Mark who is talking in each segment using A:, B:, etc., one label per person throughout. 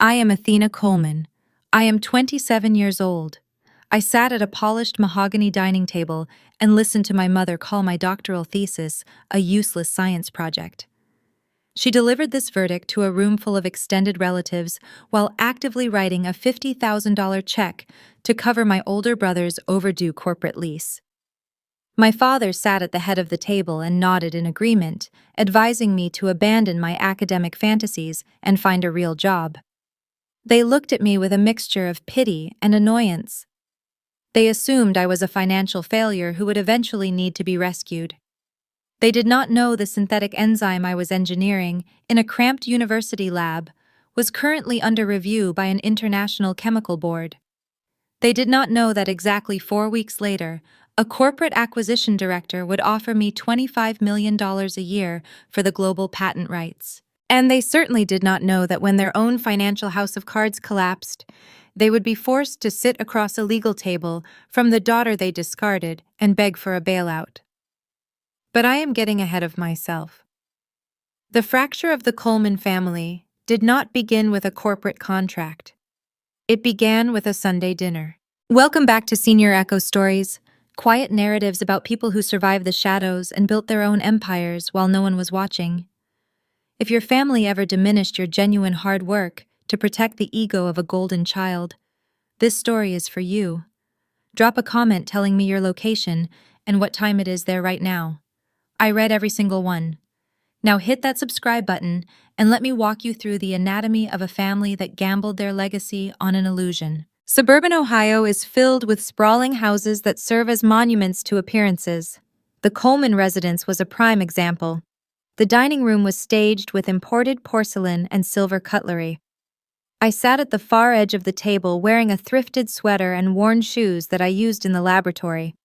A: I am Athena Coleman. I am 27 years old. I sat at a polished mahogany dining table and listened to my mother call my doctoral thesis a useless science project. She delivered this verdict to a room full of extended relatives while actively writing a $50,000 check to cover my older brother's overdue corporate lease. My father sat at the head of the table and nodded in agreement, advising me to abandon my academic fantasies and find a real job. They looked at me with a mixture of pity and annoyance. They assumed I was a financial failure who would eventually need to be rescued. They did not know the synthetic enzyme I was engineering in a cramped university lab was currently under review by an international chemical board. They did not know that exactly 4 weeks later, a corporate acquisition director would offer me $25 million a year for the global patent rights. And they certainly did not know that when their own financial house of cards collapsed, they would be forced to sit across a legal table from the daughter they discarded and beg for a bailout. But I am getting ahead of myself. The fracture of the Coleman family did not begin with a corporate contract. It began with a Sunday dinner. Welcome back to Senior Echo Stories, quiet narratives about people who survived the shadows and built their own empires while no one was watching. If your family ever diminished your genuine hard work to protect the ego of a golden child, this story is for you. Drop a comment telling me your location and what time it is there right now. I read every single one. Now hit that subscribe button and let me walk you through the anatomy of a family that gambled their legacy on an illusion. Suburban Ohio is filled with sprawling houses that serve as monuments to appearances. The Coleman residence was a prime example. The dining room was staged with imported porcelain and silver cutlery. I sat at the far edge of the table wearing a thrifted sweater and worn shoes that I used in the laboratory.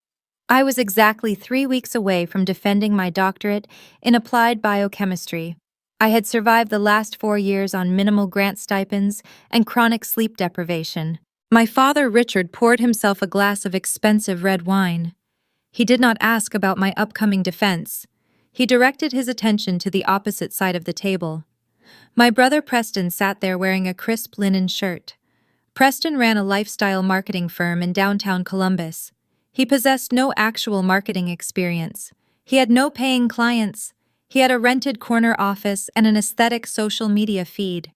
A: I was exactly 3 weeks away from defending my doctorate in applied biochemistry. I had survived the last 4 years on minimal grant stipends and chronic sleep deprivation. My father, Richard, poured himself a glass of expensive red wine. He did not ask about my upcoming defense. He directed his attention to the opposite side of the table. My brother Preston sat there wearing a crisp linen shirt. Preston ran a lifestyle marketing firm in downtown Columbus. He possessed no actual marketing experience. He had no paying clients. He had a rented corner office and an aesthetic social media feed.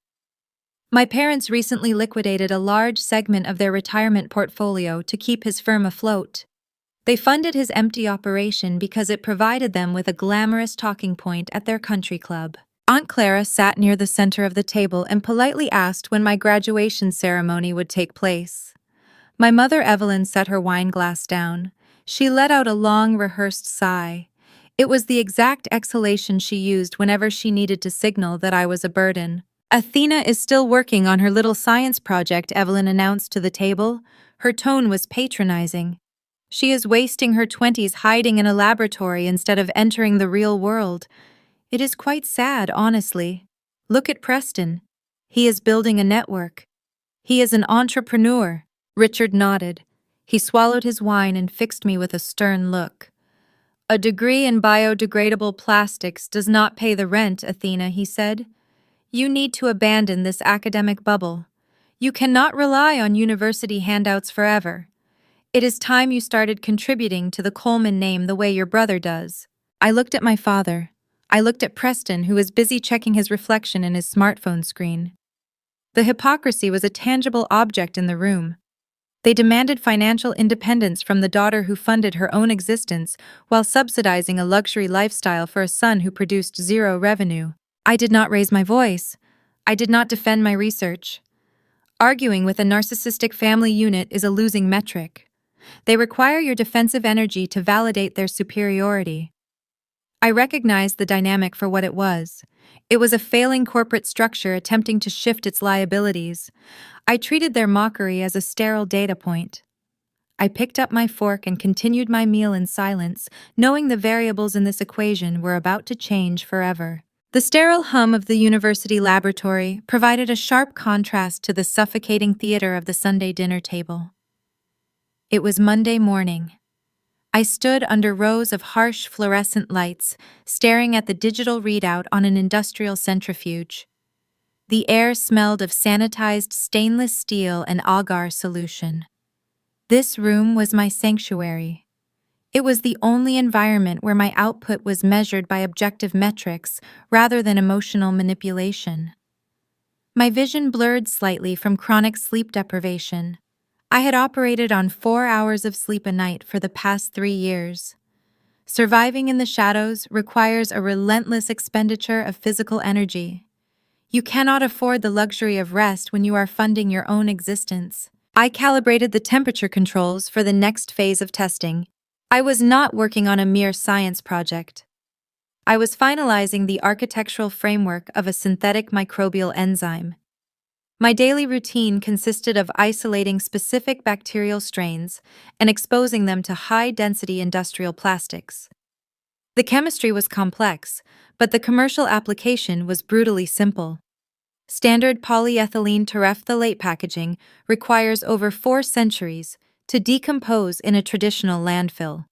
A: My parents recently liquidated a large segment of their retirement portfolio to keep his firm afloat. They funded his empty operation because it provided them with a glamorous talking point at their country club. Aunt Clara sat near the center of the table and politely asked when my graduation ceremony would take place. My mother Evelyn set her wine glass down. She let out a long, rehearsed sigh. It was the exact exhalation she used whenever she needed to signal that I was a burden. Athena is still working on her little science project, Evelyn announced to the table. Her tone was patronizing. She is wasting her 20s hiding in a laboratory instead of entering the real world. It is quite sad, honestly. Look at Preston. He is building a network. He is an entrepreneur. Richard nodded. He swallowed his wine and fixed me with a stern look. A degree in biodegradable plastics does not pay the rent, Athena, he said. You need to abandon this academic bubble. You cannot rely on university handouts forever. It is time you started contributing to the Coleman name the way your brother does. I looked at my father. I looked at Preston, who was busy checking his reflection in his smartphone screen. The hypocrisy was a tangible object in the room. They demanded financial independence from the daughter who funded her own existence while subsidizing a luxury lifestyle for a son who produced zero revenue. I did not raise my voice. I did not defend my research. Arguing with a narcissistic family unit is a losing metric. They require your defensive energy to validate their superiority. I recognized the dynamic for what it was. It was a failing corporate structure attempting to shift its liabilities. I treated their mockery as a sterile data point. I picked up my fork and continued my meal in silence, knowing the variables in this equation were about to change forever. The sterile hum of the university laboratory provided a sharp contrast to the suffocating theater of the Sunday dinner table. It was Monday morning. I stood under rows of harsh fluorescent lights, staring at the digital readout on an industrial centrifuge. The air smelled of sanitized stainless steel and agar solution. This room was my sanctuary. It was the only environment where my output was measured by objective metrics rather than emotional manipulation. My vision blurred slightly from chronic sleep deprivation. I had operated on 4 hours of sleep a night for the past 3 years. Surviving in the shadows requires a relentless expenditure of physical energy. You cannot afford the luxury of rest when you are funding your own existence. I calibrated the temperature controls for the next phase of testing. I was not working on a mere science project. I was finalizing the architectural framework of a synthetic microbial enzyme. My daily routine consisted of isolating specific bacterial strains and exposing them to high-density industrial plastics. The chemistry was complex, but the commercial application was brutally simple. Standard polyethylene terephthalate packaging requires over 4 centuries to decompose in a traditional landfill.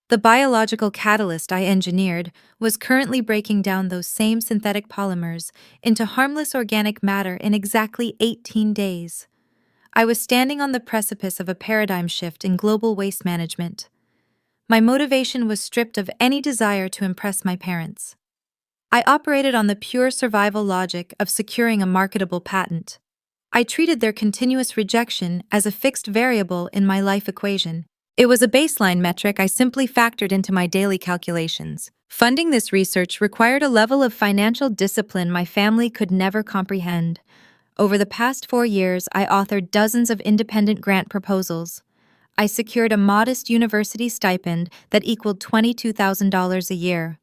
A: The biological catalyst I engineered was currently breaking down those same synthetic polymers into harmless organic matter in exactly 18 days. I was standing on the precipice of a paradigm shift in global waste management. My motivation was stripped of any desire to impress my parents. I operated on the pure survival logic of securing a marketable patent. I treated their continuous rejection as a fixed variable in my life equation. It was a baseline metric I simply factored into my daily calculations. Funding this research required a level of financial discipline my family could never comprehend. Over the past 4 years, I authored dozens of independent grant proposals. I secured a modest university stipend that equaled $22,000 a year.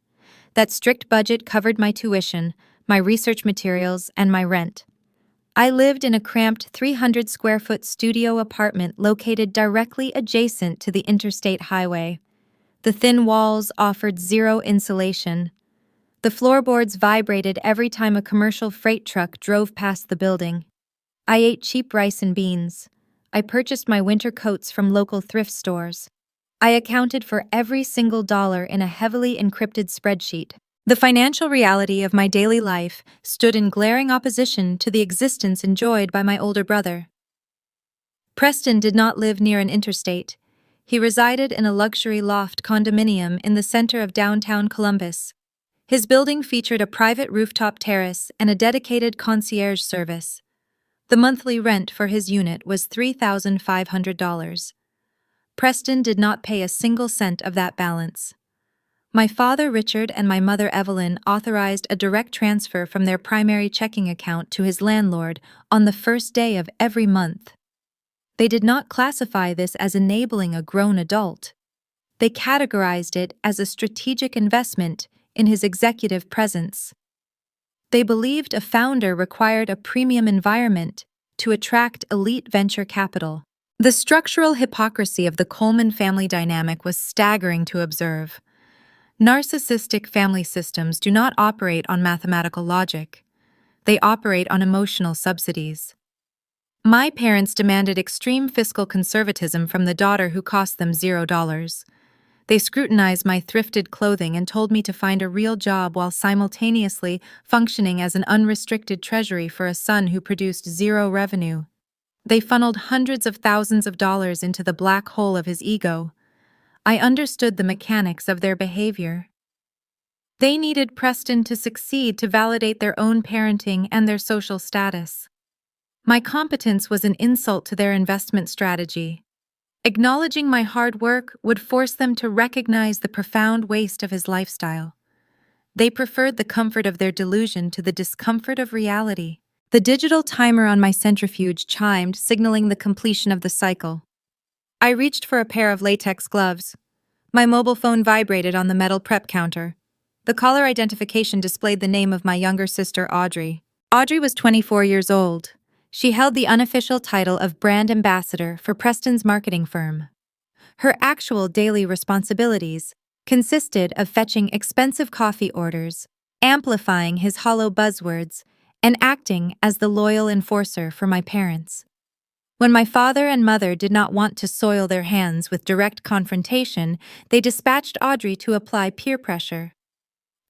A: That strict budget covered my tuition, my research materials, and my rent. I lived in a cramped 300-square-foot studio apartment located directly adjacent to the interstate highway. The thin walls offered zero insulation. The floorboards vibrated every time a commercial freight truck drove past the building. I ate cheap rice and beans. I purchased my winter coats from local thrift stores. I accounted for every single dollar in a heavily encrypted spreadsheet. The financial reality of my daily life stood in glaring opposition to the existence enjoyed by my older brother. Preston did not live near an interstate. He resided in a luxury loft condominium in the center of downtown Columbus. His building featured a private rooftop terrace and a dedicated concierge service. The monthly rent for his unit was $3,500. Preston did not pay a single cent of that balance. My father Richard and my mother Evelyn authorized a direct transfer from their primary checking account to his landlord on the first day of every month. They did not classify this as enabling a grown adult. They categorized it as a strategic investment in his executive presence. They believed a founder required a premium environment to attract elite venture capital. The structural hypocrisy of the Coleman family dynamic was staggering to observe. Narcissistic family systems do not operate on mathematical logic. They operate on emotional subsidies. My parents demanded extreme fiscal conservatism from the daughter who cost them $0. They scrutinized my thrifted clothing and told me to find a real job while simultaneously functioning as an unrestricted treasury for a son who produced zero revenue. They funneled hundreds of thousands of dollars into the black hole of his ego. I understood the mechanics of their behavior. They needed Preston to succeed to validate their own parenting and their social status. My competence was an insult to their investment strategy. Acknowledging my hard work would force them to recognize the profound waste of his lifestyle. They preferred the comfort of their delusion to the discomfort of reality. The digital timer on my centrifuge chimed, signaling the completion of the cycle. I reached for a pair of latex gloves. My mobile phone vibrated on the metal prep counter. The caller identification displayed the name of my younger sister, Audrey. Audrey was 24 years old. She held the unofficial title of brand ambassador for Preston's marketing firm. Her actual daily responsibilities consisted of fetching expensive coffee orders, amplifying his hollow buzzwords, and acting as the loyal enforcer for my parents. When my father and mother did not want to soil their hands with direct confrontation, they dispatched Audrey to apply peer pressure.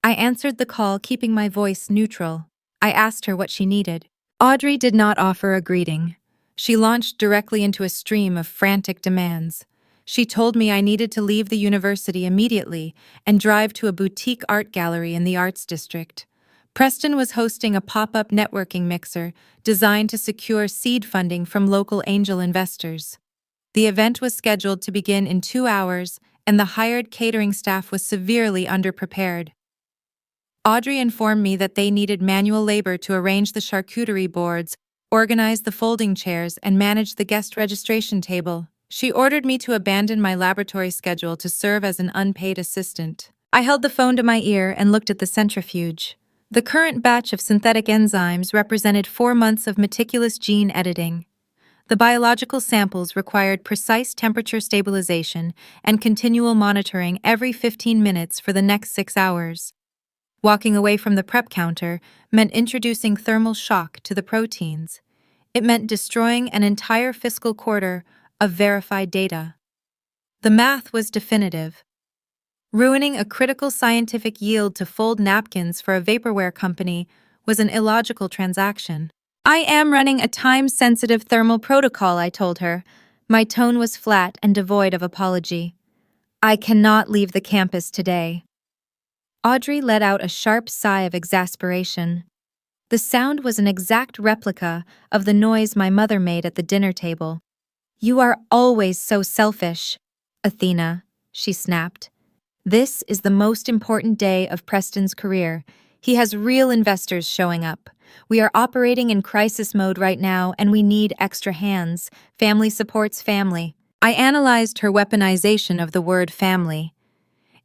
A: I answered the call, keeping my voice neutral. I asked her what she needed. Audrey did not offer a greeting. She launched directly into a stream of frantic demands. She told me I needed to leave the university immediately and drive to a boutique art gallery in the Arts District. Preston was hosting a pop-up networking mixer designed to secure seed funding from local angel investors. The event was scheduled to begin in 2 hours, and the hired catering staff was severely underprepared. Audrey informed me that they needed manual labor to arrange the charcuterie boards, organize the folding chairs, and manage the guest registration table. She ordered me to abandon my laboratory schedule to serve as an unpaid assistant. I held the phone to my ear and looked at the centrifuge. The current batch of synthetic enzymes represented 4 months of meticulous gene editing. The biological samples required precise temperature stabilization and continual monitoring every 15 minutes for the next 6 hours. Walking away from the prep counter meant introducing thermal shock to the proteins. It meant destroying an entire fiscal quarter of verified data. The math was definitive. Ruining a critical scientific yield to fold napkins for a vaporware company was an illogical transaction. I am running a time-sensitive thermal protocol, I told her. My tone was flat and devoid of apology. I cannot leave the campus today. Audrey let out a sharp sigh of exasperation. The sound was an exact replica of the noise my mother made at the dinner table. You are always so selfish, Athena, she snapped. This is the most important day of Preston's career. He has real investors showing up. We are operating in crisis mode right now, and we need extra hands. Family supports family. I analyzed her weaponization of the word family.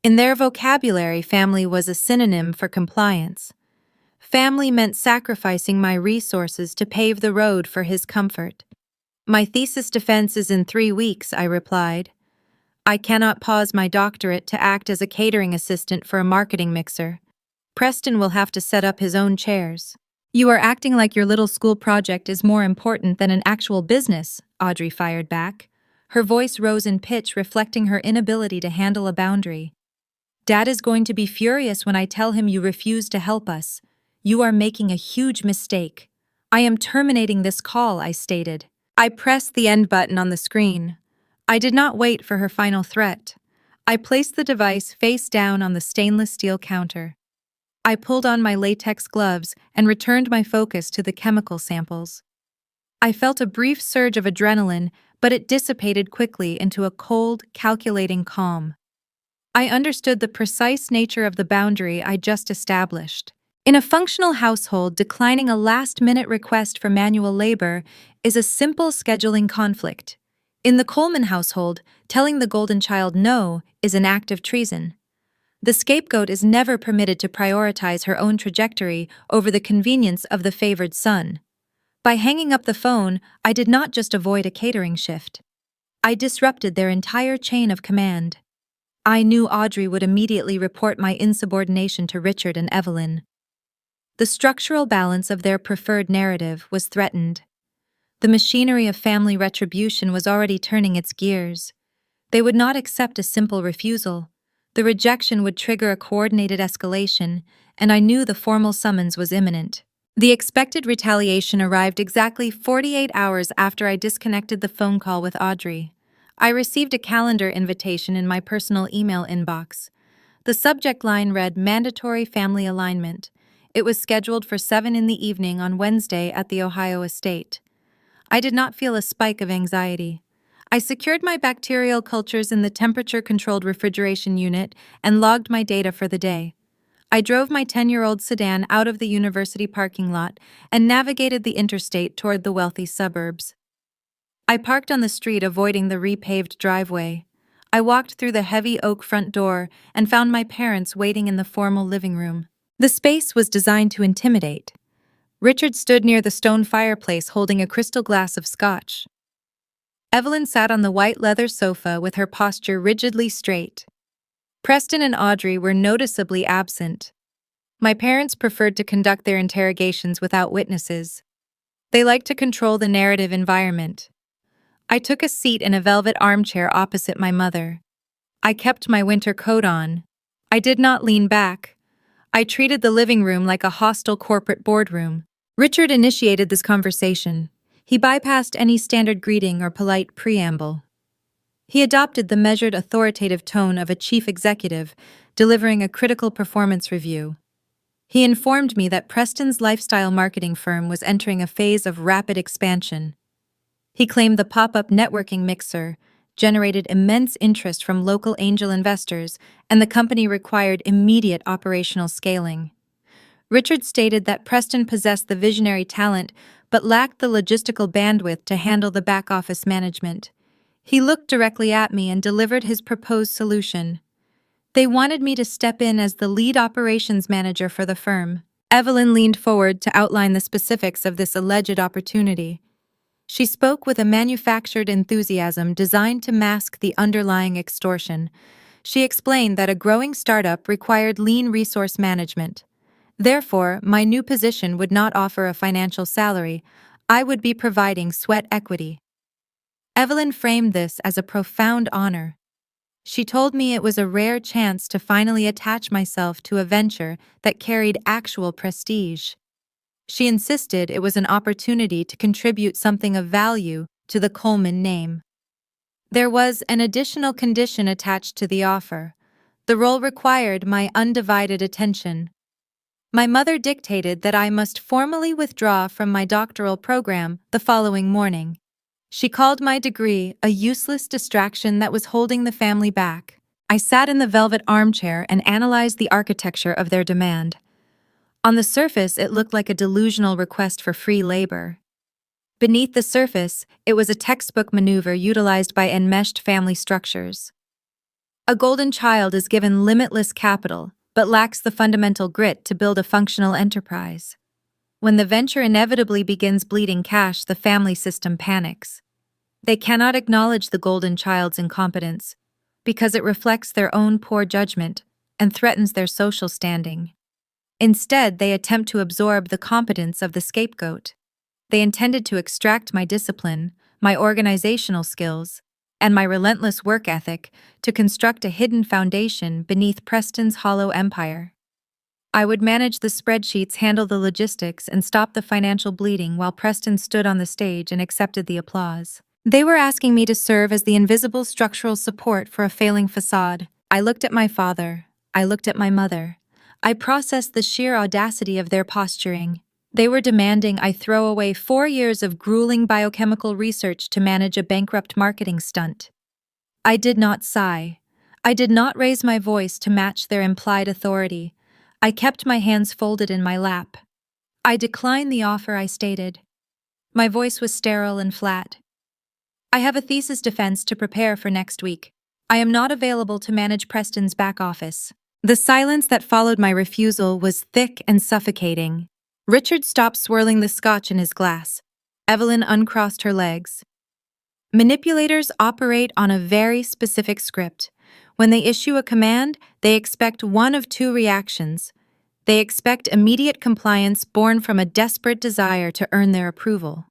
A: In their vocabulary, family was a synonym for compliance. Family meant sacrificing my resources to pave the road for his comfort. My thesis defense is in 3 weeks, I replied. I cannot pause my doctorate to act as a catering assistant for a marketing mixer. Preston will have to set up his own chairs. You are acting like your little school project is more important than an actual business, Audrey fired back. Her voice rose in pitch, reflecting her inability to handle a boundary. Dad is going to be furious when I tell him you refuse to help us. You are making a huge mistake. I am terminating this call, I stated. I pressed the end button on the screen. I did not wait for her final threat. I placed the device face down on the stainless steel counter. I pulled on my latex gloves and returned my focus to the chemical samples. I felt a brief surge of adrenaline, but it dissipated quickly into a cold, calculating calm. I understood the precise nature of the boundary I just established. In a functional household, declining a last-minute request for manual labor is a simple scheduling conflict. In the Coleman household, telling the golden child no is an act of treason. The scapegoat is never permitted to prioritize her own trajectory over the convenience of the favored son. By hanging up the phone, I did not just avoid a catering shift. I disrupted their entire chain of command. I knew Audrey would immediately report my insubordination to Richard and Evelyn. The structural balance of their preferred narrative was threatened. The machinery of family retribution was already turning its gears. They would not accept a simple refusal. The rejection would trigger a coordinated escalation, and I knew the formal summons was imminent. The expected retaliation arrived exactly 48 hours after I disconnected the phone call with Audrey. I received a calendar invitation in my personal email inbox. The subject line read Mandatory Family Alignment. It was scheduled for 7 in the evening on Wednesday at the Ohio estate. I did not feel a spike of anxiety. I secured my bacterial cultures in the temperature-controlled refrigeration unit and logged my data for the day. I drove my 10-year-old sedan out of the university parking lot and navigated the interstate toward the wealthy suburbs. I parked on the street, avoiding the repaved driveway. I walked through the heavy oak front door and found my parents waiting in the formal living room. The space was designed to intimidate. Richard stood near the stone fireplace holding a crystal glass of scotch. Evelyn sat on the white leather sofa with her posture rigidly straight. Preston and Audrey were noticeably absent. My parents preferred to conduct their interrogations without witnesses. They liked to control the narrative environment. I took a seat in a velvet armchair opposite my mother. I kept my winter coat on. I did not lean back. I treated the living room like a hostile corporate boardroom. Richard initiated this conversation. He bypassed any standard greeting or polite preamble. He adopted the measured authoritative tone of a chief executive, delivering a critical performance review. He informed me that Preston's lifestyle marketing firm was entering a phase of rapid expansion. He claimed the pop-up networking mixer generated immense interest from local angel investors, and the company required immediate operational scaling. Richard stated that Preston possessed the visionary talent but lacked the logistical bandwidth to handle the back-office management. He looked directly at me and delivered his proposed solution. They wanted me to step in as the lead operations manager for the firm. Evelyn leaned forward to outline the specifics of this alleged opportunity. She spoke with a manufactured enthusiasm designed to mask the underlying extortion. She explained that a growing startup required lean resource management. Therefore, my new position would not offer a financial salary. I would be providing sweat equity. Evelyn framed this as a profound honor. She told me it was a rare chance to finally attach myself to a venture that carried actual prestige. She insisted it was an opportunity to contribute something of value to the Coleman name. There was an additional condition attached to the offer. The role required my undivided attention. My mother dictated that I must formally withdraw from my doctoral program the following morning. She called my degree a useless distraction that was holding the family back. I sat in the velvet armchair and analyzed the architecture of their demand. On the surface, it looked like a delusional request for free labor. Beneath the surface, it was a textbook maneuver utilized by enmeshed family structures. A golden child is given limitless capital, but lacks the fundamental grit to build a functional enterprise. When the venture inevitably begins bleeding cash, the family system panics. They cannot acknowledge the golden child's incompetence, because it reflects their own poor judgment and threatens their social standing. Instead, they attempt to absorb the competence of the scapegoat. They intended to extract my discipline, my organizational skills, and my relentless work ethic to construct a hidden foundation beneath Preston's hollow empire. I would manage the spreadsheets, handle the logistics, and stop the financial bleeding while Preston stood on the stage and accepted the applause. They were asking me to serve as the invisible structural support for a failing facade. I looked at my father. I looked at my mother. I processed the sheer audacity of their posturing. They were demanding I throw away 4 years of grueling biochemical research to manage a bankrupt marketing stunt. I did not sigh. I did not raise my voice to match their implied authority. I kept my hands folded in my lap. I declined the offer, I stated. My voice was sterile and flat. I have a thesis defense to prepare for next week. I am not available to manage Preston's back office. The silence that followed my refusal was thick and suffocating. Richard stopped swirling the scotch in his glass. Evelyn uncrossed her legs. Manipulators operate on a very specific script. When they issue a command, they expect one of two reactions. They expect immediate compliance born from a desperate desire to earn their approval.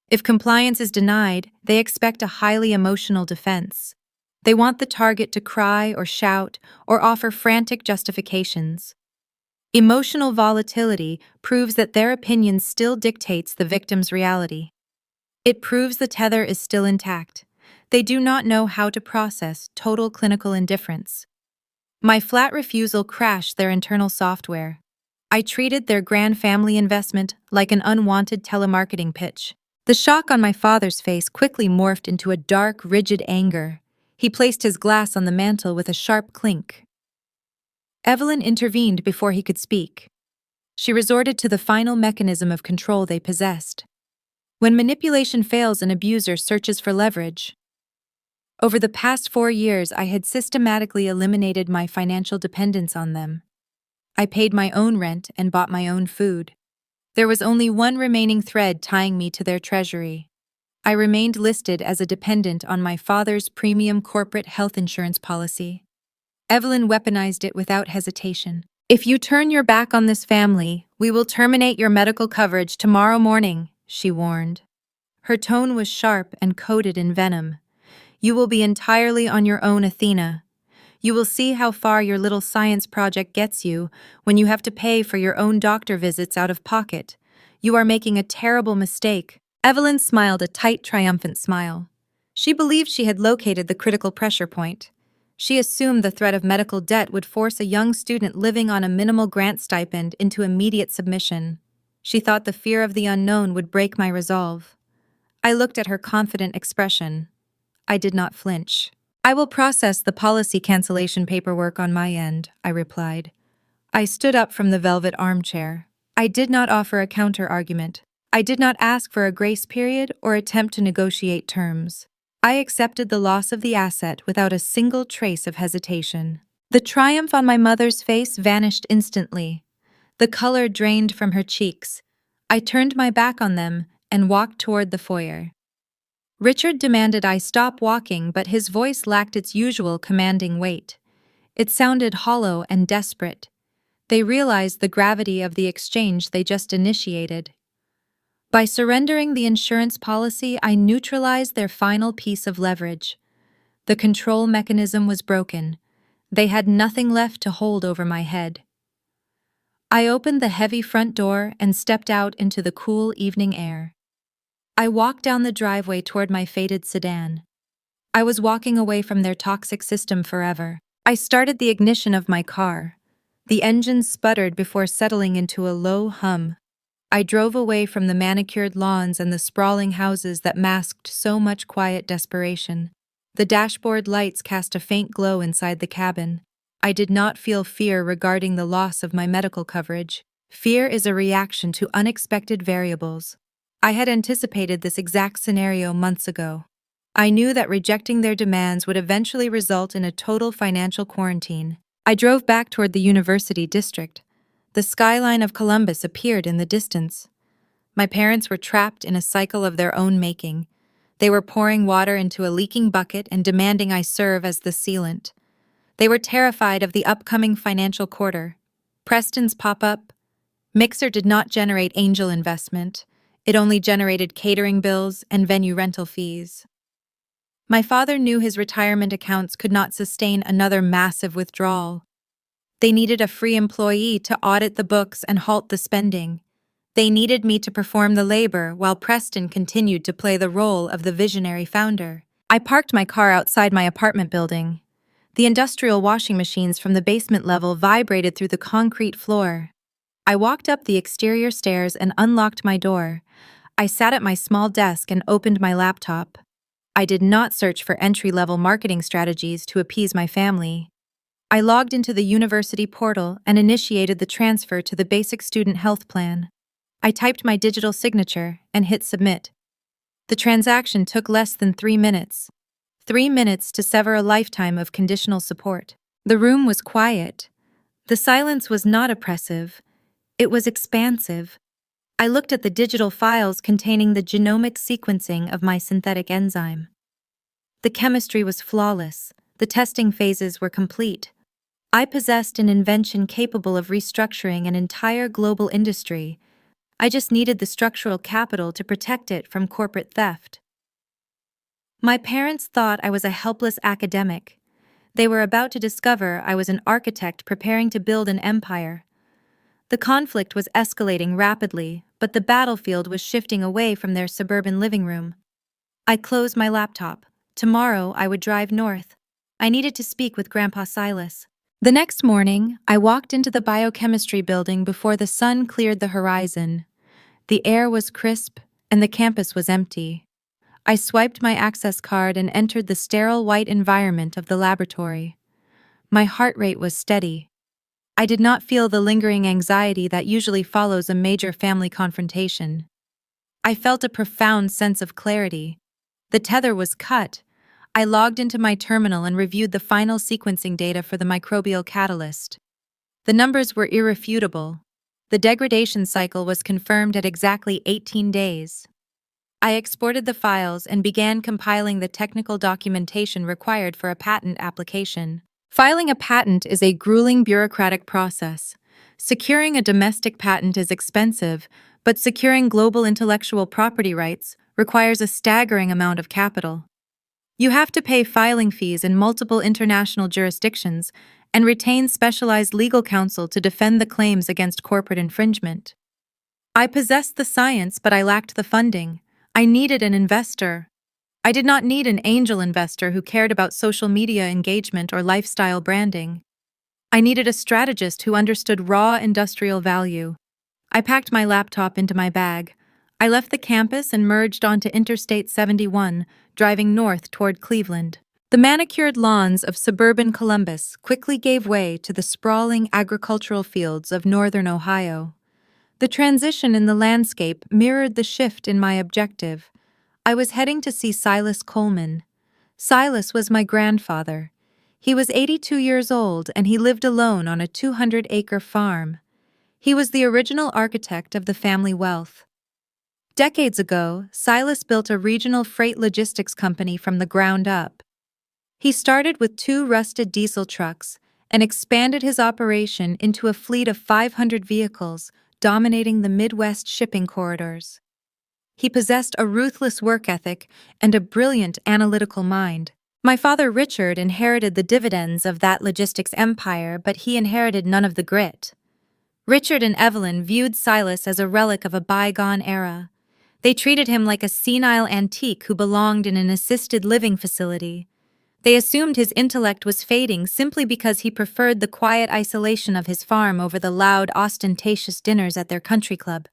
A: If compliance is denied, they expect a highly emotional defense. They want the target to cry or shout or offer frantic justifications. Emotional volatility proves that their opinion still dictates the victim's reality. It proves the tether is still intact. They do not know how to process total clinical indifference. My flat refusal crashed their internal software. I treated their grand family investment like an unwanted telemarketing pitch. The shock on my father's face quickly morphed into a dark, rigid anger. He placed his glass on the mantel with a sharp clink. Evelyn intervened before he could speak. She resorted to the final mechanism of control they possessed. When manipulation fails, an abuser searches for leverage. Over the past 4 years, I had systematically eliminated my financial dependence on them. I paid my own rent and bought my own food. There was only one remaining thread tying me to their treasury. I remained listed as a dependent on my father's premium corporate health insurance policy. Evelyn weaponized it without hesitation. If you turn your back on this family, we will terminate your medical coverage tomorrow morning, she warned. Her tone was sharp and coated in venom. You will be entirely on your own, Athena. You will see how far your little science project gets you when you have to pay for your own doctor visits out of pocket. You are making a terrible mistake." Evelyn smiled a tight, triumphant smile. She believed she had located the critical pressure point. She assumed the threat of medical debt would force a young student living on a minimal grant stipend into immediate submission. She thought the fear of the unknown would break my resolve. I looked at her confident expression. I did not flinch. "I will process the policy cancellation paperwork on my end," I replied. I stood up from the velvet armchair. I did not offer a counter-argument. I did not ask for a grace period or attempt to negotiate terms. I accepted the loss of the asset without a single trace of hesitation. The triumph on my mother's face vanished instantly. The color drained from her cheeks. I turned my back on them and walked toward the foyer. Richard demanded I stop walking, but his voice lacked its usual commanding weight. It sounded hollow and desperate. They realized the gravity of the exchange they just initiated. By surrendering the insurance policy, I neutralized their final piece of leverage. The control mechanism was broken. They had nothing left to hold over my head. I opened the heavy front door and stepped out into the cool evening air. I walked down the driveway toward my faded sedan. I was walking away from their toxic system forever. I started the ignition of my car. The engine sputtered before settling into a low hum. I drove away from the manicured lawns and the sprawling houses that masked so much quiet desperation. The dashboard lights cast a faint glow inside the cabin. I did not feel fear regarding the loss of my medical coverage. Fear is a reaction to unexpected variables. I had anticipated this exact scenario months ago. I knew that rejecting their demands would eventually result in a total financial quarantine. I drove back toward the university district. The skyline of Columbus appeared in the distance. My parents were trapped in a cycle of their own making. They were pouring water into a leaking bucket and demanding I serve as the sealant. They were terrified of the upcoming financial quarter. Preston's pop-up mixer did not generate angel investment. It only generated catering bills and venue rental fees. My father knew his retirement accounts could not sustain another massive withdrawal. They needed a free employee to audit the books and halt the spending. They needed me to perform the labor while Preston continued to play the role of the visionary founder. I parked my car outside my apartment building. The industrial washing machines from the basement level vibrated through the concrete floor. I walked up the exterior stairs and unlocked my door. I sat at my small desk and opened my laptop. I did not search for entry-level marketing strategies to appease my family. I logged into the university portal and initiated the transfer to the basic student health plan. I typed my digital signature and hit submit. The transaction took less than 3 minutes. 3 minutes to sever a lifetime of conditional support. The room was quiet. The silence was not oppressive. It was expansive. I looked at the digital files containing the genomic sequencing of my synthetic enzyme. The chemistry was flawless. The testing phases were complete. I possessed an invention capable of restructuring an entire global industry. I just needed the structural capital to protect it from corporate theft. My parents thought I was a helpless academic. They were about to discover I was an architect preparing to build an empire. The conflict was escalating rapidly, but the battlefield was shifting away from their suburban living room. I closed my laptop. Tomorrow I would drive north. I needed to speak with Grandpa Silas. The next morning, I walked into the biochemistry building before the sun cleared the horizon. The air was crisp, and the campus was empty. I swiped my access card and entered the sterile white environment of the laboratory. My heart rate was steady. I did not feel the lingering anxiety that usually follows a major family confrontation. I felt a profound sense of clarity. The tether was cut. I logged into my terminal and reviewed the final sequencing data for the microbial catalyst. The numbers were irrefutable. The degradation cycle was confirmed at exactly 18 days. I exported the files and began compiling the technical documentation required for a patent application. Filing a patent is a grueling bureaucratic process. Securing a domestic patent is expensive, but securing global intellectual property rights requires a staggering amount of capital. You have to pay filing fees in multiple international jurisdictions and retain specialized legal counsel to defend the claims against corporate infringement. I possessed the science, but I lacked the funding. I needed an investor. I did not need an angel investor who cared about social media engagement or lifestyle branding. I needed a strategist who understood raw industrial value. I packed my laptop into my bag. I left the campus and merged onto Interstate 71, driving north toward Cleveland. The manicured lawns of suburban Columbus quickly gave way to the sprawling agricultural fields of northern Ohio. The transition in the landscape mirrored the shift in my objective. I was heading to see Silas Coleman. Silas was my grandfather. He was 82 years old and he lived alone on a 200-acre farm. He was the original architect of the family wealth. Decades ago, Silas built a regional freight logistics company from the ground up. He started with 2 rusted diesel trucks and expanded his operation into a fleet of 500 vehicles, dominating the Midwest shipping corridors. He possessed a ruthless work ethic and a brilliant analytical mind. My father Richard inherited the dividends of that logistics empire, but he inherited none of the grit. Richard and Evelyn viewed Silas as a relic of a bygone era. They treated him like a senile antique who belonged in an assisted living facility. They assumed his intellect was fading simply because he preferred the quiet isolation of his farm over the loud, ostentatious dinners at their country club.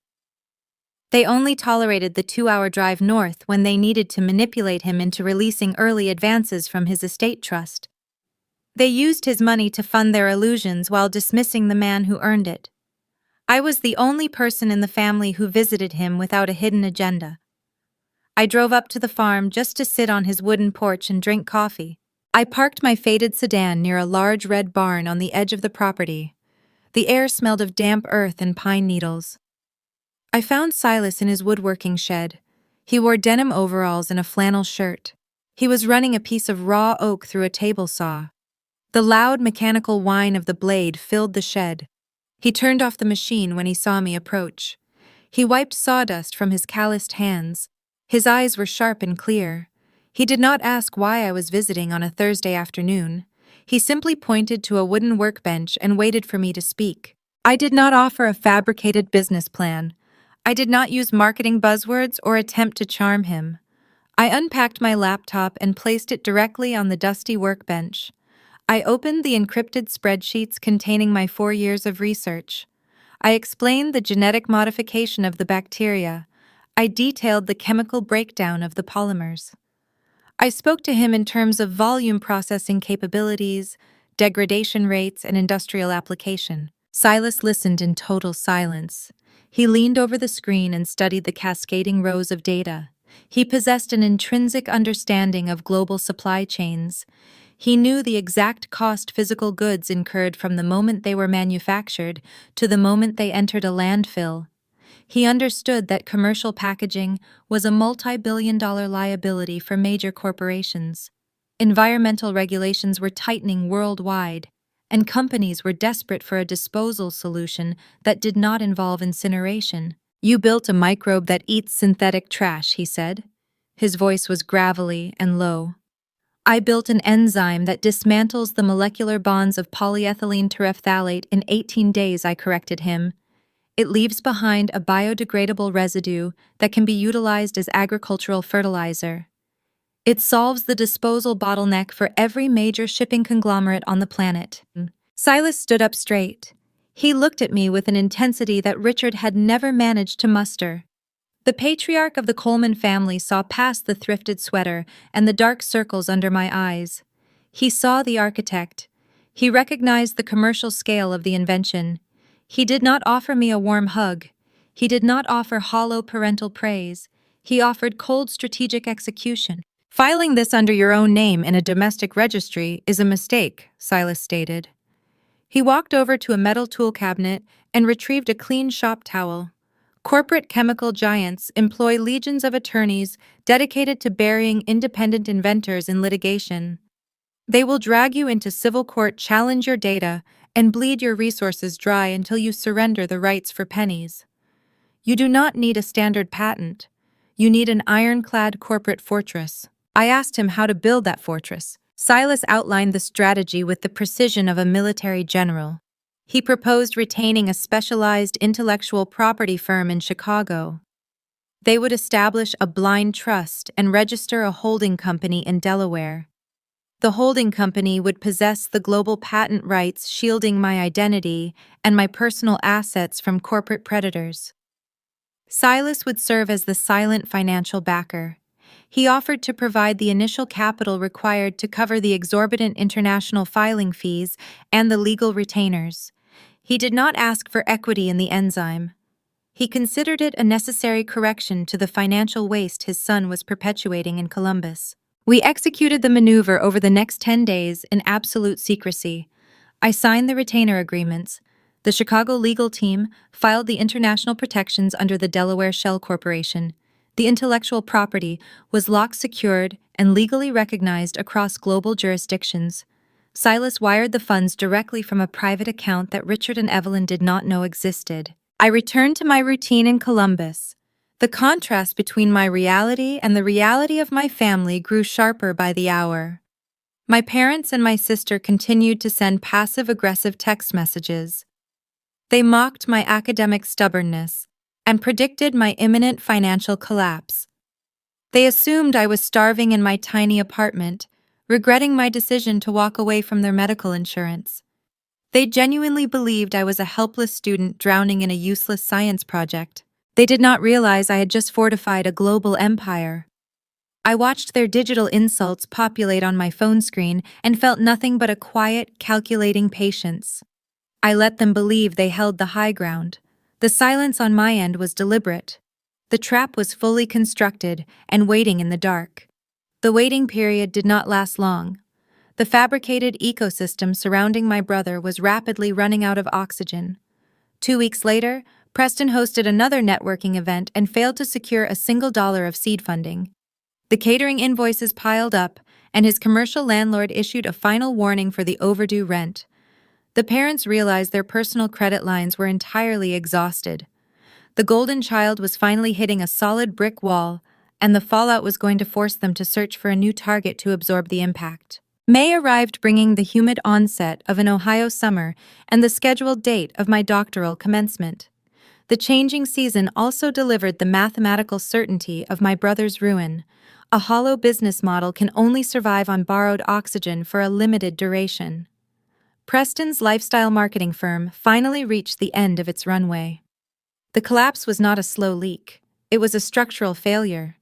A: They only tolerated the 2-hour drive north when they needed to manipulate him into releasing early advances from his estate trust. They used his money to fund their illusions while dismissing the man who earned it. I was the only person in the family who visited him without a hidden agenda. I drove up to the farm just to sit on his wooden porch and drink coffee. I parked my faded sedan near a large red barn on the edge of the property. The air smelled of damp earth and pine needles. I found Silas in his woodworking shed. He wore denim overalls and a flannel shirt. He was running a piece of raw oak through a table saw. The loud mechanical whine of the blade filled the shed. He turned off the machine when he saw me approach. He wiped sawdust from his calloused hands. His eyes were sharp and clear. He did not ask why I was visiting on a Thursday afternoon. He simply pointed to a wooden workbench and waited for me to speak. I did not offer a fabricated business plan. I did not use marketing buzzwords or attempt to charm him. I unpacked my laptop and placed it directly on the dusty workbench. I opened the encrypted spreadsheets containing my 4 years of research. I explained the genetic modification of the bacteria. I detailed the chemical breakdown of the polymers. I spoke to him in terms of volume processing capabilities, degradation rates, and industrial application. Silas listened in total silence. He leaned over the screen and studied the cascading rows of data. He possessed an intrinsic understanding of global supply chains. He knew the exact cost physical goods incurred from the moment they were manufactured to the moment they entered a landfill. He understood that commercial packaging was a multi-billion-dollar liability for major corporations. Environmental regulations were tightening worldwide, and companies were desperate for a disposal solution that did not involve incineration. "You built a microbe that eats synthetic trash," he said. His voice was gravelly and low. "I built an enzyme that dismantles the molecular bonds of polyethylene terephthalate in 18 days," I corrected him. "It leaves behind a biodegradable residue that can be utilized as agricultural fertilizer. It solves the disposal bottleneck for every major shipping conglomerate on the planet." Silas stood up straight. He looked at me with an intensity that Richard had never managed to muster. The patriarch of the Coleman family saw past the thrifted sweater and the dark circles under my eyes. He saw the architect. He recognized the commercial scale of the invention. He did not offer me a warm hug. He did not offer hollow parental praise. He offered cold strategic execution. "Filing this under your own name in a domestic registry is a mistake," Silas stated. He walked over to a metal tool cabinet and retrieved a clean shop towel. Corporate chemical giants employ legions of attorneys dedicated to burying independent inventors in litigation. They will drag you into civil court, challenge your data, and bleed your resources dry until you surrender the rights for pennies. You do not need a standard patent. You need an ironclad corporate fortress. I asked him how to build that fortress. Silas outlined the strategy with the precision of a military general. He proposed retaining a specialized intellectual property firm in Chicago. They would establish a blind trust and register a holding company in Delaware. The holding company would possess the global patent rights shielding my identity and my personal assets from corporate predators. Silas would serve as the silent financial backer. He offered to provide the initial capital required to cover the exorbitant international filing fees and the legal retainers. He did not ask for equity in the enzyme. He considered it a necessary correction to the financial waste his son was perpetuating in Columbus. We executed the maneuver over the next 10 days in absolute secrecy. I signed the retainer agreements. The Chicago legal team filed the international protections under the Delaware Shell Corporation. The intellectual property was locked, secured, and legally recognized across global jurisdictions. Silas wired the funds directly from a private account that Richard and Evelyn did not know existed. I returned to my routine in Columbus. The contrast between my reality and the reality of my family grew sharper by the hour. My parents and my sister continued to send passive-aggressive text messages. They mocked my academic stubbornness and predicted my imminent financial collapse. They assumed I was starving in my tiny apartment, regretting my decision to walk away from their medical insurance. They genuinely believed I was a helpless student drowning in a useless science project. They did not realize I had just fortified a global empire. I watched their digital insults populate on my phone screen and felt nothing but a quiet, calculating patience. I let them believe they held the high ground. The silence on my end was deliberate. The trap was fully constructed and waiting in the dark. The waiting period did not last long. The fabricated ecosystem surrounding my brother was rapidly running out of oxygen. 2 weeks later, Preston hosted another networking event and failed to secure a single dollar of seed funding. The catering invoices piled up, and his commercial landlord issued a final warning for the overdue rent. The parents realized their personal credit lines were entirely exhausted. The golden child was finally hitting a solid brick wall, and the fallout was going to force them to search for a new target to absorb the impact. May arrived, bringing the humid onset of an Ohio summer and the scheduled date of my doctoral commencement. The changing season also delivered the mathematical certainty of my brother's ruin. A hollow business model can only survive on borrowed oxygen for a limited duration. Preston's lifestyle marketing firm finally reached the end of its runway. The collapse was not a slow leak. It was a structural failure.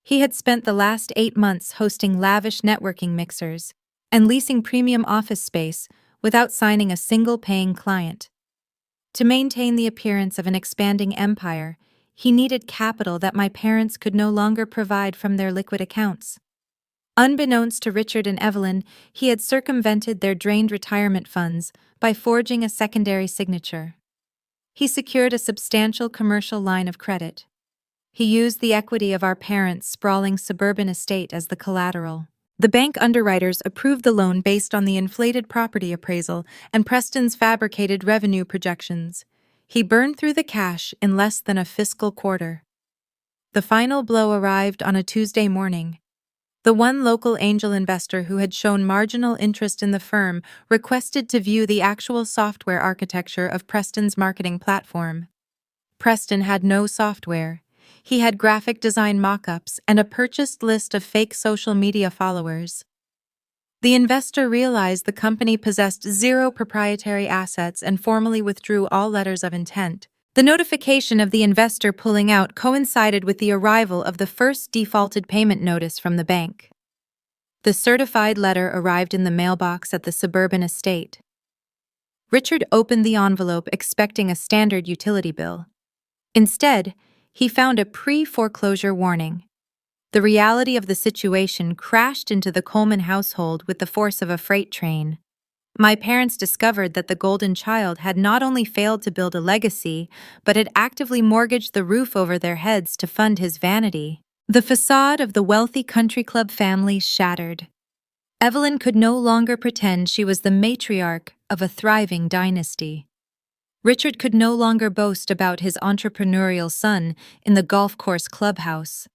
A: He had spent the last 8 months hosting lavish networking mixers and leasing premium office space without signing a single paying client. To maintain the appearance of an expanding empire, he needed capital that my parents could no longer provide from their liquid accounts. Unbeknownst to Richard and Evelyn, he had circumvented their drained retirement funds by forging a secondary signature. He secured a substantial commercial line of credit. He used the equity of our parents' sprawling suburban estate as the collateral. The bank underwriters approved the loan based on the inflated property appraisal and Preston's fabricated revenue projections. He burned through the cash in less than a fiscal quarter. The final blow arrived on a Tuesday morning. The one local angel investor who had shown marginal interest in the firm requested to view the actual software architecture of Preston's marketing platform. Preston had no software. He had graphic design mock-ups and a purchased list of fake social media followers. The investor realized the company possessed zero proprietary assets and formally withdrew all letters of intent. The notification of the investor pulling out coincided with the arrival of the first defaulted payment notice from the bank. The certified letter arrived in the mailbox at the suburban estate. Richard opened the envelope expecting a standard utility bill. Instead, he found a pre-foreclosure warning. The reality of the situation crashed into the Coleman household with the force of a freight train. My parents discovered that the golden child had not only failed to build a legacy, but had actively mortgaged the roof over their heads to fund his vanity. The facade of the wealthy country club family shattered. Evelyn could no longer pretend she was the matriarch of a thriving dynasty. Richard could no longer boast about his entrepreneurial son in the golf course clubhouse.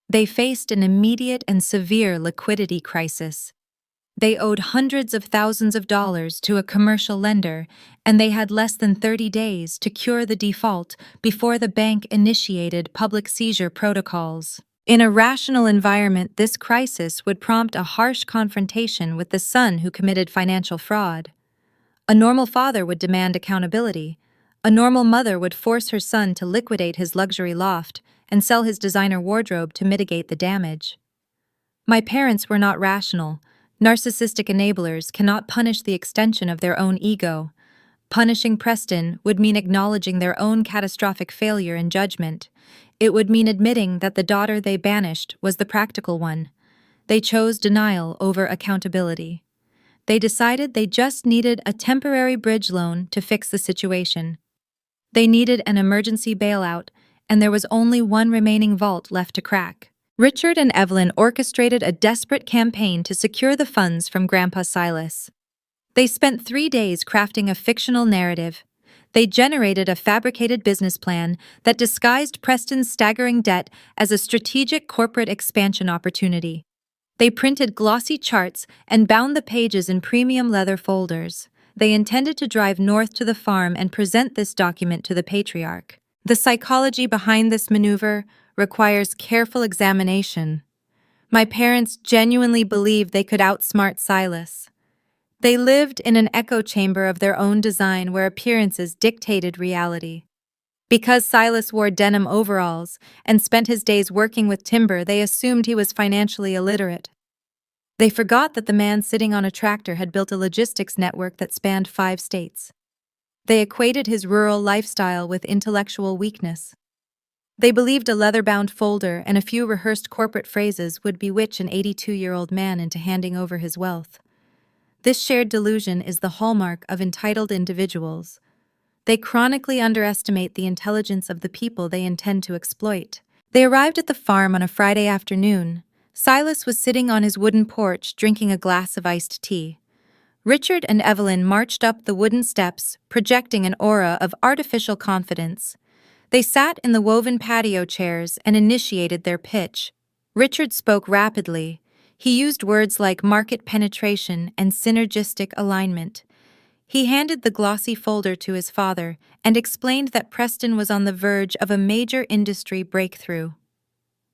A: They faced an immediate and severe liquidity crisis. They owed hundreds of thousands of dollars to a commercial lender, and they had less than 30 days to cure the default before the bank initiated public seizure protocols. In a rational environment, this crisis would prompt a harsh confrontation with the son who committed financial fraud. A normal father would demand accountability. A normal mother would force her son to liquidate his luxury loft and sell his designer wardrobe to mitigate the damage. My parents were not rational. Narcissistic enablers cannot punish the extension of their own ego. Punishing Preston would mean acknowledging their own catastrophic failure in judgment. It would mean admitting that the daughter they banished was the practical one. They chose denial over accountability. They decided they just needed a temporary bridge loan to fix the situation. They needed an emergency bailout, and there was only one remaining vault left to crack. Richard and Evelyn orchestrated a desperate campaign to secure the funds from Grandpa Silas. They spent 3 days crafting a fictional narrative. They generated a fabricated business plan that disguised Preston's staggering debt as a strategic corporate expansion opportunity. They printed glossy charts and bound the pages in premium leather folders. They intended to drive north to the farm and present this document to the patriarch. The psychology behind this maneuver requires careful examination. My parents genuinely believed they could outsmart Silas. They lived in an echo chamber of their own design where appearances dictated reality. Because Silas wore denim overalls and spent his days working with timber, they assumed he was financially illiterate. They forgot that the man sitting on a tractor had built a logistics network that spanned 5 states. They equated his rural lifestyle with intellectual weakness. They believed a leather-bound folder and a few rehearsed corporate phrases would bewitch an 82-year-old man into handing over his wealth. This shared delusion is the hallmark of entitled individuals. They chronically underestimate the intelligence of the people they intend to exploit. They arrived at the farm on a Friday afternoon. Silas was sitting on his wooden porch drinking a glass of iced tea. Richard and Evelyn marched up the wooden steps, projecting an aura of artificial confidence. They sat in the woven patio chairs and initiated their pitch. Richard spoke rapidly. He used words like market penetration and synergistic alignment. He handed the glossy folder to his father and explained that Preston was on the verge of a major industry breakthrough.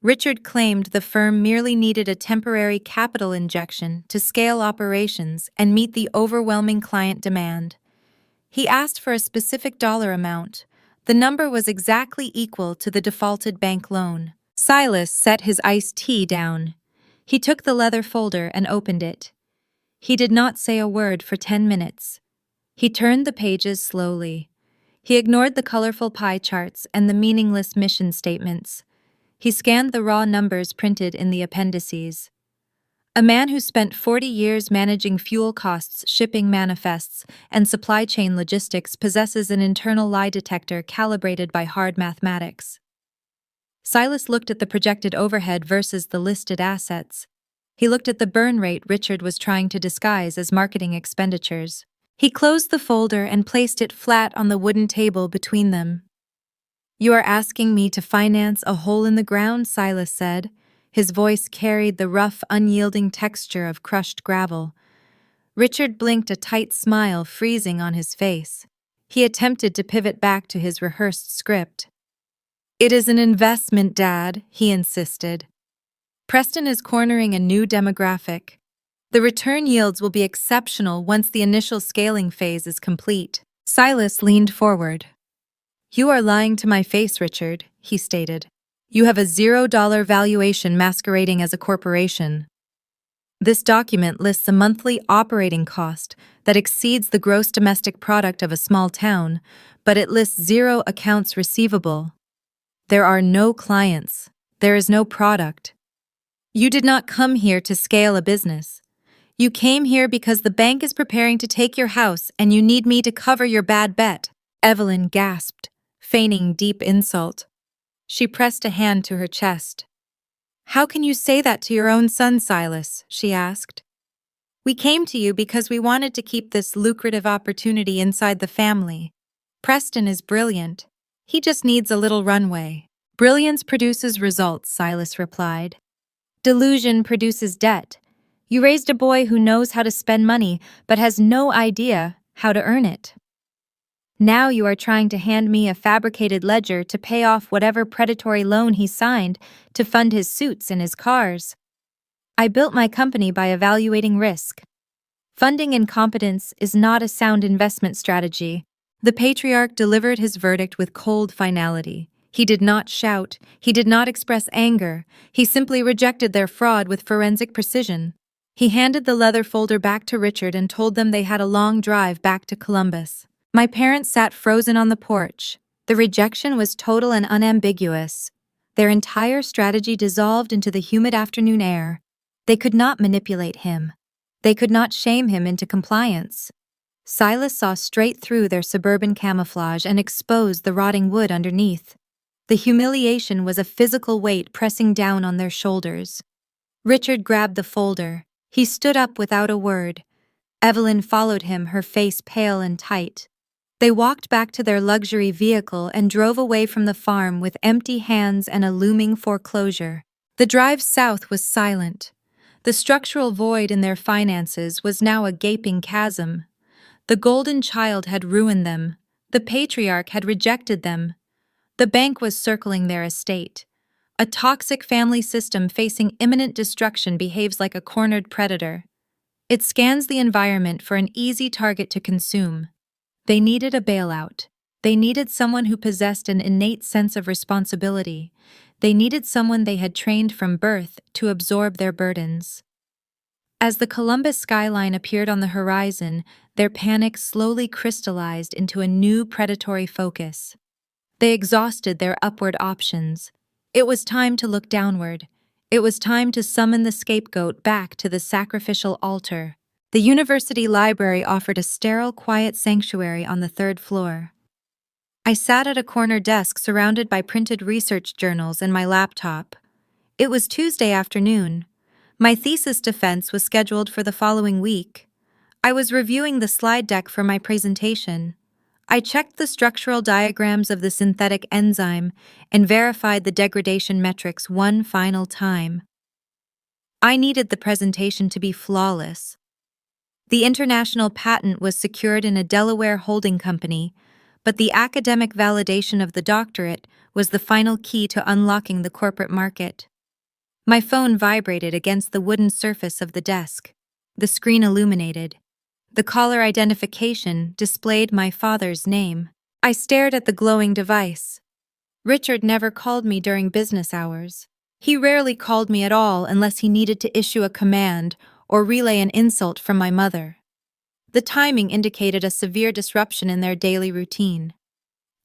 A: Richard claimed the firm merely needed a temporary capital injection to scale operations and meet the overwhelming client demand. He asked for a specific dollar amount. The number was exactly equal to the defaulted bank loan. Silas set his iced tea down. He took the leather folder and opened it. He did not say a word for 10 minutes. He turned the pages slowly. He ignored the colorful pie charts and the meaningless mission statements. He scanned the raw numbers printed in the appendices. A man who spent 40 years managing fuel costs, shipping manifests, and supply chain logistics possesses an internal lie detector calibrated by hard mathematics. Silas looked at the projected overhead versus the listed assets. He looked at the burn rate Richard was trying to disguise as marketing expenditures. He closed the folder and placed it flat on the wooden table between them. "You are asking me to finance a hole in the ground," Silas said. His voice carried the rough, unyielding texture of crushed gravel. Richard blinked, a tight smile freezing on his face. He attempted to pivot back to his rehearsed script. "It is an investment, Dad," he insisted. "Preston is cornering a new demographic. The return yields will be exceptional once the initial scaling phase is complete." Silas leaned forward. "You are lying to my face, Richard," he stated. "You have a $0 valuation masquerading as a corporation. This document lists a monthly operating cost that exceeds the gross domestic product of a small town, but it lists 0 accounts receivable. There are no clients. There is no product. You did not come here to scale a business. You came here because the bank is preparing to take your house and you need me to cover your bad bet." Evelyn gasped, feigning deep insult. She pressed a hand to her chest. "How can you say that to your own son, Silas?" she asked. "We came to you because we wanted to keep this lucrative opportunity inside the family. Preston is brilliant. He just needs a little runway." Brilliance produces results, Silas replied. Delusion produces debt. You raised a boy who knows how to spend money but has no idea how to earn it. Now you are trying to hand me a fabricated ledger to pay off whatever predatory loan he signed to fund his suits and his cars. I built my company by evaluating risk. Funding incompetence is not a sound investment strategy. The patriarch delivered his verdict with cold finality. He did not shout, he did not express anger, he simply rejected their fraud with forensic precision. He handed the leather folder back to Richard and told them they had a long drive back to Columbus. My parents sat frozen on the porch. The rejection was total and unambiguous. Their entire strategy dissolved into the humid afternoon air. They could not manipulate him. They could not shame him into compliance. Silas saw straight through their suburban camouflage and exposed the rotting wood underneath. The humiliation was a physical weight pressing down on their shoulders. Richard grabbed the folder. He stood up without a word. Evelyn followed him, her face pale and tight. They walked back to their luxury vehicle and drove away from the farm with empty hands and a looming foreclosure. The drive south was silent. The structural void in their finances was now a gaping chasm. The golden child had ruined them. The patriarch had rejected them. The bank was circling their estate. A toxic family system facing imminent destruction behaves like a cornered predator. It scans the environment for an easy target to consume. They needed a bailout. They needed someone who possessed an innate sense of responsibility. They needed someone they had trained from birth to absorb their burdens. As the Columbus skyline appeared on the horizon, their panic slowly crystallized into a new predatory focus. They exhausted their upward options. It was time to look downward. It was time to summon the scapegoat back to the sacrificial altar. The university library offered a sterile, quiet sanctuary on the third floor. I sat at a corner desk surrounded by printed research journals and my laptop. It was Tuesday afternoon. My thesis defense was scheduled for the following week. I was reviewing the slide deck for my presentation. I checked the structural diagrams of the synthetic enzyme and verified the degradation metrics one final time. I needed the presentation to be flawless. The international patent was secured in a Delaware holding company, but the academic validation of the doctorate was the final key to unlocking the corporate market. My phone vibrated against the wooden surface of the desk. The screen illuminated. The caller identification displayed my father's name. I stared at the glowing device. Richard never called me during business hours. He rarely called me at all unless he needed to issue a command or relay an insult from my mother. The timing indicated a severe disruption in their daily routine.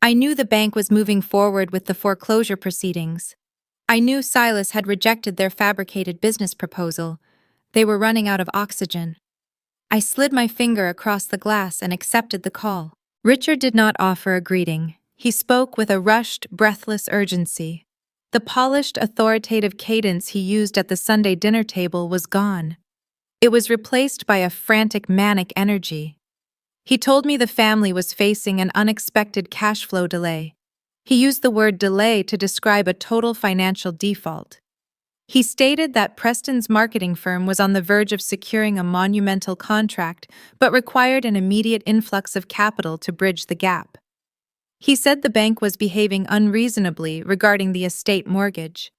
A: I knew the bank was moving forward with the foreclosure proceedings. I knew Silas had rejected their fabricated business proposal. They were running out of oxygen. I slid my finger across the glass and accepted the call. Richard did not offer a greeting. He spoke with a rushed, breathless urgency. The polished, authoritative cadence he used at the Sunday dinner table was gone. It was replaced by a frantic, manic energy. He told me the family was facing an unexpected cash flow delay. He used the word delay to describe a total financial default. He stated that Preston's marketing firm was on the verge of securing a monumental contract, but required an immediate influx of capital to bridge the gap. He said the bank was behaving unreasonably regarding the estate mortgage.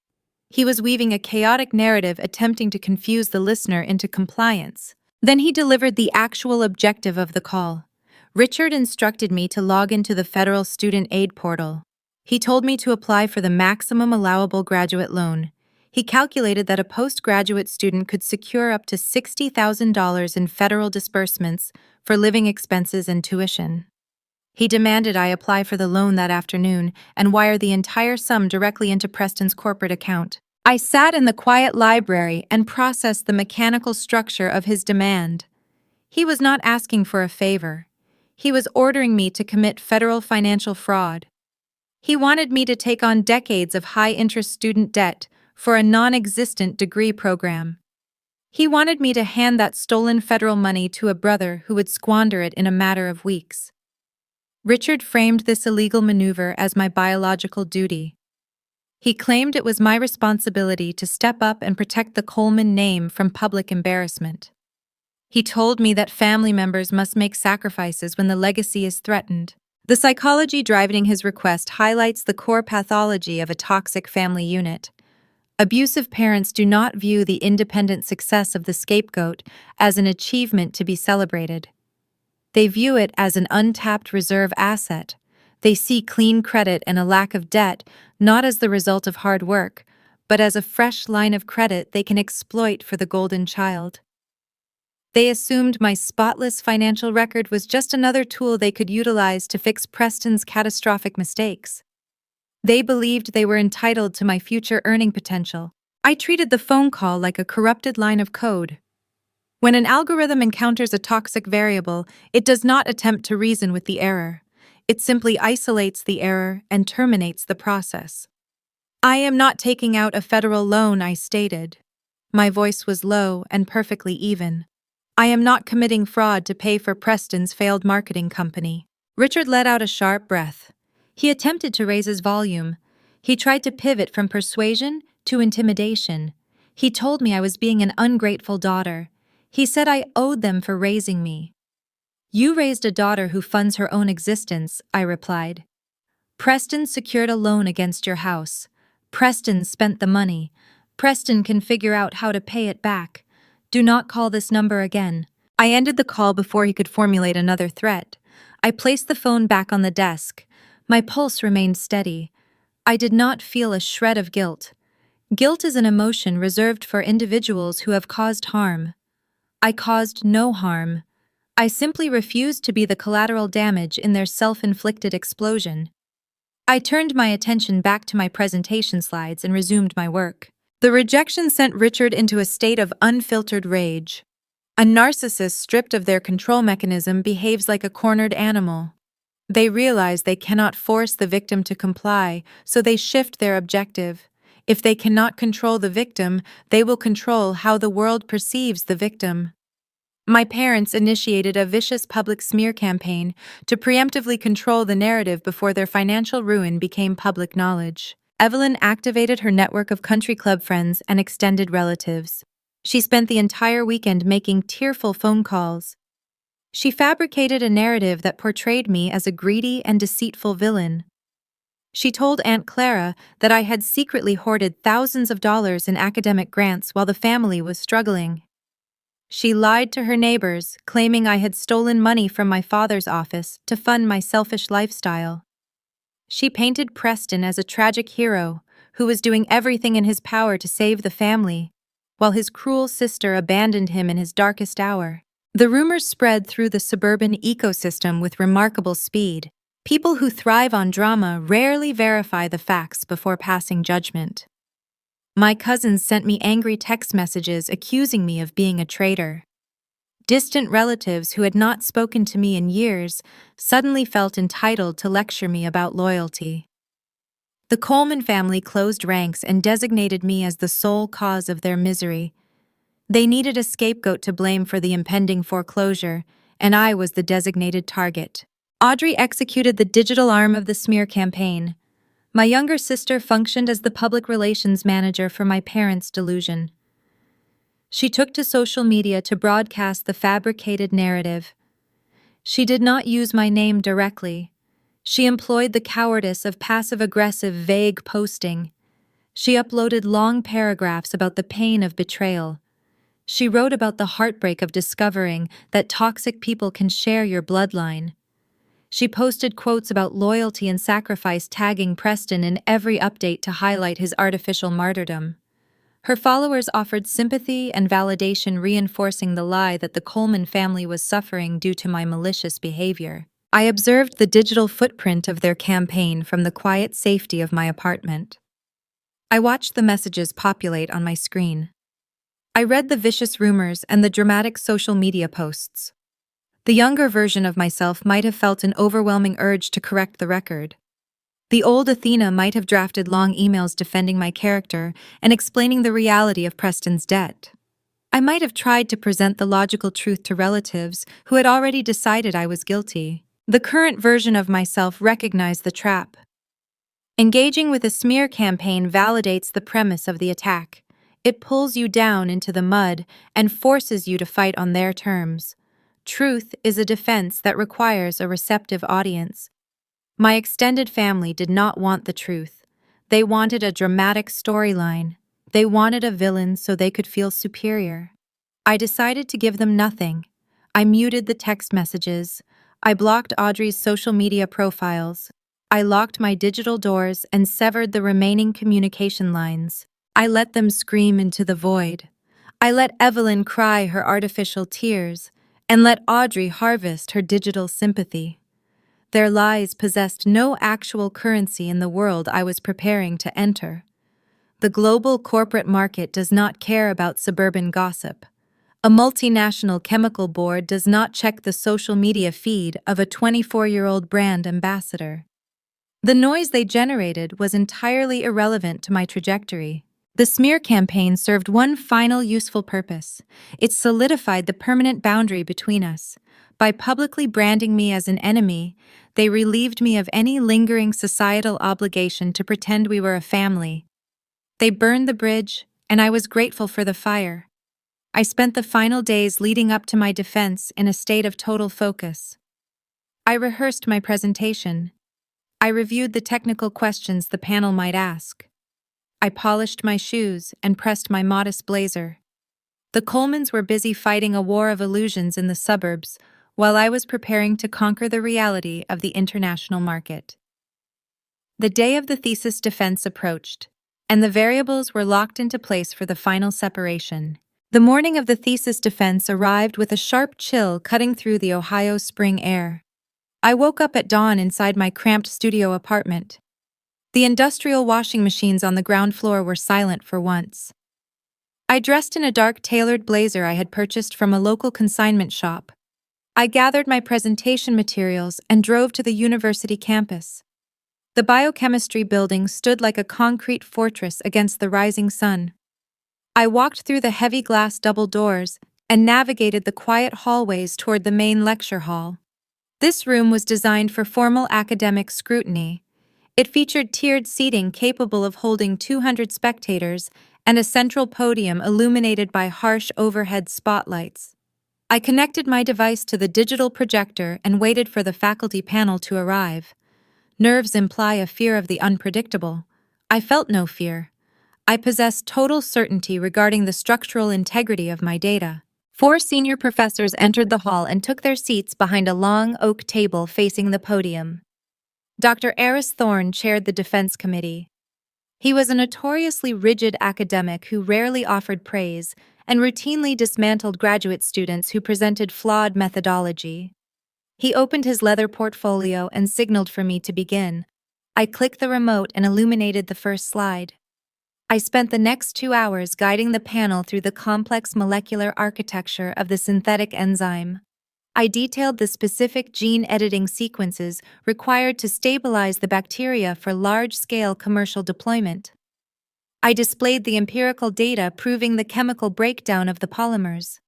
A: He was weaving a chaotic narrative attempting to confuse the listener into compliance. Then he delivered the actual objective of the call. Richard instructed me to log into the federal student aid portal. He told me to apply for the maximum allowable graduate loan. He calculated that a postgraduate student could secure up to $60,000 in federal disbursements for living expenses and tuition. He demanded I apply for the loan that afternoon and wire the entire sum directly into Preston's corporate account. I sat in the quiet library and processed the mechanical structure of his demand. He was not asking for a favor. He was ordering me to commit federal financial fraud. He wanted me to take on decades of high-interest student debt for a non-existent degree program. He wanted me to hand that stolen federal money to a brother who would squander it in a matter of weeks. Richard framed this illegal maneuver as my biological duty. He claimed it was my responsibility to step up and protect the Coleman name from public embarrassment. He told me that family members must make sacrifices when the legacy is threatened. The psychology driving his request highlights the core pathology of a toxic family unit. Abusive parents do not view the independent success of the scapegoat as an achievement to be celebrated. They view it as an untapped reserve asset. They see clean credit and a lack of debt not as the result of hard work, but as a fresh line of credit they can exploit for the golden child. They assumed my spotless financial record was just another tool they could utilize to fix Preston's catastrophic mistakes. They believed they were entitled to my future earning potential. I treated the phone call like a corrupted line of code. When an algorithm encounters a toxic variable, it does not attempt to reason with the error. It simply isolates the error and terminates the process. I am not taking out a federal loan, I stated. My voice was low and perfectly even. I am not committing fraud to pay for Preston's failed marketing company. Richard let out a sharp breath. He attempted to raise his volume. He tried to pivot from persuasion to intimidation. He told me I was being an ungrateful daughter. He said I owed them for raising me. You raised a daughter who funds her own existence, I replied. Preston secured a loan against your house. Preston spent the money. Preston can figure out how to pay it back. Do not call this number again. I ended the call before he could formulate another threat. I placed the phone back on the desk. My pulse remained steady. I did not feel a shred of guilt. Guilt is an emotion reserved for individuals who have caused harm. I caused no harm. I simply refused to be the collateral damage in their self-inflicted explosion. I turned my attention back to my presentation slides and resumed my work. The rejection sent Richard into a state of unfiltered rage. A narcissist stripped of their control mechanism behaves like a cornered animal. They realize they cannot force the victim to comply, so they shift their objective. If they cannot control the victim, they will control how the world perceives the victim. My parents initiated a vicious public smear campaign to preemptively control the narrative before their financial ruin became public knowledge. Evelyn activated her network of country club friends and extended relatives. She spent the entire weekend making tearful phone calls. She fabricated a narrative that portrayed me as a greedy and deceitful villain. She told Aunt Clara that I had secretly hoarded thousands of dollars in academic grants while the family was struggling. She lied to her neighbors, claiming I had stolen money from my father's office to fund my selfish lifestyle. She painted Preston as a tragic hero who was doing everything in his power to save the family, while his cruel sister abandoned him in his darkest hour. The rumors spread through the suburban ecosystem with remarkable speed. People who thrive on drama rarely verify the facts before passing judgment. My cousins sent me angry text messages accusing me of being a traitor. Distant relatives who had not spoken to me in years suddenly felt entitled to lecture me about loyalty. The Coleman family closed ranks and designated me as the sole cause of their misery. They needed a scapegoat to blame for the impending foreclosure, and I was the designated target. Audrey executed the digital arm of the smear campaign. My younger sister functioned as the public relations manager for my parents' delusion. She took to social media to broadcast the fabricated narrative. She did not use my name directly. She employed the cowardice of passive-aggressive, vague posting. She uploaded long paragraphs about the pain of betrayal. She wrote about the heartbreak of discovering that toxic people can share your bloodline. She posted quotes about loyalty and sacrifice, tagging Preston in every update to highlight his artificial martyrdom. Her followers offered sympathy and validation, reinforcing the lie that the Coleman family was suffering due to my malicious behavior. I observed the digital footprint of their campaign from the quiet safety of my apartment. I watched the messages populate on my screen. I read the vicious rumors and the dramatic social media posts. The younger version of myself might have felt an overwhelming urge to correct the record. The old Athena might have drafted long emails defending my character and explaining the reality of Preston's debt. I might have tried to present the logical truth to relatives who had already decided I was guilty. The current version of myself recognized the trap. Engaging with a smear campaign validates the premise of the attack. It pulls you down into the mud and forces you to fight on their terms. Truth is a defense that requires a receptive audience. My extended family did not want the truth. They wanted a dramatic storyline. They wanted a villain so they could feel superior. I decided to give them nothing. I muted the text messages. I blocked Audrey's social media profiles. I locked my digital doors and severed the remaining communication lines. I let them scream into the void. I let Evelyn cry her artificial tears and let Audrey harvest her digital sympathy. Their lies possessed no actual currency in the world I was preparing to enter. The global corporate market does not care about suburban gossip. A multinational chemical board does not check the social media feed of a 24-year-old brand ambassador. The noise they generated was entirely irrelevant to my trajectory. The smear campaign served one final useful purpose. It solidified the permanent boundary between us. By publicly branding me as an enemy, they relieved me of any lingering societal obligation to pretend we were a family. They burned the bridge, and I was grateful for the fire. I spent the final days leading up to my defense in a state of total focus. I rehearsed my presentation. I reviewed the technical questions the panel might ask. I polished my shoes and pressed my modest blazer. The Colemans were busy fighting a war of illusions in the suburbs, while I was preparing to conquer the reality of the international market. The day of the thesis defense approached, and the variables were locked into place for the final separation. The morning of the thesis defense arrived with a sharp chill cutting through the Ohio spring air. I woke up at dawn inside my cramped studio apartment. The industrial washing machines on the ground floor were silent for once. I dressed in a dark tailored blazer I had purchased from a local consignment shop. I gathered my presentation materials and drove to the university campus. The biochemistry building stood like a concrete fortress against the rising sun. I walked through the heavy glass double doors and navigated the quiet hallways toward the main lecture hall. This room was designed for formal academic scrutiny. It featured tiered seating capable of holding 200 spectators and a central podium illuminated by harsh overhead spotlights. I connected my device to the digital projector and waited for the faculty panel to arrive. Nerves imply a fear of the unpredictable. I felt no fear. I possessed total certainty regarding the structural integrity of my data. 4 senior professors entered the hall and took their seats behind a long oak table facing the podium. Dr. Eris Thorne chaired the defense committee. He was a notoriously rigid academic who rarely offered praise and routinely dismantled graduate students who presented flawed methodology. He opened his leather portfolio and signaled for me to begin. I clicked the remote and illuminated the first slide. I spent the next 2 hours guiding the panel through the complex molecular architecture of the synthetic enzyme. I detailed the specific gene editing sequences required to stabilize the bacteria for large-scale commercial deployment. I displayed the empirical data proving the chemical breakdown of the polymers.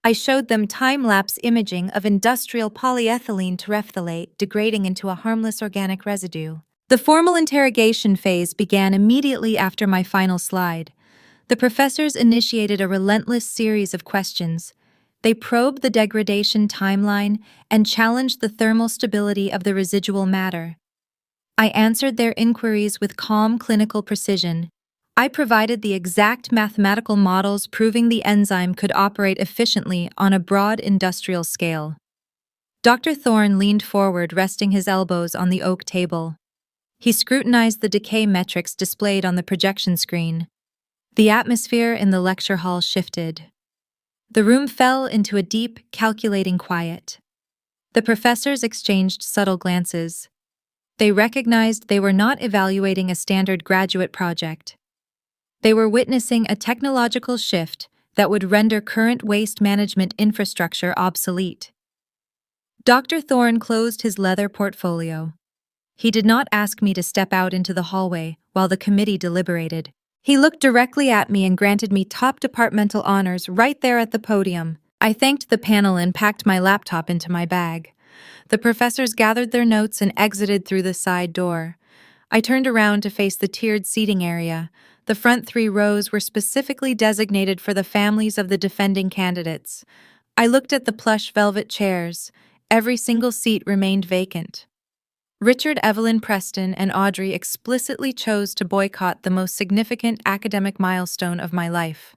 A: I showed them time-lapse imaging of industrial polyethylene terephthalate degrading into a harmless organic residue. The formal interrogation phase began immediately after my final slide. The professors initiated a relentless series of questions. They probed the degradation timeline and challenged the thermal stability of the residual matter. I answered their inquiries with calm clinical precision. I provided the exact mathematical models proving the enzyme could operate efficiently on a broad industrial scale. Dr. Thorne leaned forward, resting his elbows on the oak table. He scrutinized the decay metrics displayed on the projection screen. The atmosphere in the lecture hall shifted. The room fell into a deep, calculating quiet. The professors exchanged subtle glances. They recognized they were not evaluating a standard graduate project. They were witnessing a technological shift that would render current waste management infrastructure obsolete. Dr. Thorne closed his leather portfolio. He did not ask me to step out into the hallway while the committee deliberated. He looked directly at me and granted me top departmental honors right there at the podium. I thanked the panel and packed my laptop into my bag. The professors gathered their notes and exited through the side door. I turned around to face the tiered seating area. The front three rows were specifically designated for the families of the defending candidates. I looked at the plush velvet chairs. Every single seat remained vacant. Richard, Evelyn Preston, and Audrey explicitly chose to boycott the most significant academic milestone of my life.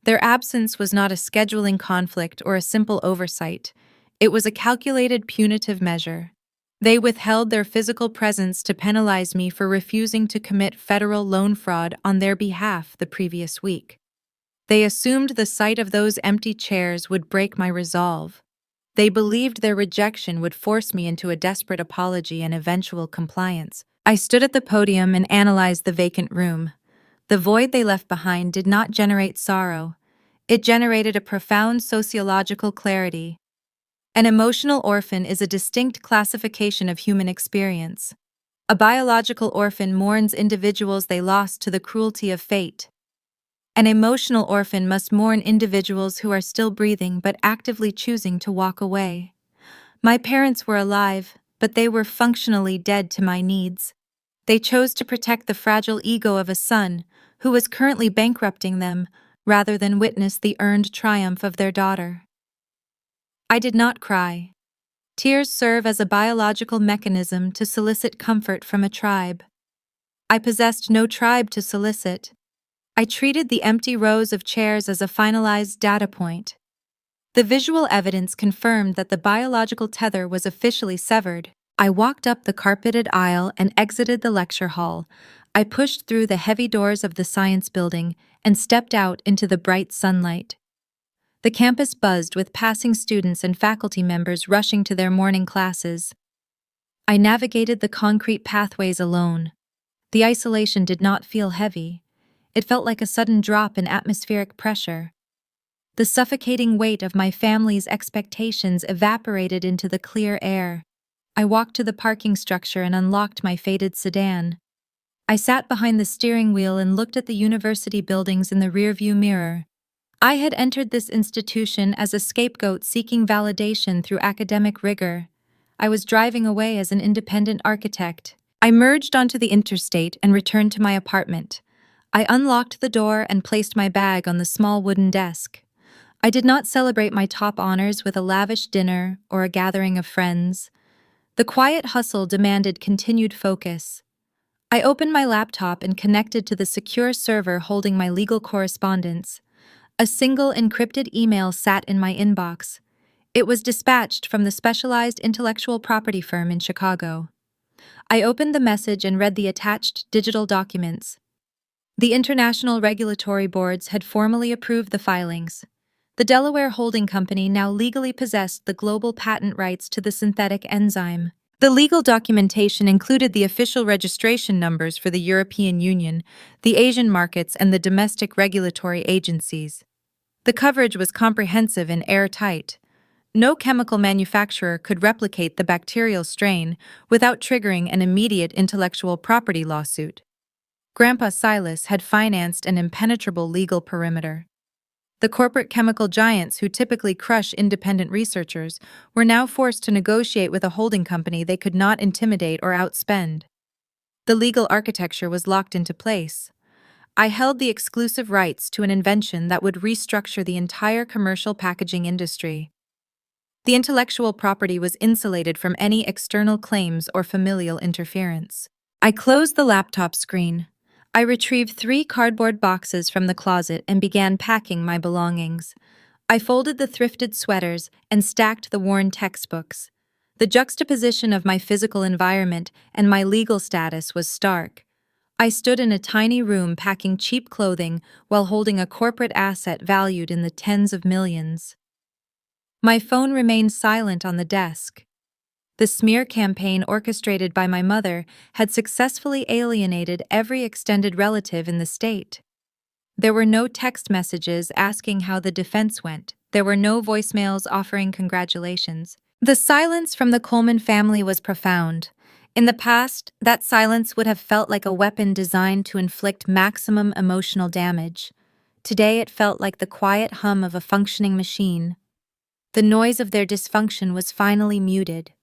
A: Their absence was not a scheduling conflict or a simple oversight. It was a calculated punitive measure. They withheld their physical presence to penalize me for refusing to commit federal loan fraud on their behalf the previous week. They assumed the sight of those empty chairs would break my resolve. They believed their rejection would force me into a desperate apology and eventual compliance. I stood at the podium and analyzed the vacant room. The void they left behind did not generate sorrow. It generated a profound sociological clarity. An emotional orphan is a distinct classification of human experience. A biological orphan mourns individuals they lost to the cruelty of fate. An emotional orphan must mourn individuals who are still breathing but actively choosing to walk away. My parents were alive, but they were functionally dead to my needs. They chose to protect the fragile ego of a son who was currently bankrupting them rather than witness the earned triumph of their daughter. I did not cry. Tears serve as a biological mechanism to solicit comfort from a tribe. I possessed no tribe to solicit. I treated the empty rows of chairs as a finalized data point. The visual evidence confirmed that the biological tether was officially severed. I walked up the carpeted aisle and exited the lecture hall. I pushed through the heavy doors of the science building and stepped out into the bright sunlight. The campus buzzed with passing students and faculty members rushing to their morning classes. I navigated the concrete pathways alone. The isolation did not feel heavy. It felt like a sudden drop in atmospheric pressure. The suffocating weight of my family's expectations evaporated into the clear air. I walked to the parking structure and unlocked my faded sedan. I sat behind the steering wheel and looked at the university buildings in the rearview mirror. I had entered this institution as a scapegoat seeking validation through academic rigor. I was driving away as an independent architect. I merged onto the interstate and returned to my apartment. I unlocked the door and placed my bag on the small wooden desk. I did not celebrate my top honors with a lavish dinner or a gathering of friends. The quiet hustle demanded continued focus. I opened my laptop and connected to the secure server holding my legal correspondence. A single encrypted email sat in my inbox. It was dispatched from the specialized intellectual property firm in Chicago. I opened the message and read the attached digital documents. The international regulatory boards had formally approved the filings. The Delaware holding company now legally possessed the global patent rights to the synthetic enzyme. The legal documentation included the official registration numbers for the European Union, the Asian markets, and the domestic regulatory agencies. The coverage was comprehensive and airtight. No chemical manufacturer could replicate the bacterial strain without triggering an immediate intellectual property lawsuit. Grandpa Silas had financed an impenetrable legal perimeter. The corporate chemical giants who typically crush independent researchers were now forced to negotiate with a holding company they could not intimidate or outspend. The legal architecture was locked into place. I held the exclusive rights to an invention that would restructure the entire commercial packaging industry. The intellectual property was insulated from any external claims or familial interference. I closed the laptop screen. I retrieved 3 cardboard boxes from the closet and began packing my belongings. I folded the thrifted sweaters and stacked the worn textbooks. The juxtaposition of my physical environment and my legal status was stark. I stood in a tiny room packing cheap clothing while holding a corporate asset valued in the tens of millions. My phone remained silent on the desk. The smear campaign orchestrated by my mother had successfully alienated every extended relative in the state. There were no text messages asking how the defense went. There were no voicemails offering congratulations. The silence from the Coleman family was profound. In the past, that silence would have felt like a weapon designed to inflict maximum emotional damage. Today it felt like the quiet hum of a functioning machine. The noise of their dysfunction was finally muted.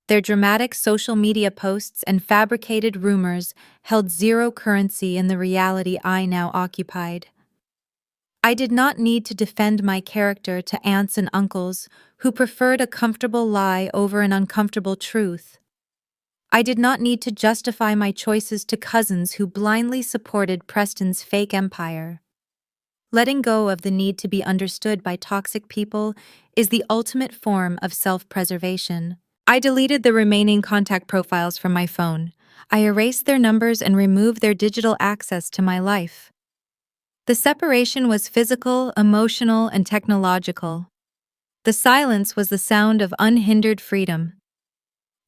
A: Their dramatic social media posts and fabricated rumors held zero currency in the reality I now occupied. I did not need to defend my character to aunts and uncles who preferred a comfortable lie over an uncomfortable truth. I did not need to justify my choices to cousins who blindly supported Preston's fake empire. Letting go of the need to be understood by toxic people is the ultimate form of self-preservation. I deleted the remaining contact profiles from my phone. I erased their numbers and removed their digital access to my life. The separation was physical, emotional, and technological. The silence was the sound of unhindered freedom.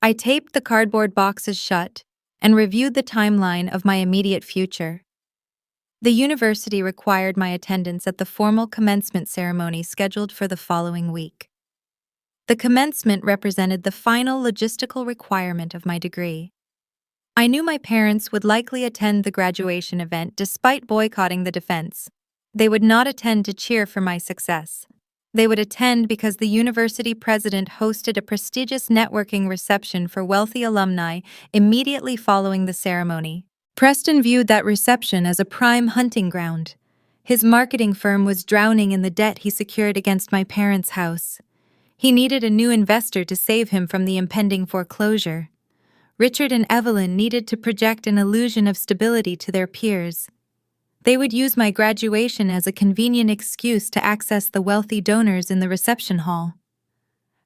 A: I taped the cardboard boxes shut and reviewed the timeline of my immediate future. The university required my attendance at the formal commencement ceremony scheduled for the following week. The commencement represented the final logistical requirement of my degree. I knew my parents would likely attend the graduation event despite boycotting the defense. They would not attend to cheer for my success. They would attend because the university president hosted a prestigious networking reception for wealthy alumni immediately following the ceremony. Preston viewed that reception as a prime hunting ground. His marketing firm was drowning in the debt he secured against my parents' house. He needed a new investor to save him from the impending foreclosure. Richard and Evelyn needed to project an illusion of stability to their peers. They would use my graduation as a convenient excuse to access the wealthy donors in the reception hall.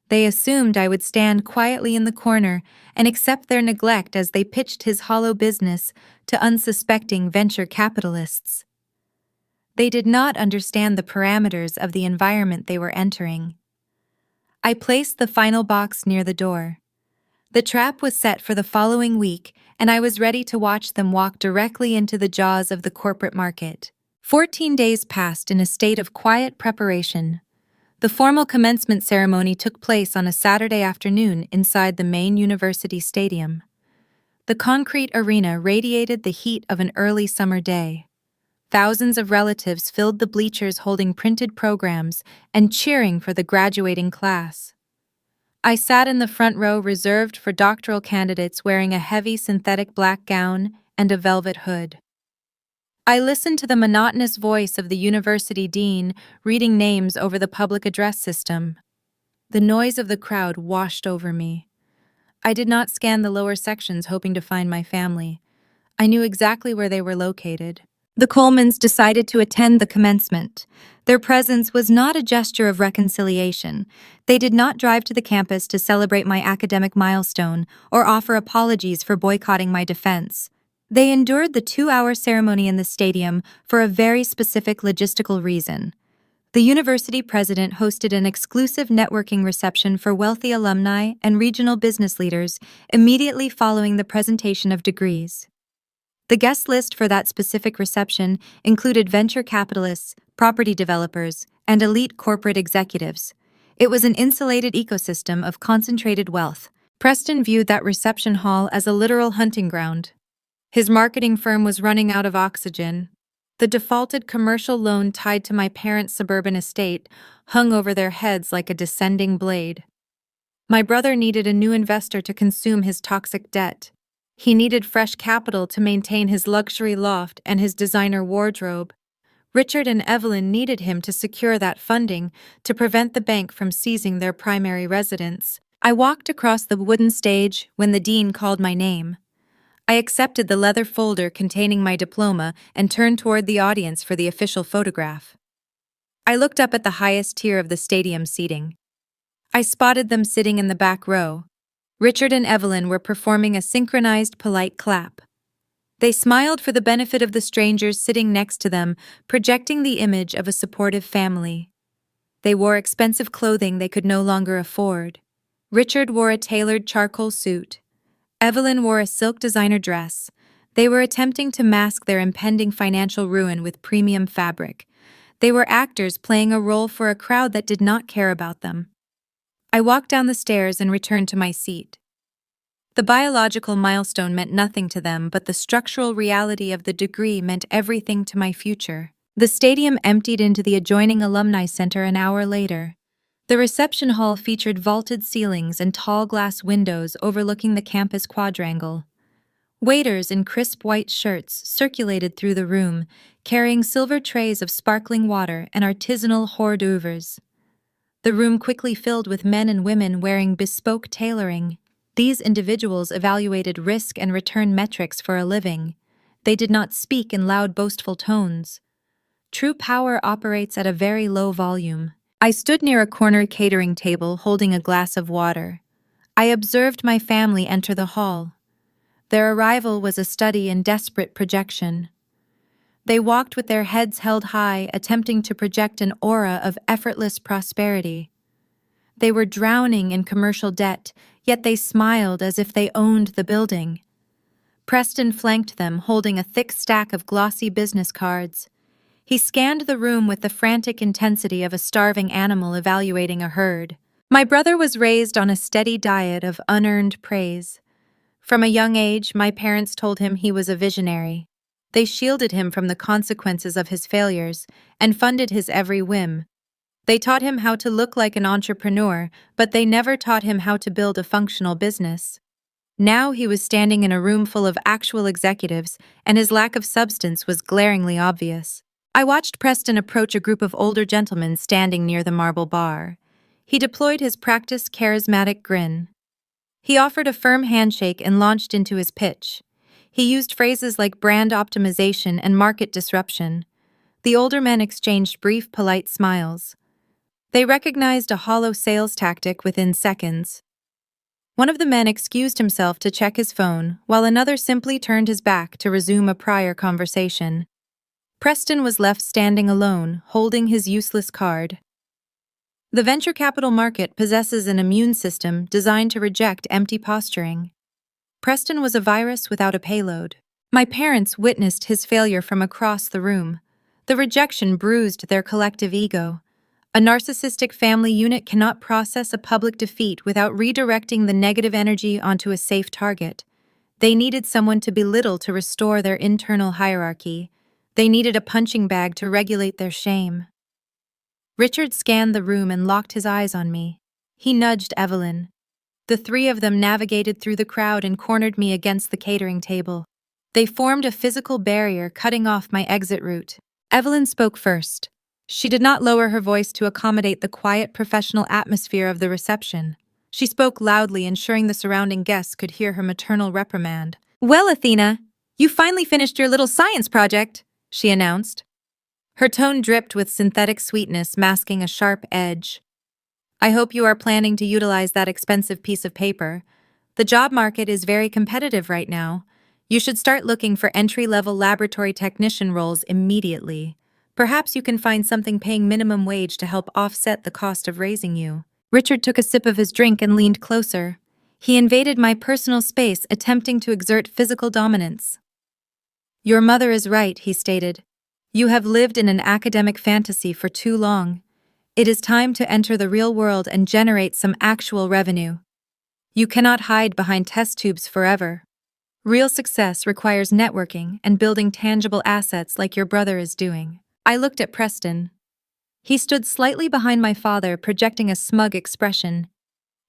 A: They assumed I would stand quietly in the corner and accept their neglect as they pitched his hollow business to unsuspecting venture capitalists. They did not understand the parameters of the environment they were entering. I placed the final box near the door. The trap was set for the following week, and I was ready to watch them walk directly into the jaws of the corporate market. 14 days passed in a state of quiet preparation. The formal commencement ceremony took place on a Saturday afternoon inside the main university stadium. The concrete arena radiated the heat of an early summer day. Thousands of relatives filled the bleachers holding printed programs and cheering for the graduating class. I sat in the front row reserved for doctoral candidates wearing a heavy synthetic black gown and a velvet hood. I listened to the monotonous voice of the university dean reading names over the public address system. The noise of the crowd washed over me. I did not scan the lower sections hoping to find my family. I knew exactly where they were located. The Colemans decided to attend the commencement. Their presence was not a gesture of reconciliation. They did not drive to the campus to celebrate my academic milestone or offer apologies for boycotting my defense. They endured the 2-hour ceremony in the stadium for a very specific logistical reason. The university president hosted an exclusive networking reception for wealthy alumni and regional business leaders immediately following the presentation of degrees. The guest list for that specific reception included venture capitalists, property developers, and elite corporate executives. It was an insulated ecosystem of concentrated wealth. Preston viewed that reception hall as a literal hunting ground. His marketing firm was running out of oxygen. The defaulted commercial loan tied to my parents' suburban estate hung over their heads like a descending blade. My brother needed a new investor to consume his toxic debt. He needed fresh capital to maintain his luxury loft and his designer wardrobe. Richard and Evelyn needed him to secure that funding to prevent the bank from seizing their primary residence. I walked across the wooden stage when the dean called my name. I accepted the leather folder containing my diploma and turned toward the audience for the official photograph. I looked up at the highest tier of the stadium seating. I spotted them sitting in the back row. Richard and Evelyn were performing a synchronized polite clap. They smiled for the benefit of the strangers sitting next to them, projecting the image of a supportive family. They wore expensive clothing they could no longer afford. Richard wore a tailored charcoal suit. Evelyn wore a silk designer dress. They were attempting to mask their impending financial ruin with premium fabric. They were actors playing a role for a crowd that did not care about them. I walked down the stairs and returned to my seat. The biological milestone meant nothing to them, but the structural reality of the degree meant everything to my future. The stadium emptied into the adjoining alumni center an hour later. The reception hall featured vaulted ceilings and tall glass windows overlooking the campus quadrangle. Waiters in crisp white shirts circulated through the room, carrying silver trays of sparkling water and artisanal hors d'oeuvres. The room quickly filled with men and women wearing bespoke tailoring. These individuals evaluated risk and return metrics for a living. They did not speak in loud, boastful tones. True power operates at a very low volume. I stood near a corner catering table holding a glass of water. I observed my family enter the hall. Their arrival was a study in desperate projection. They walked with their heads held high, attempting to project an aura of effortless prosperity. They were drowning in commercial debt, yet they smiled as if they owned the building. Preston flanked them, holding a thick stack of glossy business cards. He scanned the room with the frantic intensity of a starving animal evaluating a herd. My brother was raised on a steady diet of unearned praise. From a young age, my parents told him he was a visionary. They shielded him from the consequences of his failures and funded his every whim. They taught him how to look like an entrepreneur, but they never taught him how to build a functional business. Now he was standing in a room full of actual executives, and his lack of substance was glaringly obvious. I watched Preston approach a group of older gentlemen standing near the marble bar. He deployed his practiced, charismatic grin. He offered a firm handshake and launched into his pitch. He used phrases like brand optimization and market disruption. The older men exchanged brief, polite smiles. They recognized a hollow sales tactic within seconds. One of the men excused himself to check his phone, while another simply turned his back to resume a prior conversation. Preston was left standing alone, holding his useless card. The venture capital market possesses an immune system designed to reject empty posturing. Preston was a virus without a payload. My parents witnessed his failure from across the room. The rejection bruised their collective ego. A narcissistic family unit cannot process a public defeat without redirecting the negative energy onto a safe target. They needed someone to belittle to restore their internal hierarchy. They needed a punching bag to regulate their shame. Richard scanned the room and locked his eyes on me. He nudged Evelyn. The three of them navigated through the crowd and cornered me against the catering table. They formed a physical barrier, cutting off my exit route. Evelyn spoke first. She did not lower her voice to accommodate the quiet, professional atmosphere of the reception. She spoke loudly, ensuring the surrounding guests could hear her maternal reprimand. "Well, Athena, you finally finished your little science project," she announced. Her tone dripped with synthetic sweetness, masking a sharp edge. "I hope you are planning to utilize that expensive piece of paper. The job market is very competitive right now. You should start looking for entry-level laboratory technician roles immediately. Perhaps you can find something paying minimum wage to help offset the cost of raising you." Richard took a sip of his drink and leaned closer. He invaded my personal space, attempting to exert physical dominance. "Your mother is right," he stated. "You have lived in an academic fantasy for too long. It is time to enter the real world and generate some actual revenue. You cannot hide behind test tubes forever. Real success requires networking and building tangible assets like your brother is doing." I looked at Preston. He stood slightly behind my father, projecting a smug expression.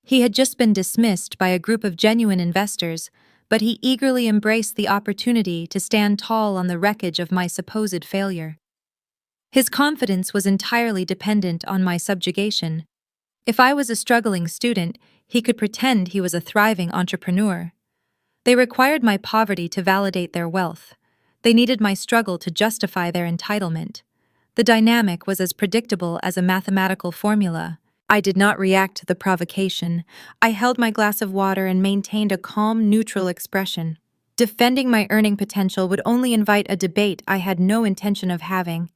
A: He had just been dismissed by a group of genuine investors, but he eagerly embraced the opportunity to stand tall on the wreckage of my supposed failure. His confidence was entirely dependent on my subjugation. If I was a struggling student, he could pretend he was a thriving entrepreneur. They required my poverty to validate their wealth. They needed my struggle to justify their entitlement. The dynamic was as predictable as a mathematical formula. I did not react to the provocation. I held my glass of water and maintained a calm, neutral expression. Defending my earning potential would only invite a debate I had no intention of having.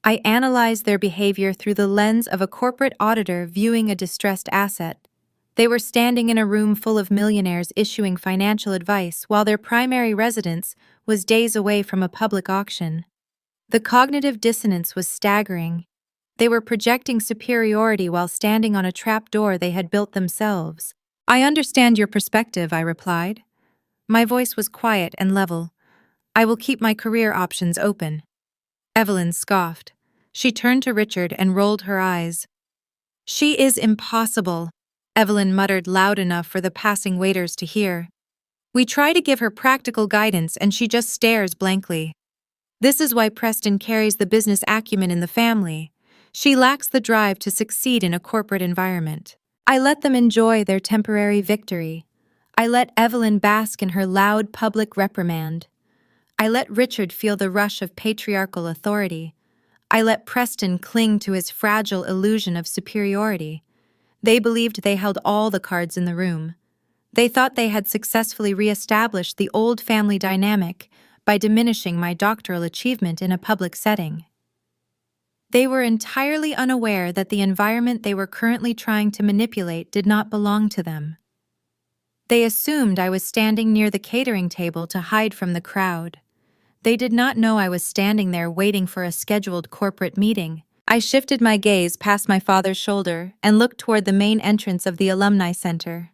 A: I analyzed their behavior through the lens of a corporate auditor viewing a distressed asset. They were standing in a room full of millionaires issuing financial advice while their primary residence was days away from a public auction. The cognitive dissonance was staggering. They were projecting superiority while standing on a trapdoor they had built themselves. "I understand your perspective," I replied. My voice was quiet and level. "I will keep my career options open." Evelyn scoffed. She turned to Richard and rolled her eyes. She is impossible, Evelyn muttered loud enough for the passing waiters to hear. We try to give her practical guidance and she just stares blankly. This is why Preston carries the business acumen in the family. She lacks the drive to succeed in a corporate environment. I let them enjoy their temporary victory. I let Evelyn bask in her loud public reprimand. I let Richard feel the rush of patriarchal authority. I let Preston cling to his fragile illusion of superiority. They believed they held all the cards in the room. They thought they had successfully re-established the old family dynamic by diminishing my doctoral achievement in a public setting. They were entirely unaware that the environment they were currently trying to manipulate did not belong to them. They assumed I was standing near the catering table to hide from the crowd. They did not know I was standing there waiting for a scheduled corporate meeting. I shifted my gaze past my father's shoulder and looked toward the main entrance of the Alumni Center.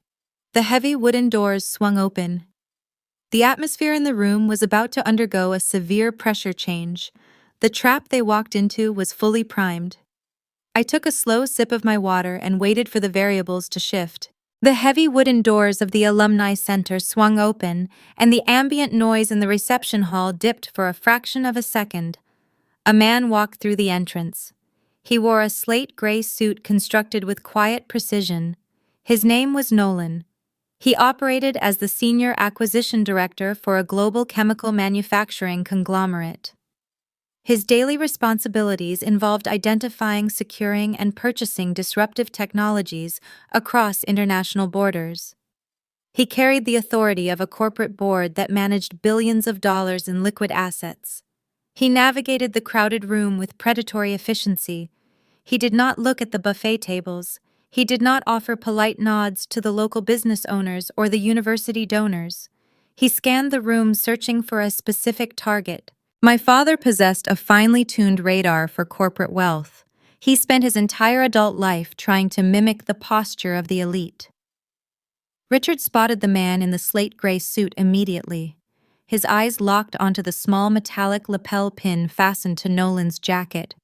A: The heavy wooden doors swung open. The atmosphere in the room was about to undergo a severe pressure change. The trap they walked into was fully primed. I took a slow sip of my water and waited for the variables to shift. The heavy wooden doors of the Alumni Center swung open, and the ambient noise in the reception hall dipped for a fraction of a second. A man walked through the entrance. He wore a slate gray suit constructed with quiet precision. His name was Nolan. He operated as the senior acquisition director for a global chemical manufacturing conglomerate. His daily responsibilities involved identifying, securing, and purchasing disruptive technologies across international borders. He carried the authority of a corporate board that managed billions of dollars in liquid assets. He navigated the crowded room with predatory efficiency. He did not look at the buffet tables. He did not offer polite nods to the local business owners or the university donors. He scanned the room searching for a specific target. My father possessed a finely tuned radar for corporate wealth. He spent his entire adult life trying to mimic the posture of the elite. Richard spotted the man in the slate gray suit immediately. His eyes locked onto the small metallic lapel pin fastened to Nolan's jacket.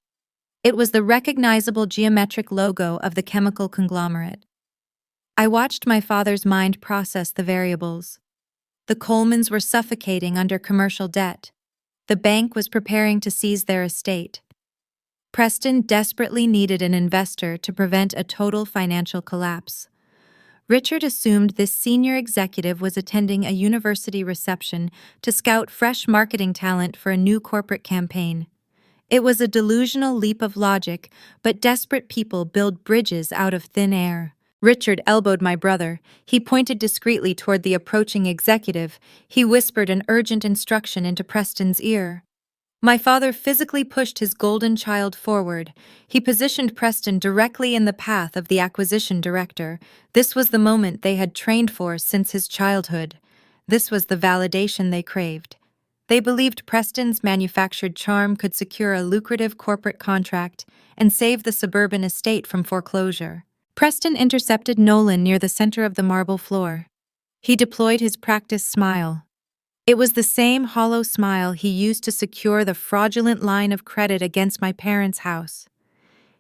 A: It was the recognizable geometric logo of the chemical conglomerate. I watched my father's mind process the variables. The Colemans were suffocating under commercial debt. The bank was preparing to seize their estate. Preston desperately needed an investor to prevent a total financial collapse. Richard assumed this senior executive was attending a university reception to scout fresh marketing talent for a new corporate campaign. It was a delusional leap of logic, but desperate people build bridges out of thin air. Richard elbowed my brother. He pointed discreetly toward the approaching executive. He whispered an urgent instruction into Preston's ear. My father physically pushed his golden child forward. He positioned Preston directly in the path of the acquisition director. This was the moment they had trained for since his childhood. This was the validation they craved. They believed Preston's manufactured charm could secure a lucrative corporate contract and save the suburban estate from foreclosure. Preston intercepted Nolan near the center of the marble floor. He deployed his practiced smile. It was the same hollow smile he used to secure the fraudulent line of credit against my parents' house.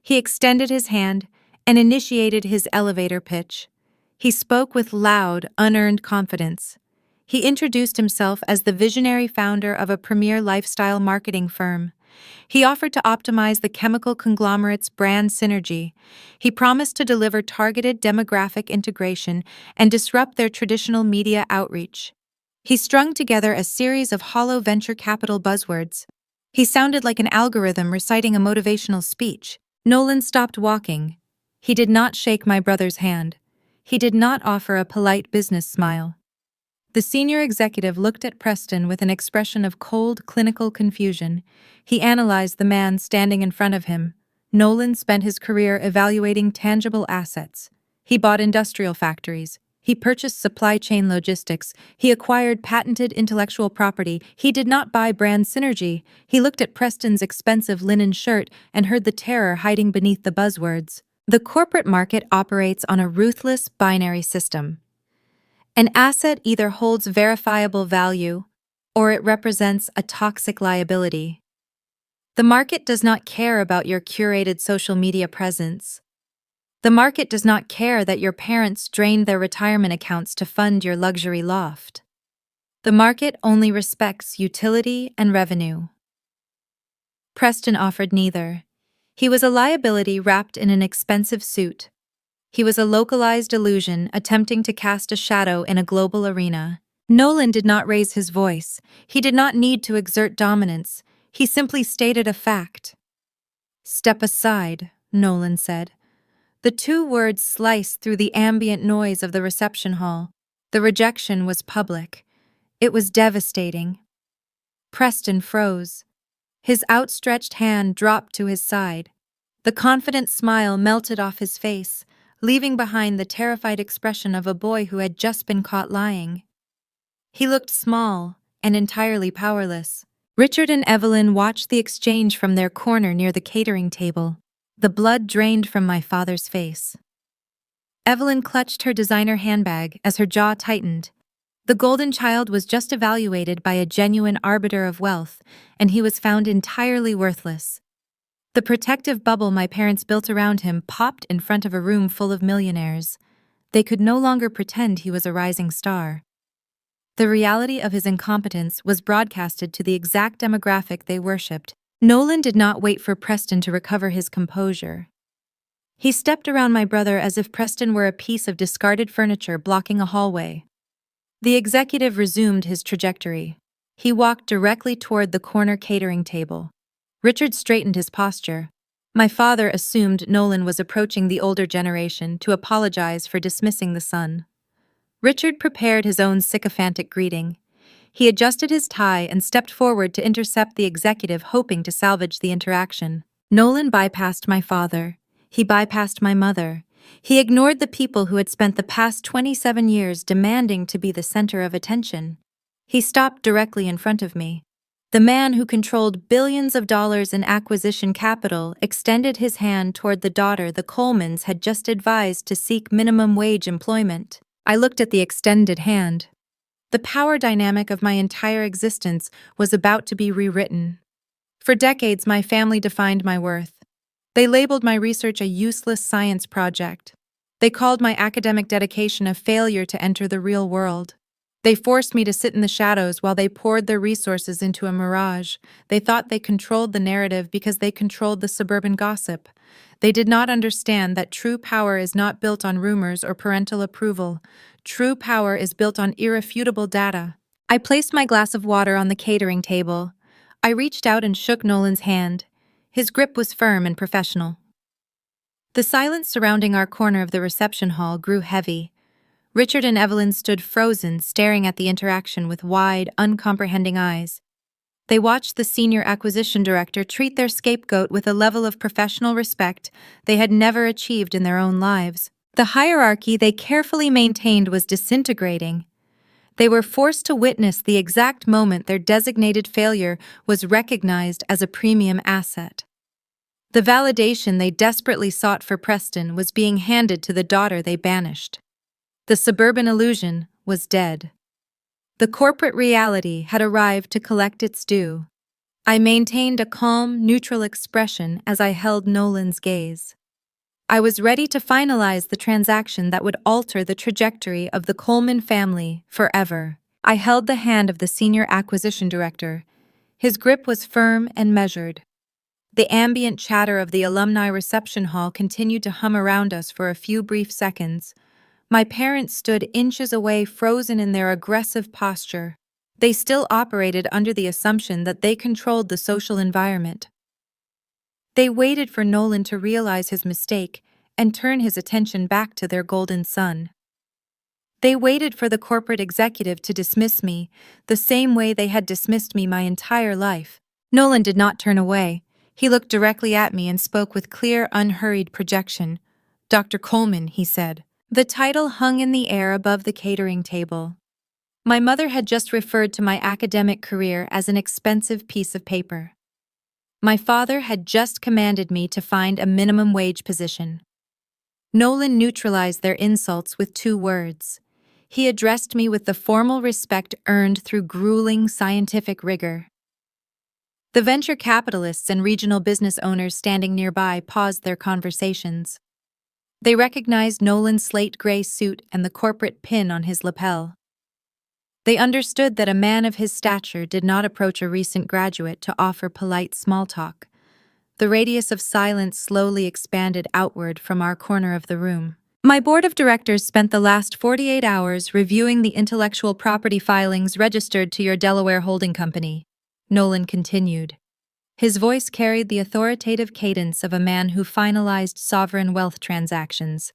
A: He extended his hand and initiated his elevator pitch. He spoke with loud, unearned confidence. He introduced himself as the visionary founder of a premier lifestyle marketing firm. He offered to optimize the chemical conglomerate's brand synergy. He promised to deliver targeted demographic integration and disrupt their traditional media outreach. He strung together a series of hollow venture capital buzzwords. He sounded like an algorithm reciting a motivational speech. Nolan stopped walking. He did not shake my brother's hand. He did not offer a polite business smile. The senior executive looked at Preston with an expression of cold, clinical confusion. He analyzed the man standing in front of him. Nolan spent his career evaluating tangible assets. He bought industrial factories. He purchased supply chain logistics. He acquired patented intellectual property. He did not buy brand synergy. He looked at Preston's expensive linen shirt and heard the terror hiding beneath the buzzwords. The corporate market operates on a ruthless binary system. An asset either holds verifiable value or it represents a toxic liability. The market does not care about your curated social media presence. The market does not care that your parents drained their retirement accounts to fund your luxury loft. The market only respects utility and revenue. Preston offered neither. He was a liability wrapped in an expensive suit. He was a localized illusion attempting to cast a shadow in a global arena. Nolan did not raise his voice. He did not need to exert dominance. He simply stated a fact. "Step aside," Nolan said. The two words sliced through the ambient noise of the reception hall. The rejection was public. It was devastating. Preston froze. His outstretched hand dropped to his side. The confident smile melted off his face, leaving behind the terrified expression of a boy who had just been caught lying. He looked small and entirely powerless. Richard and Evelyn watched the exchange from their corner near the catering table. The blood drained from my father's face. Evelyn clutched her designer handbag as her jaw tightened. The golden child was just evaluated by a genuine arbiter of wealth, and he was found entirely worthless. The protective bubble my parents built around him popped in front of a room full of millionaires. They could no longer pretend he was a rising star. The reality of his incompetence was broadcasted to the exact demographic they worshipped. Nolan did not wait for Preston to recover his composure. He stepped around my brother as if Preston were a piece of discarded furniture blocking a hallway. The executive resumed his trajectory. He walked directly toward the corner catering table. Richard straightened his posture. My father assumed Nolan was approaching the older generation to apologize for dismissing the son. Richard prepared his own sycophantic greeting. He adjusted his tie and stepped forward to intercept the executive, hoping to salvage the interaction. Nolan bypassed my father. He bypassed my mother. He ignored the people who had spent the past 27 years demanding to be the center of attention. He stopped directly in front of me. The man who controlled billions of dollars in acquisition capital extended his hand toward the daughter the Colemans had just advised to seek minimum wage employment. I looked at the extended hand. The power dynamic of my entire existence was about to be rewritten. For decades, my family defined my worth. They labeled my research a useless science project. They called my academic dedication a failure to enter the real world. They forced me to sit in the shadows while they poured their resources into a mirage. They thought they controlled the narrative because they controlled the suburban gossip. They did not understand that true power is not built on rumors or parental approval. True power is built on irrefutable data. I placed my glass of water on the catering table. I reached out and shook Nolan's hand. His grip was firm and professional. The silence surrounding our corner of the reception hall grew heavy. Richard and Evelyn stood frozen, staring at the interaction with wide, uncomprehending eyes. They watched the senior acquisition director treat their scapegoat with a level of professional respect they had never achieved in their own lives. The hierarchy they carefully maintained was disintegrating. They were forced to witness the exact moment their designated failure was recognized as a premium asset. The validation they desperately sought for Preston was being handed to the daughter they banished. The suburban illusion was dead. The corporate reality had arrived to collect its due. I maintained a calm, neutral expression as I held Nolan's gaze. I was ready to finalize the transaction that would alter the trajectory of the Coleman family forever. I held the hand of the senior acquisition director. His grip was firm and measured. The ambient chatter of the alumni reception hall continued to hum around us for a few brief seconds. My parents stood inches away, frozen in their aggressive posture. They still operated under the assumption that they controlled the social environment. They waited for Nolan to realize his mistake and turn his attention back to their golden son. They waited for the corporate executive to dismiss me, the same way they had dismissed me my entire life. Nolan did not turn away. He looked directly at me and spoke with clear, unhurried projection. "Dr. Coleman," he said. The title hung in the air above the catering table. My mother had just referred to my academic career as an expensive piece of paper. My father had just commanded me to find a minimum wage position. Nolan neutralized their insults with 2 words. He addressed me with the formal respect earned through grueling scientific rigor. The venture capitalists and regional business owners standing nearby paused their conversations. They recognized Nolan's slate gray suit and the corporate pin on his lapel. They understood that a man of his stature did not approach a recent graduate to offer polite small talk. The radius of silence slowly expanded outward from our corner of the room. My board of directors spent the last 48 hours reviewing the intellectual property filings registered to your Delaware holding company, Nolan continued. His voice carried the authoritative cadence of a man who finalized sovereign wealth transactions.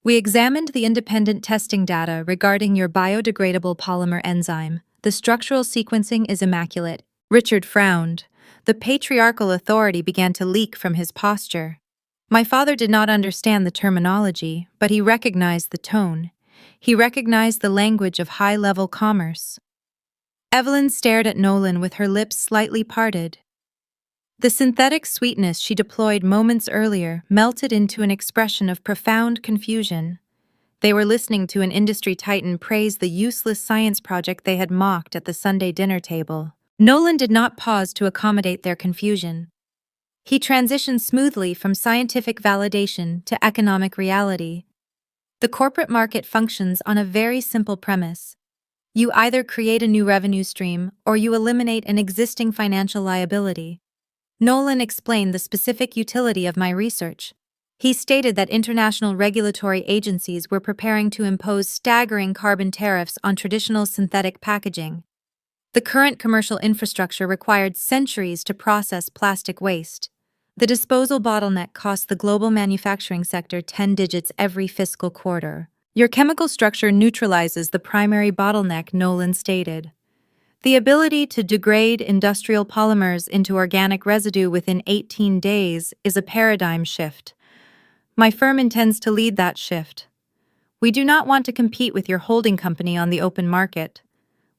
A: We examined the independent testing data regarding your biodegradable polymer enzyme. The structural sequencing is immaculate. Richard frowned. The patriarchal authority began to leak from his posture. My father did not understand the terminology, but he recognized the tone. He recognized the language of high-level commerce. Evelyn stared at Nolan with her lips slightly parted. The synthetic sweetness she deployed moments earlier melted into an expression of profound confusion. They were listening to an industry titan praise the useless science project they had mocked at the Sunday dinner table. Nolan did not pause to accommodate their confusion. He transitioned smoothly from scientific validation to economic reality. The corporate market functions on a very simple premise. You either create a new revenue stream or you eliminate an existing financial liability. Nolan explained the specific utility of my research. He stated that international regulatory agencies were preparing to impose staggering carbon tariffs on traditional synthetic packaging. The current commercial infrastructure required centuries to process plastic waste. The disposal bottleneck cost the global manufacturing sector 10 digits every fiscal quarter. Your chemical structure neutralizes the primary bottleneck, Nolan stated. The ability to degrade industrial polymers into organic residue within 18 days is a paradigm shift. My firm intends to lead that shift. We do not want to compete with your holding company on the open market.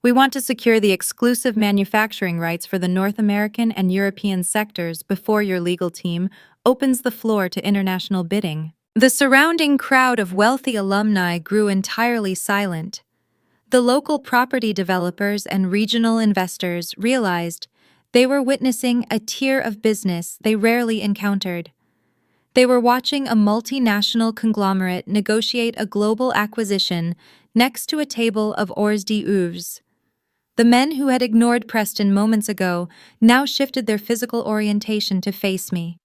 A: We want to secure the exclusive manufacturing rights for the North American and European sectors before your legal team opens the floor to international bidding. The surrounding crowd of wealthy alumni grew entirely silent. The local property developers and regional investors realized they were witnessing a tier of business they rarely encountered. They were watching a multinational conglomerate negotiate a global acquisition next to a table of hors d'oeuvres. The men who had ignored Preston moments ago now shifted their physical orientation to face me.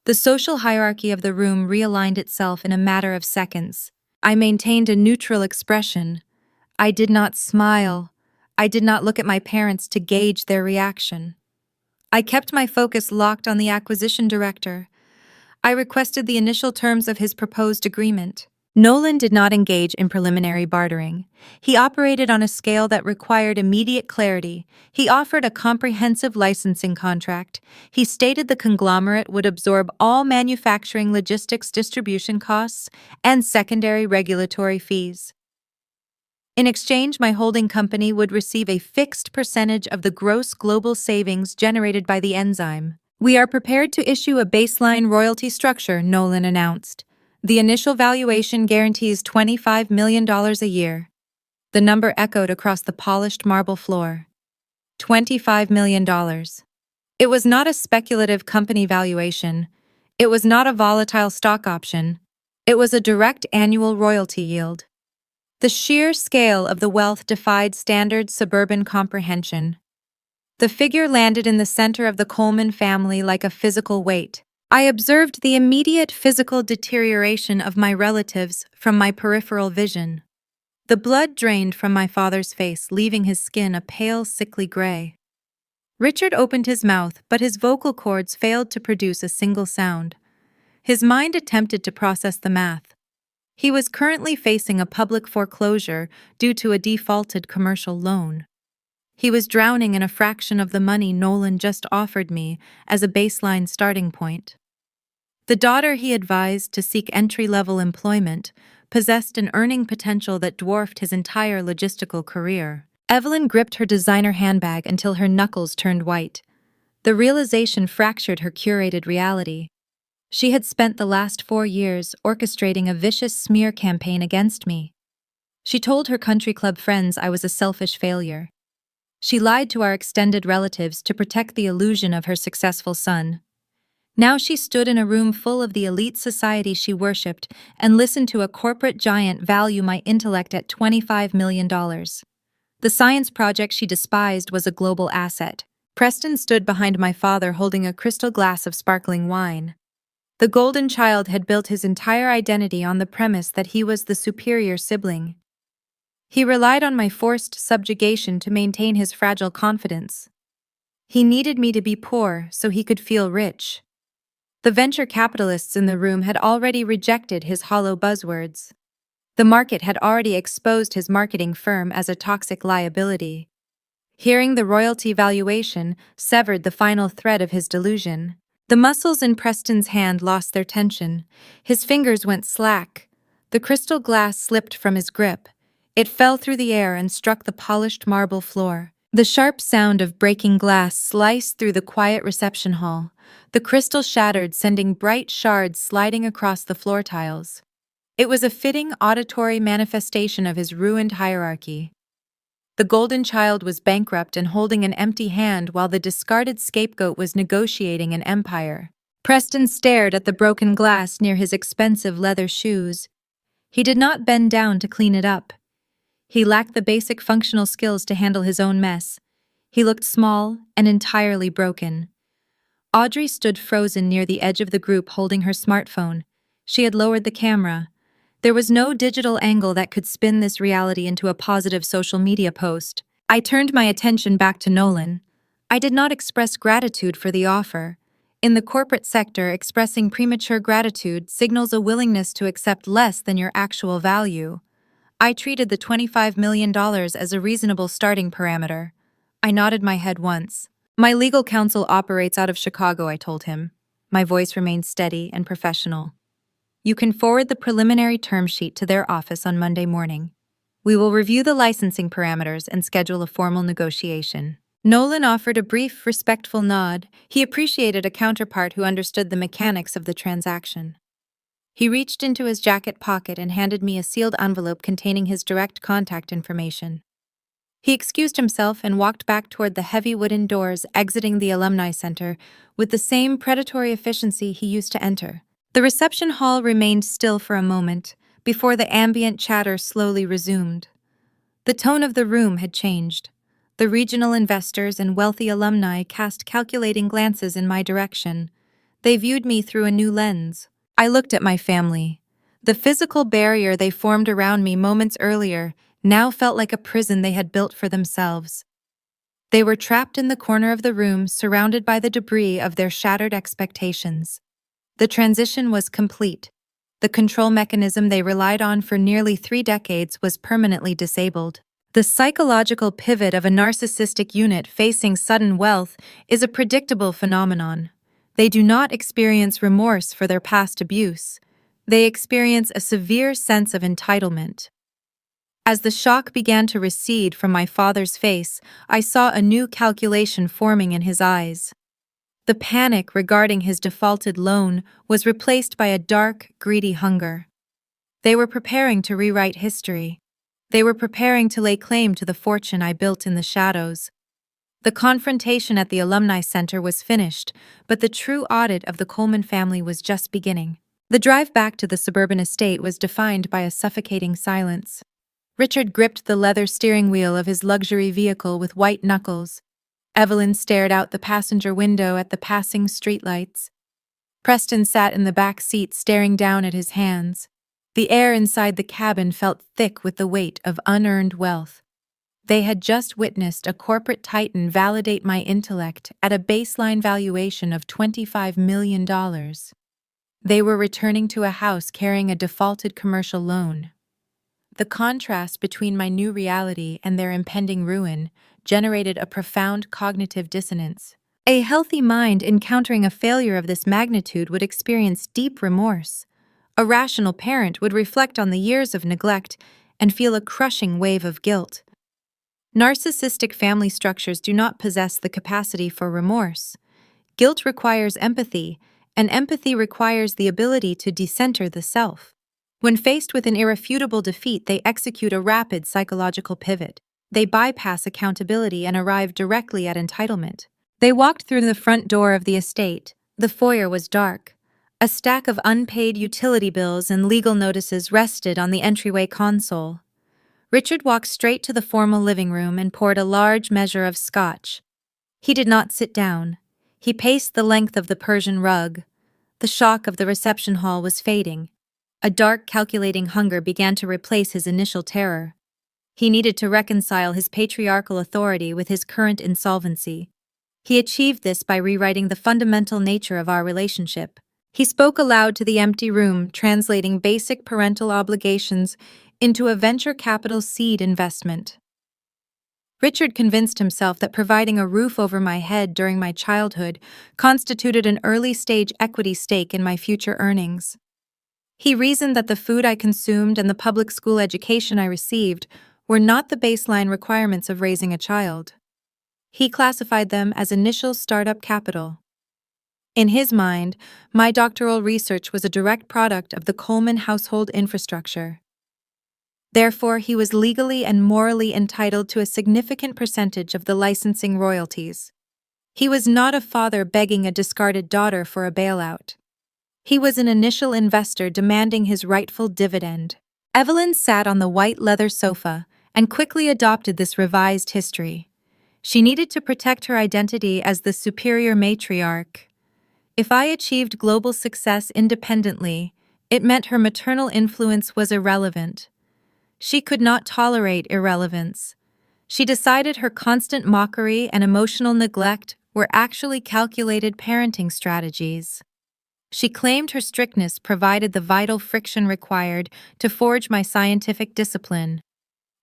A: The social hierarchy of the room realigned itself in a matter of seconds. I maintained a neutral expression. I did not smile. I did not look at my parents to gauge their reaction. I kept my focus locked on the acquisition director. I requested the initial terms of his proposed agreement. Nolan did not engage in preliminary bartering. He operated on a scale that required immediate clarity. He offered a comprehensive licensing contract. He stated the conglomerate would absorb all manufacturing, logistics, distribution costs, and secondary regulatory fees. In exchange, my holding company would receive a fixed percentage of the gross global savings generated by the enzyme. We are prepared to issue a baseline royalty structure, Nolan announced. The initial valuation guarantees $25 million a year. The number echoed across the polished marble floor. $25 million. It was not a speculative company valuation. It was not a volatile stock option. It was a direct annual royalty yield. The sheer scale of the wealth defied standard suburban comprehension. The figure landed in the center of the Coleman family like a physical weight. I observed the immediate physical deterioration of my relatives from my peripheral vision. The blood drained from my father's face, leaving his skin a pale, sickly gray. Richard opened his mouth, but his vocal cords failed to produce a single sound. His mind attempted to process the math. He was currently facing a public foreclosure due to a defaulted commercial loan. He was drowning in a fraction of the money Nolan just offered me as a baseline starting point. The daughter he advised to seek entry-level employment possessed an earning potential that dwarfed his entire logistical career. Evelyn gripped her designer handbag until her knuckles turned white. The realization fractured her curated reality. She had spent the last 4 years orchestrating a vicious smear campaign against me. She told her country club friends I was a selfish failure. She lied to our extended relatives to protect the illusion of her successful son. Now she stood in a room full of the elite society she worshipped and listened to a corporate giant value my intellect at $25 million. The science project she despised was a global asset. Preston stood behind my father holding a crystal glass of sparkling wine. The golden child had built his entire identity on the premise that he was the superior sibling. He relied on my forced subjugation to maintain his fragile confidence. He needed me to be poor so he could feel rich. The venture capitalists in the room had already rejected his hollow buzzwords. The market had already exposed his marketing firm as a toxic liability. Hearing the royalty valuation severed the final thread of his delusion. The muscles in Preston's hand lost their tension. His fingers went slack. The crystal glass slipped from his grip. It fell through the air and struck the polished marble floor. The sharp sound of breaking glass sliced through the quiet reception hall. The crystal shattered, sending bright shards sliding across the floor tiles. It was a fitting auditory manifestation of his ruined hierarchy. The golden child was bankrupt and holding an empty hand while the discarded scapegoat was negotiating an empire. Preston stared at the broken glass near his expensive leather shoes. He did not bend down to clean it up. He lacked the basic functional skills to handle his own mess. He looked small and entirely broken. Audrey stood frozen near the edge of the group holding her smartphone. She had lowered the camera. There was no digital angle that could spin this reality into a positive social media post. I turned my attention back to Nolan. I did not express gratitude for the offer. In the corporate sector, expressing premature gratitude signals a willingness to accept less than your actual value. I treated the $25 million as a reasonable starting parameter. I nodded my head once. My legal counsel operates out of Chicago, I told him. My voice remained steady and professional. You can forward the preliminary term sheet to their office on Monday morning. We will review the licensing parameters and schedule a formal negotiation. Nolan offered a brief, respectful nod. He appreciated a counterpart who understood the mechanics of the transaction. He reached into his jacket pocket and handed me a sealed envelope containing his direct contact information. He excused himself and walked back toward the heavy wooden doors exiting the Alumni Center with the same predatory efficiency he used to enter. The reception hall remained still for a moment before the ambient chatter slowly resumed. The tone of the room had changed. The regional investors and wealthy alumni cast calculating glances in my direction. They viewed me through a new lens. I looked at my family. The physical barrier they formed around me moments earlier now felt like a prison they had built for themselves. They were trapped in the corner of the room, surrounded by the debris of their shattered expectations. The transition was complete. The control mechanism they relied on for nearly 3 decades was permanently disabled. The psychological pivot of a narcissistic unit facing sudden wealth is a predictable phenomenon. They do not experience remorse for their past abuse. They experience a severe sense of entitlement. As the shock began to recede from my father's face, I saw a new calculation forming in his eyes. The panic regarding his defaulted loan was replaced by a dark, greedy hunger. They were preparing to rewrite history. They were preparing to lay claim to the fortune I built in the shadows. The confrontation at the Alumni Center was finished, but the true audit of the Coleman family was just beginning. The drive back to the suburban estate was defined by a suffocating silence. Richard gripped the leather steering wheel of his luxury vehicle with white knuckles. Evelyn stared out the passenger window at the passing streetlights. Preston sat in the back seat staring down at his hands. The air inside the cabin felt thick with the weight of unearned wealth. They had just witnessed a corporate titan validate my intellect at a baseline valuation of $25 million. They were returning to a house carrying a defaulted commercial loan. The contrast between my new reality and their impending ruin generated a profound cognitive dissonance. A healthy mind encountering a failure of this magnitude would experience deep remorse. A rational parent would reflect on the years of neglect and feel a crushing wave of guilt. Narcissistic family structures do not possess the capacity for remorse. Guilt requires empathy, and empathy requires the ability to decenter the self. When faced with an irrefutable defeat, they execute a rapid psychological pivot. They bypass accountability and arrive directly at entitlement. They walked through the front door of the estate, The foyer was dark. A stack of unpaid utility bills and legal notices rested on the entryway console. Richard walked straight to the formal living room and poured a large measure of scotch. He did not sit down. He paced the length of the Persian rug. The shock of the reception hall was fading. A dark, calculating hunger began to replace his initial terror. He needed to reconcile his patriarchal authority with his current insolvency. He achieved this by rewriting the fundamental nature of our relationship. He spoke aloud to the empty room, translating basic parental obligations into a venture capital seed investment. Richard convinced himself that providing a roof over my head during my childhood constituted an early-stage equity stake in my future earnings. He reasoned that the food I consumed and the public school education I received were not the baseline requirements of raising a child. He classified them as initial startup capital. In his mind, my doctoral research was a direct product of the Coleman household infrastructure. Therefore, he was legally and morally entitled to a significant percentage of the licensing royalties. He was not a father begging a discarded daughter for a bailout. He was an initial investor demanding his rightful dividend. Evelyn sat on the white leather sofa and quickly adopted this revised history. She needed to protect her identity as the superior matriarch. If I achieved global success independently, it meant her maternal influence was irrelevant. She could not tolerate irrelevance. She decided her constant mockery and emotional neglect were actually calculated parenting strategies. She claimed her strictness provided the vital friction required to forge my scientific discipline.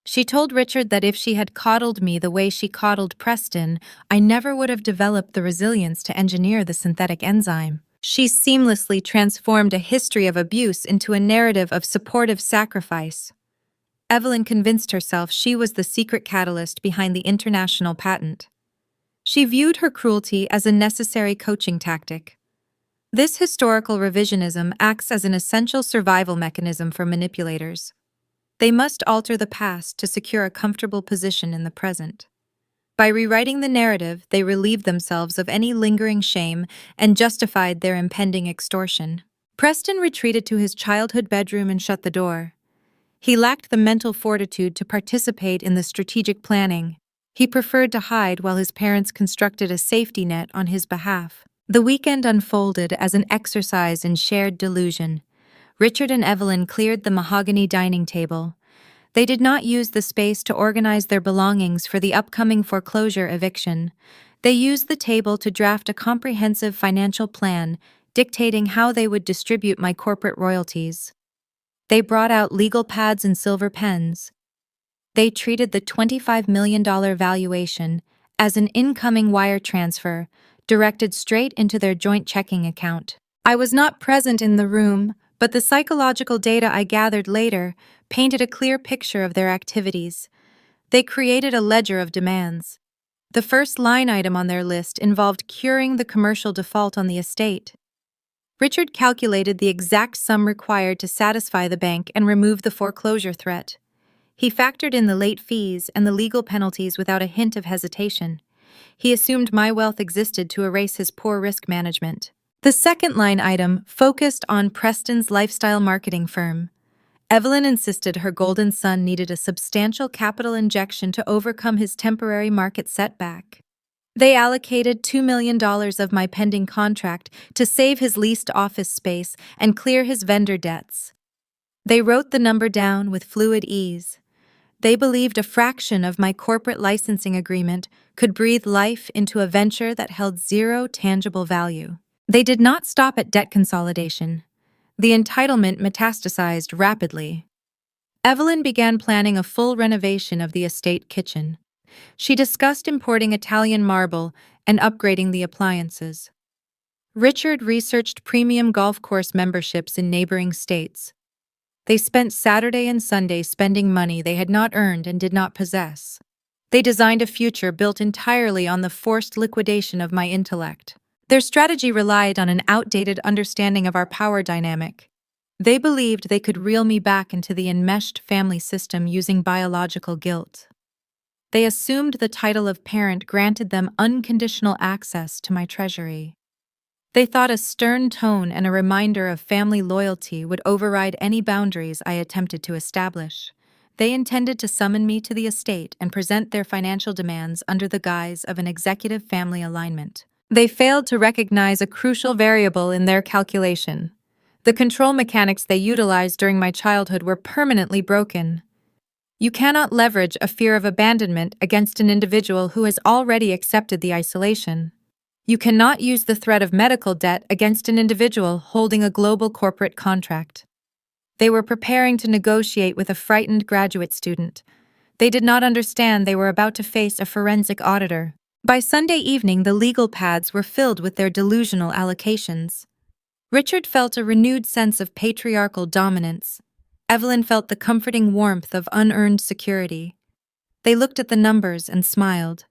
A: She told Richard that if she had coddled me the way she coddled Preston, I never would have developed the resilience to engineer the synthetic enzyme. She seamlessly transformed a history of abuse into a narrative of supportive sacrifice. Evelyn convinced herself she was the secret catalyst behind the international patent. She viewed her cruelty as a necessary coaching tactic. This historical revisionism acts as an essential survival mechanism for manipulators. They must alter the past to secure a comfortable position in the present. By rewriting the narrative, they relieved themselves of any lingering shame and justified their impending extortion. Preston retreated to his childhood bedroom and shut the door. He lacked the mental fortitude to participate in the strategic planning. He preferred to hide while his parents constructed a safety net on his behalf. The weekend unfolded as an exercise in shared delusion. Richard and Evelyn cleared the mahogany dining table. They did not use the space to organize their belongings for the upcoming foreclosure eviction. They used the table to draft a comprehensive financial plan, dictating how they would distribute my corporate royalties. They brought out legal pads and silver pens. They treated the $25 million valuation as an incoming wire transfer, directed straight into their joint checking account. I was not present in the room, but the psychological data I gathered later painted a clear picture of their activities. They created a ledger of demands. The first line item on their list involved curing the commercial default on the estate. Richard calculated the exact sum required to satisfy the bank and remove the foreclosure threat. He factored in the late fees and the legal penalties without a hint of hesitation. He assumed my wealth existed to erase his poor risk management. The second line item focused on Preston's lifestyle marketing firm. Evelyn insisted her golden son needed a substantial capital injection to overcome his temporary market setback. They allocated $2 million of my pending contract to save his leased office space and clear his vendor debts. They wrote the number down with fluid ease. They believed a fraction of my corporate licensing agreement could breathe life into a venture that held zero tangible value. They did not stop at debt consolidation. The entitlement metastasized rapidly. Evelyn began planning a full renovation of the estate kitchen. She discussed importing Italian marble and upgrading the appliances. Richard researched premium golf course memberships in neighboring states. They spent Saturday and Sunday spending money they had not earned and did not possess. They designed a future built entirely on the forced liquidation of my intellect. Their strategy relied on an outdated understanding of our power dynamic. They believed they could reel me back into the enmeshed family system using biological guilt. They assumed the title of parent granted them unconditional access to my treasury. They thought a stern tone and a reminder of family loyalty would override any boundaries I attempted to establish. They intended to summon me to the estate and present their financial demands under the guise of an executive family alignment. They failed to recognize a crucial variable in their calculation. The control mechanics they utilized during my childhood were permanently broken. You cannot leverage a fear of abandonment against an individual who has already accepted the isolation. You cannot use the threat of medical debt against an individual holding a global corporate contract. They were preparing to negotiate with a frightened graduate student. They did not understand they were about to face a forensic auditor. By Sunday evening, the legal pads were filled with their delusional allocations. Richard felt a renewed sense of patriarchal dominance. Evelyn felt the comforting warmth of unearned security. They looked at the numbers and smiled.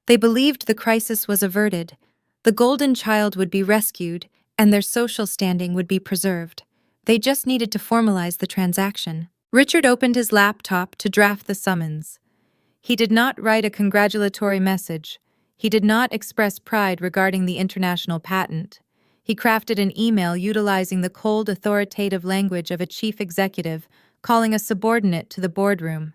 A: They believed the crisis was averted. The golden child would be rescued, and their social standing would be preserved. They just needed to formalize the transaction. Richard opened his laptop to draft the summons. He did not write a congratulatory message. He did not express pride regarding the international patent. He crafted an email utilizing the cold, authoritative language of a chief executive, calling a subordinate to the boardroom.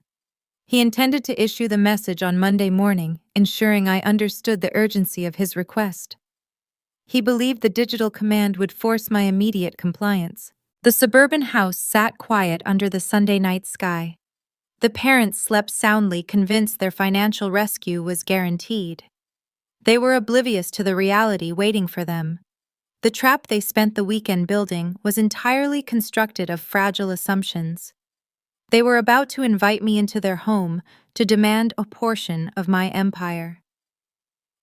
A: He intended to issue the message on Monday morning, ensuring I understood the urgency of his request. He believed the digital command would force my immediate compliance. The suburban house sat quiet under the Sunday night sky. The parents slept soundly, convinced their financial rescue was guaranteed. They were oblivious to the reality waiting for them. The trap they spent the weekend building was entirely constructed of fragile assumptions. They were about to invite me into their home to demand a portion of my empire.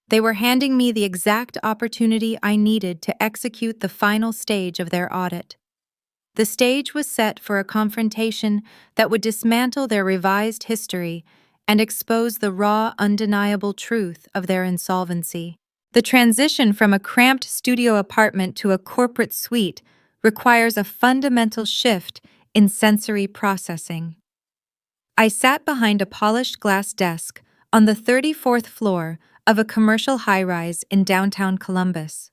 A: They were handing me the exact opportunity I needed to execute the final stage of their audit. The stage was set for a confrontation that would dismantle their revised history and expose the raw, undeniable truth of their insolvency. The transition from a cramped studio apartment to a corporate suite requires a fundamental shift in sensory processing. I sat behind a polished glass desk on the 34th floor of a commercial high-rise in downtown Columbus.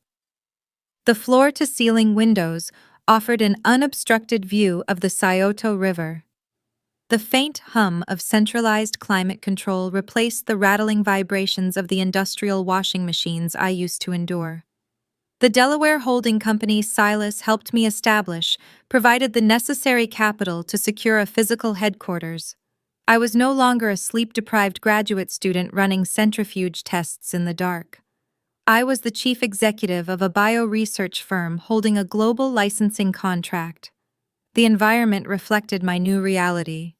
A: The floor-to-ceiling windows offered an unobstructed view of the Scioto River. The faint hum of centralized climate control replaced the rattling vibrations of the industrial washing machines I used to endure. The Delaware holding company Silas helped me establish provided the necessary capital to secure a physical headquarters. I was no longer a sleep-deprived graduate student running centrifuge tests in the dark. I was the chief executive of a bio-research firm holding a global licensing contract. The environment reflected my new reality.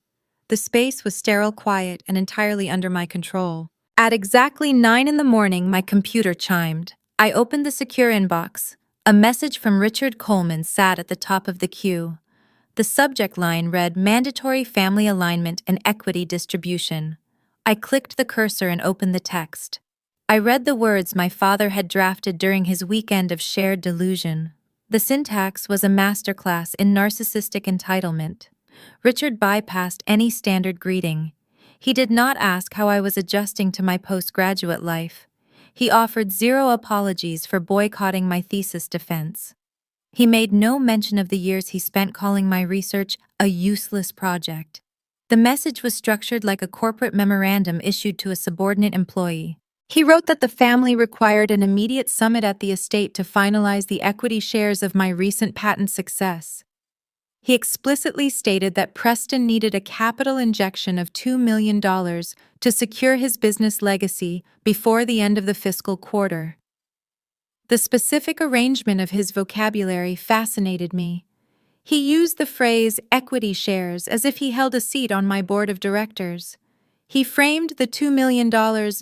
A: The space was sterile, quiet, and entirely under my control. At exactly 9 in the morning, my computer chimed. I opened the secure inbox. A message from Richard Coleman sat at the top of the queue. The subject line read, "Mandatory Family Alignment and Equity Distribution." I clicked the cursor and opened the text. I read the words my father had drafted during his weekend of shared delusion. The syntax was a masterclass in narcissistic entitlement. Richard bypassed any standard greeting. He did not ask how I was adjusting to my postgraduate life. He offered zero apologies for boycotting my thesis defense. He made no mention of the years he spent calling my research a useless project. The message was structured like a corporate memorandum issued to a subordinate employee. He wrote that the family required an immediate summit at the estate to finalize the equity shares of my recent patent success. He explicitly stated that Preston needed a capital injection of $2 million to secure his business legacy before the end of the fiscal quarter. The specific arrangement of his vocabulary fascinated me. He used the phrase equity shares as if he held a seat on my board of directors. He framed the $2 million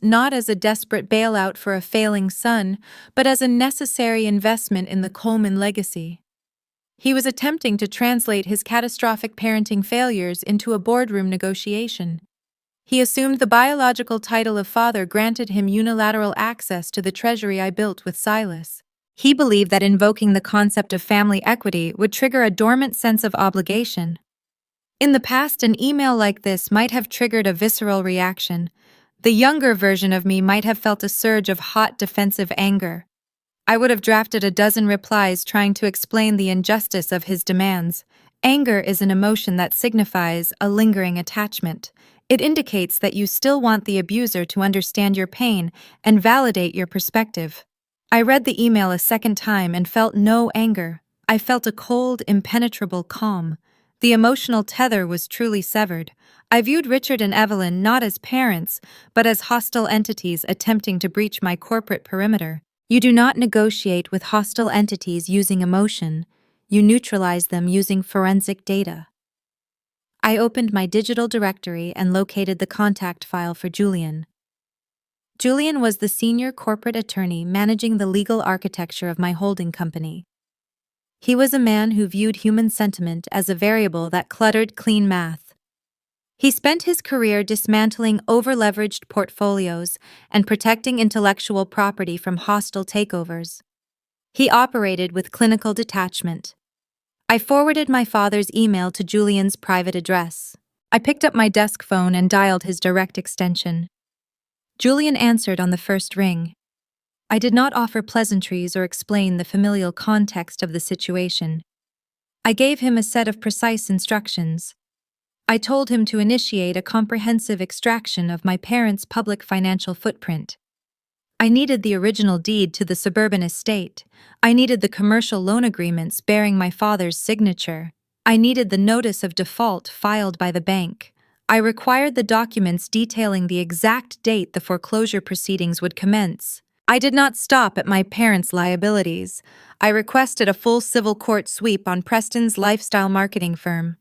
A: not as a desperate bailout for a failing son, but as a necessary investment in the Coleman legacy. He was attempting to translate his catastrophic parenting failures into a boardroom negotiation. He assumed the biological title of father granted him unilateral access to the treasury I built with Silas. He believed that invoking the concept of family equity would trigger a dormant sense of obligation. In the past, an email like this might have triggered a visceral reaction. The younger version of me might have felt a surge of hot defensive anger. I would have drafted a dozen replies trying to explain the injustice of his demands. Anger is an emotion that signifies a lingering attachment. It indicates that you still want the abuser to understand your pain and validate your perspective. I read the email a second time and felt no anger. I felt a cold, impenetrable calm. The emotional tether was truly severed. I viewed Richard and Evelyn not as parents, but as hostile entities attempting to breach my corporate perimeter. You do not negotiate with hostile entities using emotion. You neutralize them using forensic data. I opened my digital directory and located the contact file for Julian. Julian was the senior corporate attorney managing the legal architecture of my holding company. He was a man who viewed human sentiment as a variable that cluttered clean math. He spent his career dismantling over-leveraged portfolios and protecting intellectual property from hostile takeovers. He operated with clinical detachment. I forwarded my father's email to Julian's private address. I picked up my desk phone and dialed his direct extension. Julian answered on the first ring. I did not offer pleasantries or explain the familial context of the situation. I gave him a set of precise instructions. I told him to initiate a comprehensive extraction of my parents' public financial footprint. I needed the original deed to the suburban estate. I needed the commercial loan agreements bearing my father's signature. I needed the notice of default filed by the bank. I required the documents detailing the exact date the foreclosure proceedings would commence. I did not stop at my parents' liabilities. I requested a full civil court sweep on Preston's lifestyle marketing firm.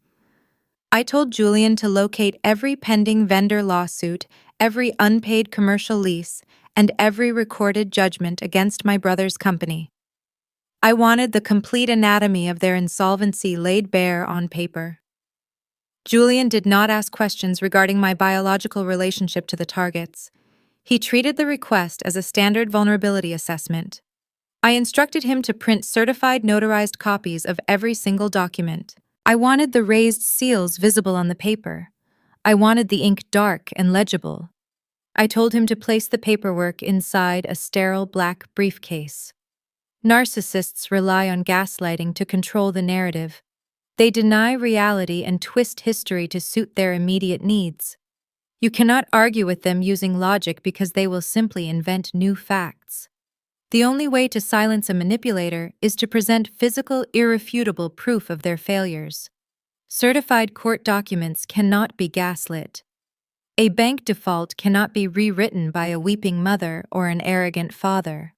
A: I told Julian to locate every pending vendor lawsuit, every unpaid commercial lease, and every recorded judgment against my brother's company. I wanted the complete anatomy of their insolvency laid bare on paper. Julian did not ask questions regarding my biological relationship to the targets. He treated the request as a standard vulnerability assessment. I instructed him to print certified notarized copies of every single document. I wanted the raised seals visible on the paper. I wanted the ink dark and legible. I told him to place the paperwork inside a sterile black briefcase. Narcissists rely on gaslighting to control the narrative. They deny reality and twist history to suit their immediate needs. You cannot argue with them using logic because they will simply invent new facts. The only way to silence a manipulator is to present physical, irrefutable proof of their failures. Certified court documents cannot be gaslit. A bank default cannot be rewritten by a weeping mother or an arrogant father.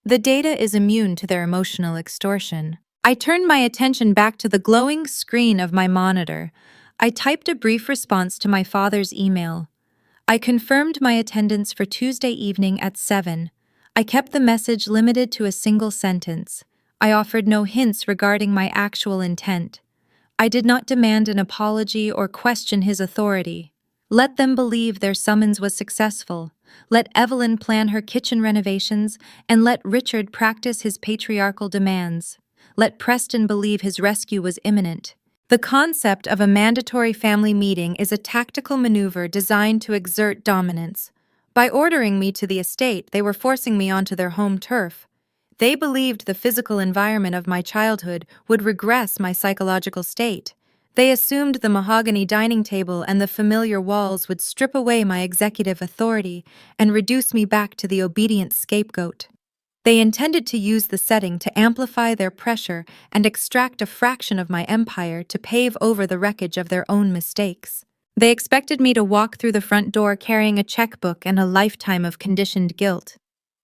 A: The data is immune to their emotional extortion. I turned my attention back to the glowing screen of my monitor. I typed a brief response to my father's email. I confirmed my attendance for Tuesday evening at 7. I kept the message limited to a single sentence. I offered no hints regarding my actual intent. I did not demand an apology or question his authority. Let them believe their summons was successful. Let Evelyn plan her kitchen renovations, and let Richard practice his patriarchal demands. Let Preston believe his rescue was imminent. The concept of a mandatory family meeting is a tactical maneuver designed to exert dominance. By ordering me to the estate, they were forcing me onto their home turf. They believed the physical environment of my childhood would regress my psychological state. They assumed the mahogany dining table and the familiar walls would strip away my executive authority and reduce me back to the obedient scapegoat. They intended to use the setting to amplify their pressure and extract a fraction of my empire to pave over the wreckage of their own mistakes. They expected me to walk through the front door carrying a checkbook and a lifetime of conditioned guilt.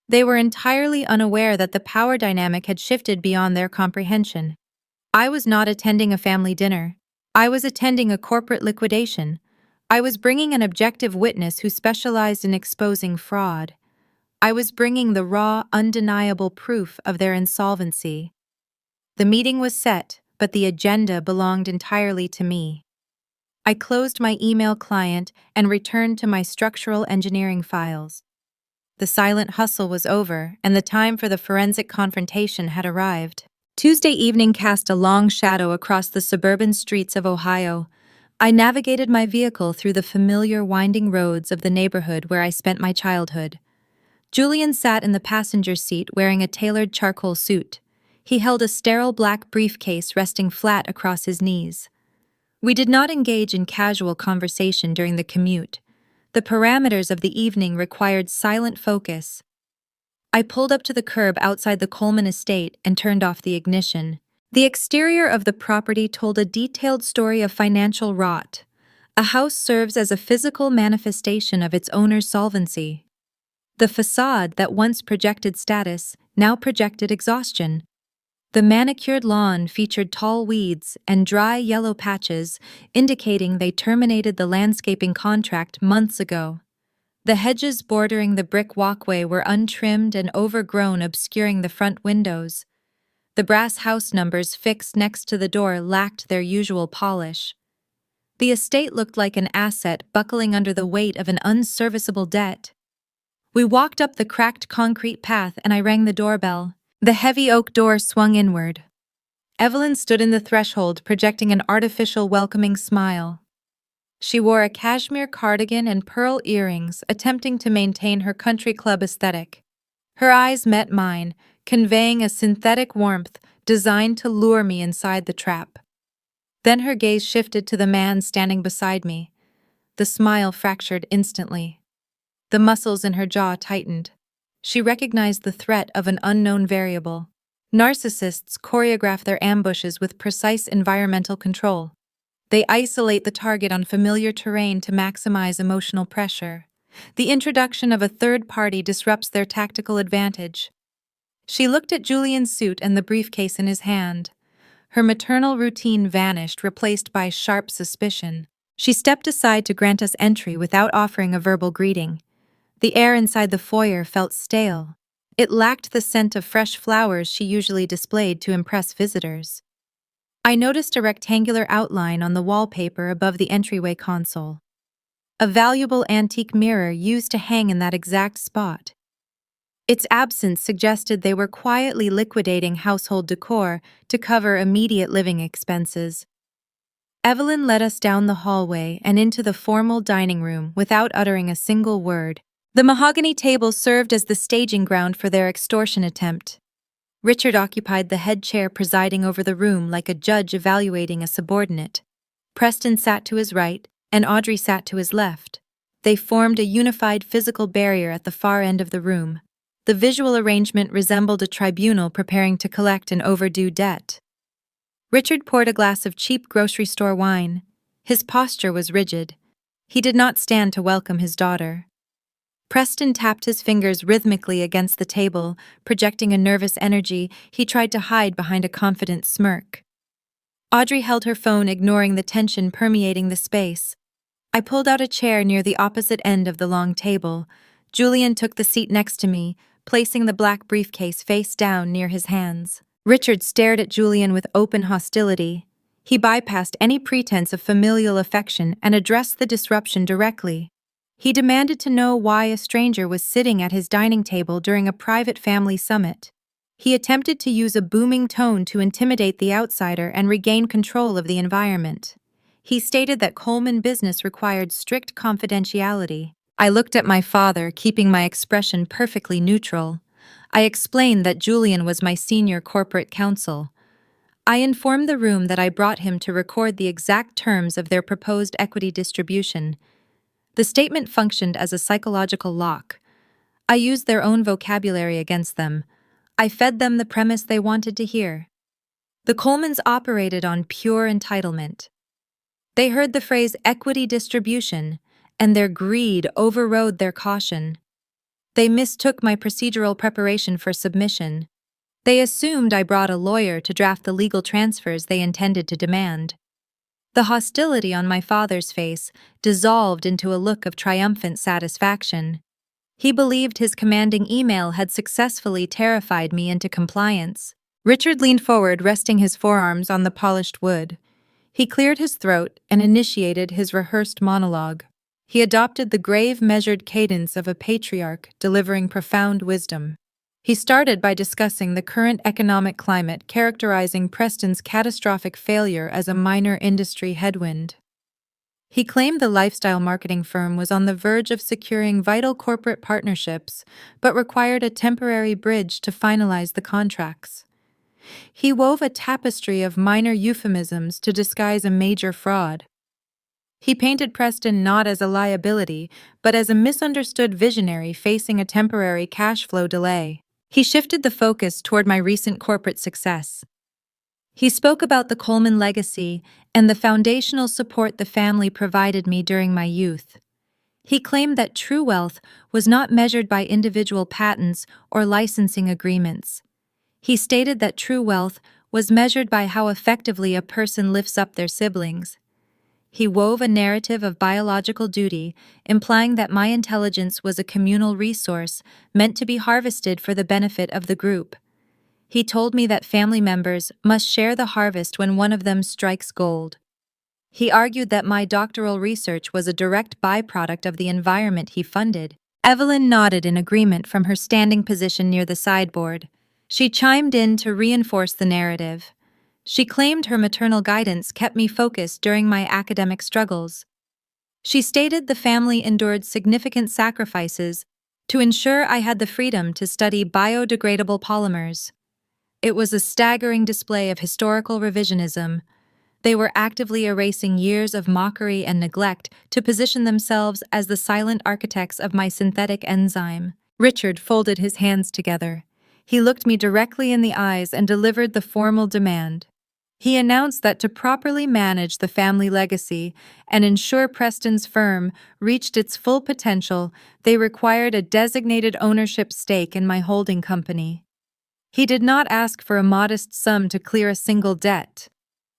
A: They were entirely unaware that the power dynamic had shifted beyond their comprehension. I was not attending a family dinner. I was attending a corporate liquidation. I was bringing an objective witness who specialized in exposing fraud. I was bringing the raw, undeniable proof of their insolvency. The meeting was set, but the agenda belonged entirely to me. I closed my email client and returned to my structural engineering files. The silent hustle was over, and the time for the forensic confrontation had arrived. Tuesday evening cast a long shadow across the suburban streets of Ohio. I navigated my vehicle through the familiar winding roads of the neighborhood where I spent my childhood. Julian sat in the passenger seat wearing a tailored charcoal suit. He held a sterile black briefcase resting flat across his knees. We did not engage in casual conversation during the commute. The parameters of the evening required silent focus. I pulled up to the curb outside the Coleman estate and turned off the ignition. The exterior of the property told a detailed story of financial rot. A house serves as a physical manifestation of its owner's solvency. The facade that once projected status now projected exhaustion. The manicured lawn featured tall weeds and dry yellow patches, indicating they terminated the landscaping contract months ago. The hedges bordering the brick walkway were untrimmed and overgrown, obscuring the front windows. The brass house numbers fixed next to the door lacked their usual polish. The estate looked like an asset buckling under the weight of an unserviceable debt. We walked up the cracked concrete path and I rang the doorbell. The heavy oak door swung inward. Evelyn stood in the threshold, projecting an artificial welcoming smile. She wore a cashmere cardigan and pearl earrings, attempting to maintain her country club aesthetic. Her eyes met mine, conveying a synthetic warmth designed to lure me inside the trap. Then her gaze shifted to the man standing beside me. The smile fractured instantly. The muscles in her jaw tightened. She recognized the threat of an unknown variable. Narcissists choreograph their ambushes with precise environmental control. They isolate the target on familiar terrain to maximize emotional pressure. The introduction of a third party disrupts their tactical advantage. She looked at Julian's suit and the briefcase in his hand. Her maternal routine vanished, replaced by sharp suspicion. She stepped aside to grant us entry without offering a verbal greeting. The air inside the foyer felt stale. It lacked the scent of fresh flowers she usually displayed to impress visitors. I noticed a rectangular outline on the wallpaper above the entryway console. A valuable antique mirror used to hang in that exact spot. Its absence suggested they were quietly liquidating household decor to cover immediate living expenses. Evelyn led us down the hallway and into the formal dining room without uttering a single word. The mahogany table served as the staging ground for their extortion attempt. Richard occupied the head chair, presiding over the room like a judge evaluating a subordinate. Preston sat to his right, and Audrey sat to his left. They formed a unified physical barrier at the far end of the room. The visual arrangement resembled a tribunal preparing to collect an overdue debt. Richard poured a glass of cheap grocery store wine. His posture was rigid. He did not stand to welcome his daughter. Preston tapped his fingers rhythmically against the table, projecting a nervous energy he tried to hide behind a confident smirk. Audrey held her phone, ignoring the tension permeating the space. I pulled out a chair near the opposite end of the long table. Julian took the seat next to me, placing the black briefcase face down near his hands. Richard stared at Julian with open hostility. He bypassed any pretense of familial affection and addressed the disruption directly. He demanded to know why a stranger was sitting at his dining table during a private family summit. He attempted to use a booming tone to intimidate the outsider and regain control of the environment. He stated that Coleman business required strict confidentiality. I looked at my father, keeping my expression perfectly neutral. I explained that Julian was my senior corporate counsel. I informed the room that I brought him to record the exact terms of their proposed equity distribution. The statement functioned as a psychological lock. I used their own vocabulary against them. I fed them the premise they wanted to hear. The Colemans operated on pure entitlement. They heard the phrase equity distribution, and their greed overrode their caution. They mistook my procedural preparation for submission. They assumed I brought a lawyer to draft the legal transfers they intended to demand. The hostility on my father's face dissolved into a look of triumphant satisfaction. He believed his commanding email had successfully terrified me into compliance. Richard leaned forward, resting his forearms on the polished wood. He cleared his throat and initiated his rehearsed monologue. He adopted the grave, measured cadence of a patriarch delivering profound wisdom. He started by discussing the current economic climate, characterizing Preston's catastrophic failure as a minor industry headwind. He claimed the lifestyle marketing firm was on the verge of securing vital corporate partnerships, but required a temporary bridge to finalize the contracts. He wove a tapestry of minor euphemisms to disguise a major fraud. He painted Preston not as a liability, but as a misunderstood visionary facing a temporary cash flow delay. He shifted the focus toward my recent corporate success. He spoke about the Coleman legacy and the foundational support the family provided me during my youth. He claimed that true wealth was not measured by individual patents or licensing agreements. He stated that true wealth was measured by how effectively a person lifts up their siblings. He wove a narrative of biological duty, implying that my intelligence was a communal resource meant to be harvested for the benefit of the group. He told me that family members must share the harvest when one of them strikes gold. He argued that my doctoral research was a direct byproduct of the environment he funded. Evelyn nodded in agreement from her standing position near the sideboard. She chimed in to reinforce the narrative. She claimed her maternal guidance kept me focused during my academic struggles. She stated the family endured significant sacrifices to ensure I had the freedom to study biodegradable polymers. It was a staggering display of historical revisionism. They were actively erasing years of mockery and neglect to position themselves as the silent architects of my synthetic enzyme. Richard folded his hands together. He looked me directly in the eyes and delivered the formal demand. He announced that to properly manage the family legacy and ensure Preston's firm reached its full potential, they required a designated ownership stake in my holding company. He did not ask for a modest sum to clear a single debt.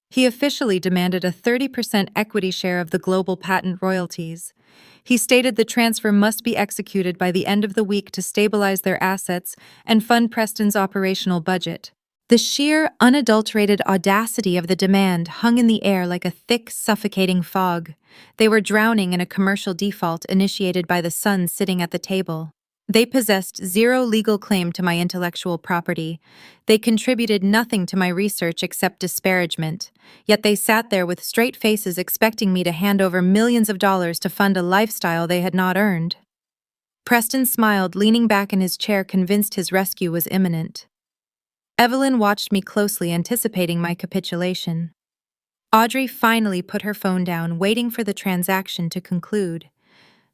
A: He officially demanded a 30% equity share of the global patent royalties. He stated the transfer must be executed by the end of the week to stabilize their assets and fund Preston's operational budget. The sheer, unadulterated audacity of the demand hung in the air like a thick, suffocating fog. They were drowning in a commercial default initiated by the son sitting at the table. They possessed zero legal claim to my intellectual property. They contributed nothing to my research except disparagement. Yet they sat there with straight faces expecting me to hand over millions of dollars to fund a lifestyle they had not earned. Preston smiled, leaning back in his chair, convinced his rescue was imminent. Evelyn watched me closely, anticipating my capitulation. Audrey finally put her phone down, waiting for the transaction to conclude.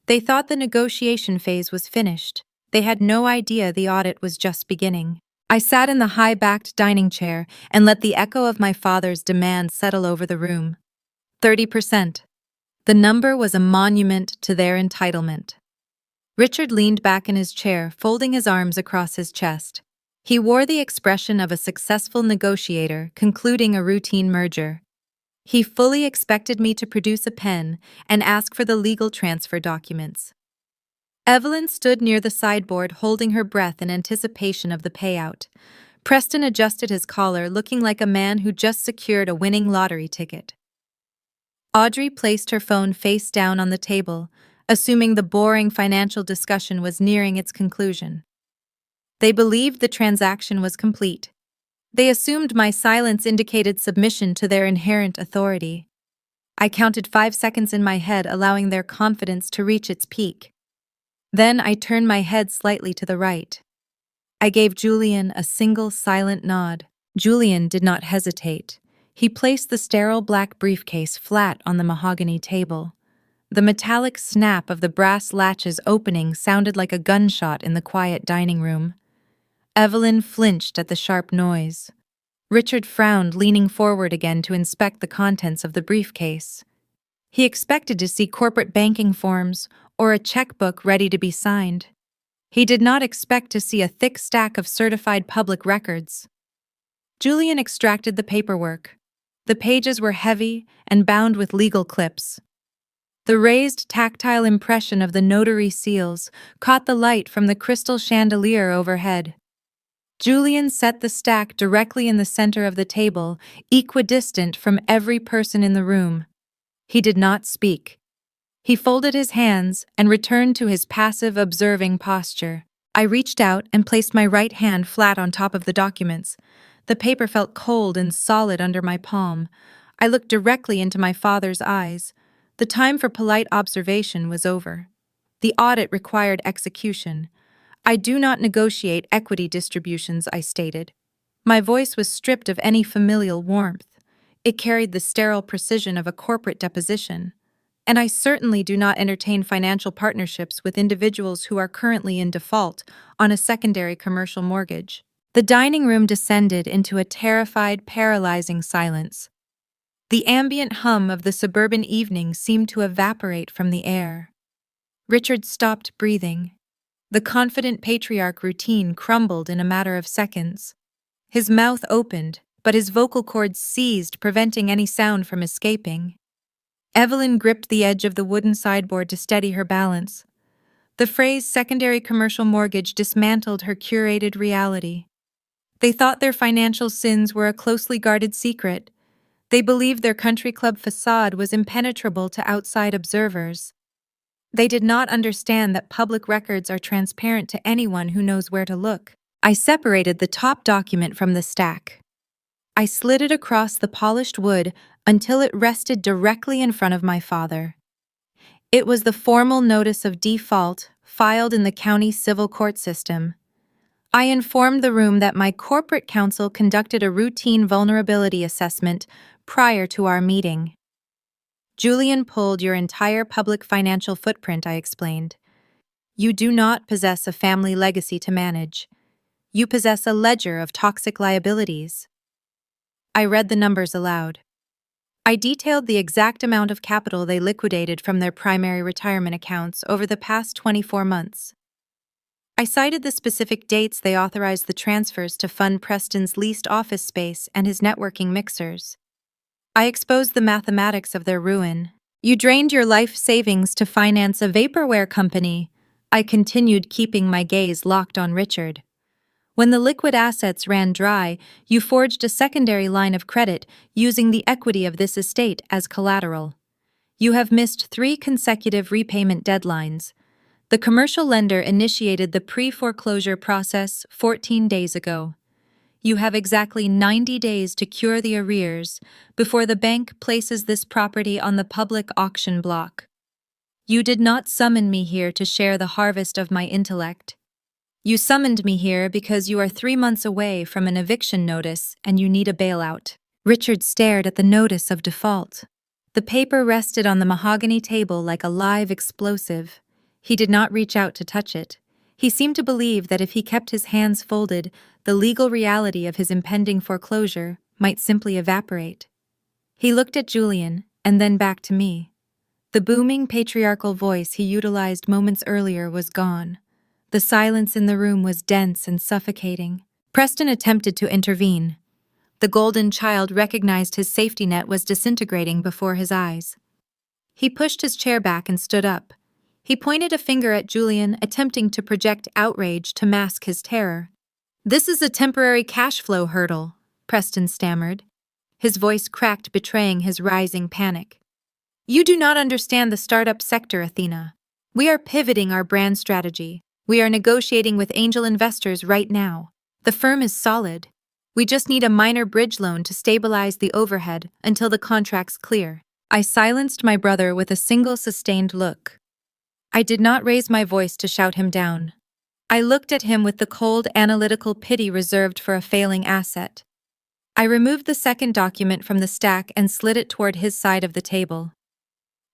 A: They thought the negotiation phase was finished. They had no idea the audit was just beginning. I sat in the high-backed dining chair and let the echo of my father's demand settle over the room. 30%. The number was a monument to their entitlement. Richard leaned back in his chair, folding his arms across his chest. He wore the expression of a successful negotiator concluding a routine merger. He fully expected me to produce a pen and ask for the legal transfer documents. Evelyn stood near the sideboard, holding her breath in anticipation of the payout. Preston adjusted his collar, looking like a man who just secured a winning lottery ticket. Audrey placed her phone face down on the table, assuming the boring financial discussion was nearing its conclusion. They believed the transaction was complete. They assumed my silence indicated submission to their inherent authority. I counted 5 seconds in my head, allowing their confidence to reach its peak. Then I turned my head slightly to the right. I gave Julian a single silent nod. Julian did not hesitate. He placed the sterile black briefcase flat on the mahogany table. The metallic snap of the brass latches opening sounded like a gunshot in the quiet dining room. Evelyn flinched at the sharp noise. Richard frowned, leaning forward again to inspect the contents of the briefcase. He expected to see corporate banking forms or a checkbook ready to be signed. He did not expect to see a thick stack of certified public records. Julian extracted the paperwork. The pages were heavy and bound with legal clips. The raised, tactile impression of the notary seals caught the light from the crystal chandelier overhead. Julian set the stack directly in the center of the table, equidistant from every person in the room. He did not speak. He folded his hands and returned to his passive, observing posture. I reached out and placed my right hand flat on top of the documents. The paper felt cold and solid under my palm. I looked directly into my father's eyes. The time for polite observation was over. The audit required execution. I do not negotiate equity distributions, I stated. My voice was stripped of any familial warmth. It carried the sterile precision of a corporate deposition. And I certainly do not entertain financial partnerships with individuals who are currently in default on a secondary commercial mortgage. The dining room descended into a terrified, paralyzing silence. The ambient hum of the suburban evening seemed to evaporate from the air. Richard stopped breathing. The confident patriarch routine crumbled in a matter of seconds. His mouth opened, but his vocal cords seized, preventing any sound from escaping. Evelyn gripped the edge of the wooden sideboard to steady her balance. The phrase secondary commercial mortgage dismantled her curated reality. They thought their financial sins were a closely guarded secret. They believed their country club facade was impenetrable to outside observers. They did not understand that public records are transparent to anyone who knows where to look. I separated the top document from the stack. I slid it across the polished wood until it rested directly in front of my father. It was the formal notice of default filed in the county civil court system. I informed the room that my corporate counsel conducted a routine vulnerability assessment prior to our meeting. Julian pulled your entire public financial footprint, I explained. You do not possess a family legacy to manage. You possess a ledger of toxic liabilities. I read the numbers aloud. I detailed the exact amount of capital they liquidated from their primary retirement accounts over the past 24 months. I cited the specific dates they authorized the transfers to fund Preston's leased office space and his networking mixers. I exposed the mathematics of their ruin. You drained your life savings to finance a vaporware company. I continued, keeping my gaze locked on Richard. When the liquid assets ran dry, you forged a secondary line of credit using the equity of this estate as collateral. You have missed 3 consecutive repayment deadlines. The commercial lender initiated the pre-foreclosure process 14 days ago. You have exactly 90 days to cure the arrears before the bank places this property on the public auction block. You did not summon me here to share the harvest of my intellect. You summoned me here because you are 3 months away from an eviction notice and you need a bailout. Richard stared at the notice of default. The paper rested on the mahogany table like a live explosive. He did not reach out to touch it. He seemed to believe that if he kept his hands folded, the legal reality of his impending foreclosure might simply evaporate. He looked at Julian and then back to me. The booming patriarchal voice he utilized moments earlier was gone. The silence in the room was dense and suffocating. Preston attempted to intervene. The golden child recognized his safety net was disintegrating before his eyes. He pushed his chair back and stood up. He pointed a finger at Julian, attempting to project outrage to mask his terror. "This is a temporary cash flow hurdle," Preston stammered. His voice cracked, betraying his rising panic. "You do not understand the startup sector, Athena. We are pivoting our brand strategy. We are negotiating with angel investors right now. The firm is solid. We just need a minor bridge loan to stabilize the overhead until the contract's clear." I silenced my brother with a single sustained look. I did not raise my voice to shout him down. I looked at him with the cold, analytical pity reserved for a failing asset. I removed the second document from the stack and slid it toward his side of the table.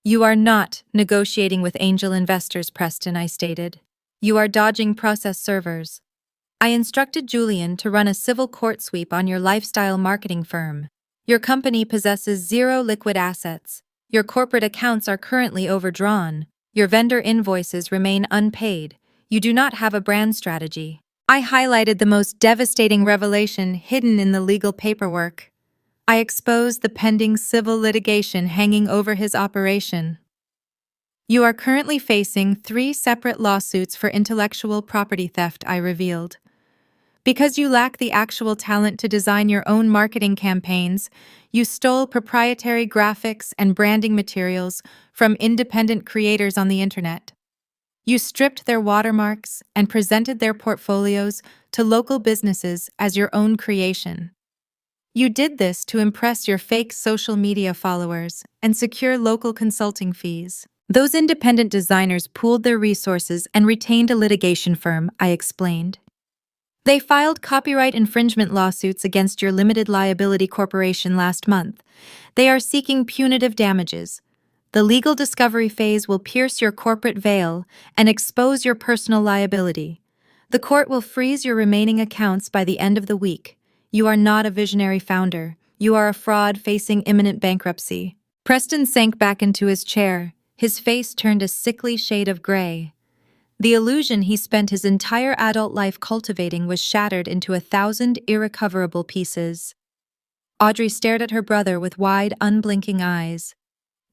A: "You are not negotiating with angel investors, Preston," I stated. "You are dodging process servers. I instructed Julian to run a civil court sweep on your lifestyle marketing firm. Your company possesses 0 liquid assets. Your corporate accounts are currently overdrawn. Your vendor invoices remain unpaid. You do not have a brand strategy." I highlighted the most devastating revelation hidden in the legal paperwork. I exposed the pending civil litigation hanging over his operation. "You are currently facing 3 separate lawsuits for intellectual property theft," I revealed. "Because you lack the actual talent to design your own marketing campaigns, you stole proprietary graphics and branding materials from independent creators on the internet. You stripped their watermarks and presented their portfolios to local businesses as your own creation. You did this to impress your fake social media followers and secure local consulting fees. Those independent designers pooled their resources and retained a litigation firm, I explained. They filed copyright infringement lawsuits against your limited liability corporation last month. They are seeking punitive damages. The legal discovery phase will pierce your corporate veil and expose your personal liability. The court will freeze your remaining accounts by the end of the week. You are not a visionary founder. You are a fraud facing imminent bankruptcy. Preston sank back into his chair. His face turned a sickly shade of gray. The illusion he spent his entire adult life cultivating was shattered into 1,000 irrecoverable pieces. Audrey stared at her brother with wide, unblinking eyes.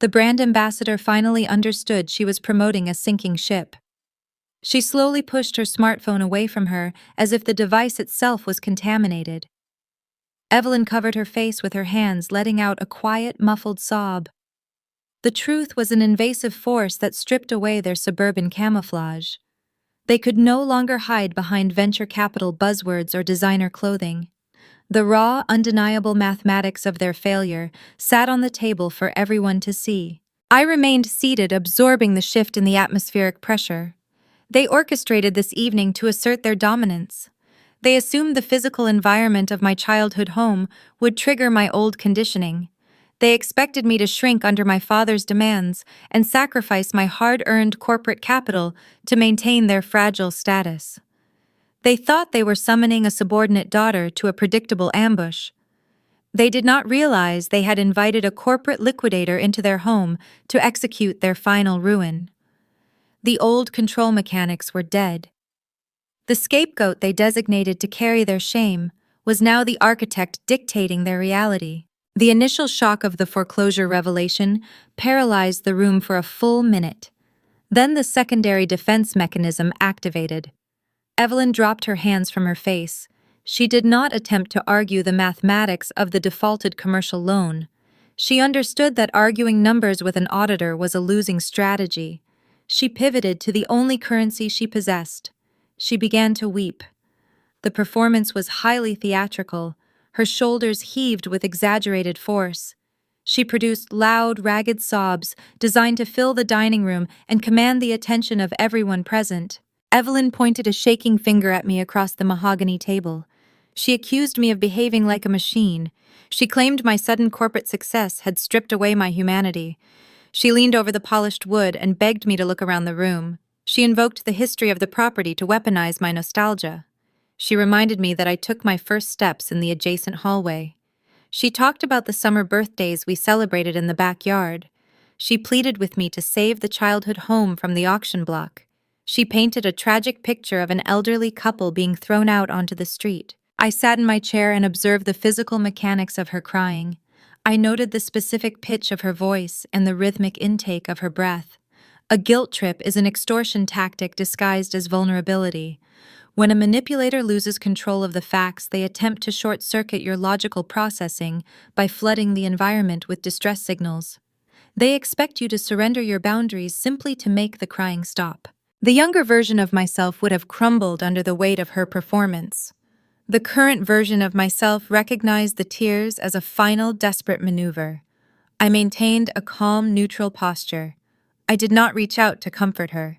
A: The brand ambassador finally understood she was promoting a sinking ship. She slowly pushed her smartphone away from her as if the device itself was contaminated. Evelyn covered her face with her hands, letting out a quiet, muffled sob. The truth was an invasive force that stripped away their suburban camouflage. They could no longer hide behind venture capital buzzwords or designer clothing. The raw, undeniable mathematics of their failure sat on the table for everyone to see. I remained seated, absorbing the shift in the atmospheric pressure. They orchestrated this evening to assert their dominance. They assumed the physical environment of my childhood home would trigger my old conditioning. They expected me to shrink under my father's demands and sacrifice my hard-earned corporate capital to maintain their fragile status. They thought they were summoning a subordinate daughter to a predictable ambush. They did not realize they had invited a corporate liquidator into their home to execute their final ruin. The old control mechanics were dead. The scapegoat they designated to carry their shame was now the architect dictating their reality. The initial shock of the foreclosure revelation paralyzed the room for a full minute. Then the secondary defense mechanism activated. Evelyn dropped her hands from her face. She did not attempt to argue the mathematics of the defaulted commercial loan. She understood that arguing numbers with an auditor was a losing strategy. She pivoted to the only currency she possessed. She began to weep. The performance was highly theatrical. Her shoulders heaved with exaggerated force. She produced loud, ragged sobs designed to fill the dining room and command the attention of everyone present. Evelyn pointed a shaking finger at me across the mahogany table. She accused me of behaving like a machine. She claimed my sudden corporate success had stripped away my humanity. She leaned over the polished wood and begged me to look around the room. She invoked the history of the property to weaponize my nostalgia. She reminded me that I took my first steps in the adjacent hallway. She talked about the summer birthdays we celebrated in the backyard. She pleaded with me to save the childhood home from the auction block. She painted a tragic picture of an elderly couple being thrown out onto the street. I sat in my chair and observed the physical mechanics of her crying. I noted the specific pitch of her voice and the rhythmic intake of her breath. A guilt trip is an extortion tactic disguised as vulnerability. When a manipulator loses control of the facts, they attempt to short-circuit your logical processing by flooding the environment with distress signals. They expect you to surrender your boundaries simply to make the crying stop. The younger version of myself would have crumbled under the weight of her performance. The current version of myself recognized the tears as a final, desperate maneuver. I maintained a calm, neutral posture. I did not reach out to comfort her.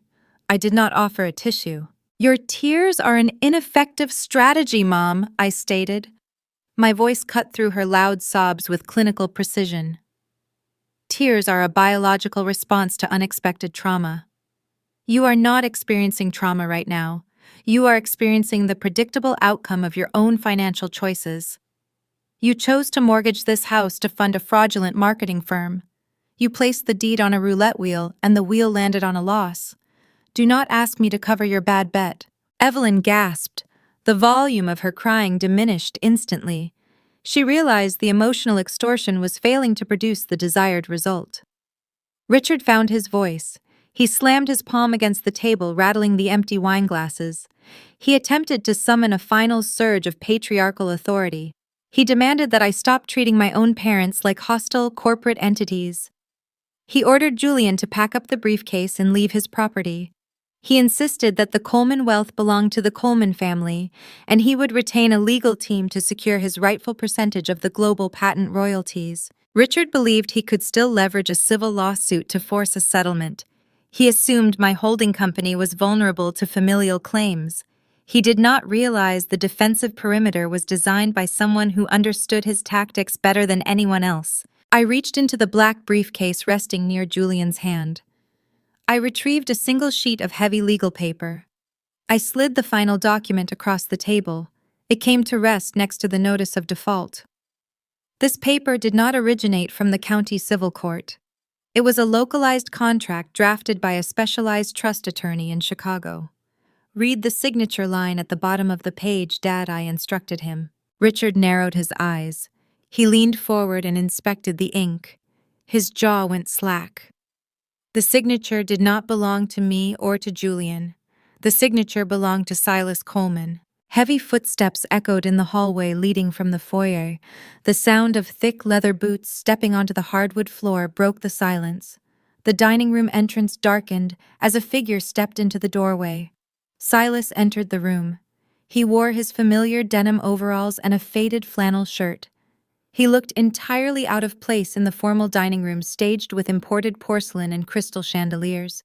A: I did not offer a tissue. "Your tears are an ineffective strategy, Mom," I stated. My voice cut through her loud sobs with clinical precision. Tears are a biological response to unexpected trauma. You are not experiencing trauma right now. You are experiencing the predictable outcome of your own financial choices. You chose to mortgage this house to fund a fraudulent marketing firm. You placed the deed on a roulette wheel and the wheel landed on a loss. Do not ask me to cover your bad bet. Evelyn gasped. The volume of her crying diminished instantly. She realized the emotional extortion was failing to produce the desired result. Richard found his voice. He slammed his palm against the table, rattling the empty wine glasses. He attempted to summon a final surge of patriarchal authority. He demanded that I stop treating my own parents like hostile corporate entities. He ordered Julian to pack up the briefcase and leave his property. He insisted that the Coleman wealth belonged to the Coleman family, and he would retain a legal team to secure his rightful percentage of the global patent royalties. Richard believed he could still leverage a civil lawsuit to force a settlement. He assumed my holding company was vulnerable to familial claims. He did not realize the defensive perimeter was designed by someone who understood his tactics better than anyone else. I reached into the black briefcase resting near Julian's hand. I retrieved a single sheet of heavy legal paper. I slid the final document across the table. It came to rest next to the notice of default. This paper did not originate from the county civil court. It was a localized contract drafted by a specialized trust attorney in Chicago. "Read the signature line at the bottom of the page, Dad," I instructed him. Richard narrowed his eyes. He leaned forward and inspected the ink. His jaw went slack. The signature did not belong to me or to Julian. The signature belonged to Silas Coleman. Heavy footsteps echoed in the hallway leading from the foyer. The sound of thick leather boots stepping onto the hardwood floor broke the silence. The dining room entrance darkened as a figure stepped into the doorway. Silas entered the room. He wore his familiar denim overalls and a faded flannel shirt. He looked entirely out of place in the formal dining room staged with imported porcelain and crystal chandeliers.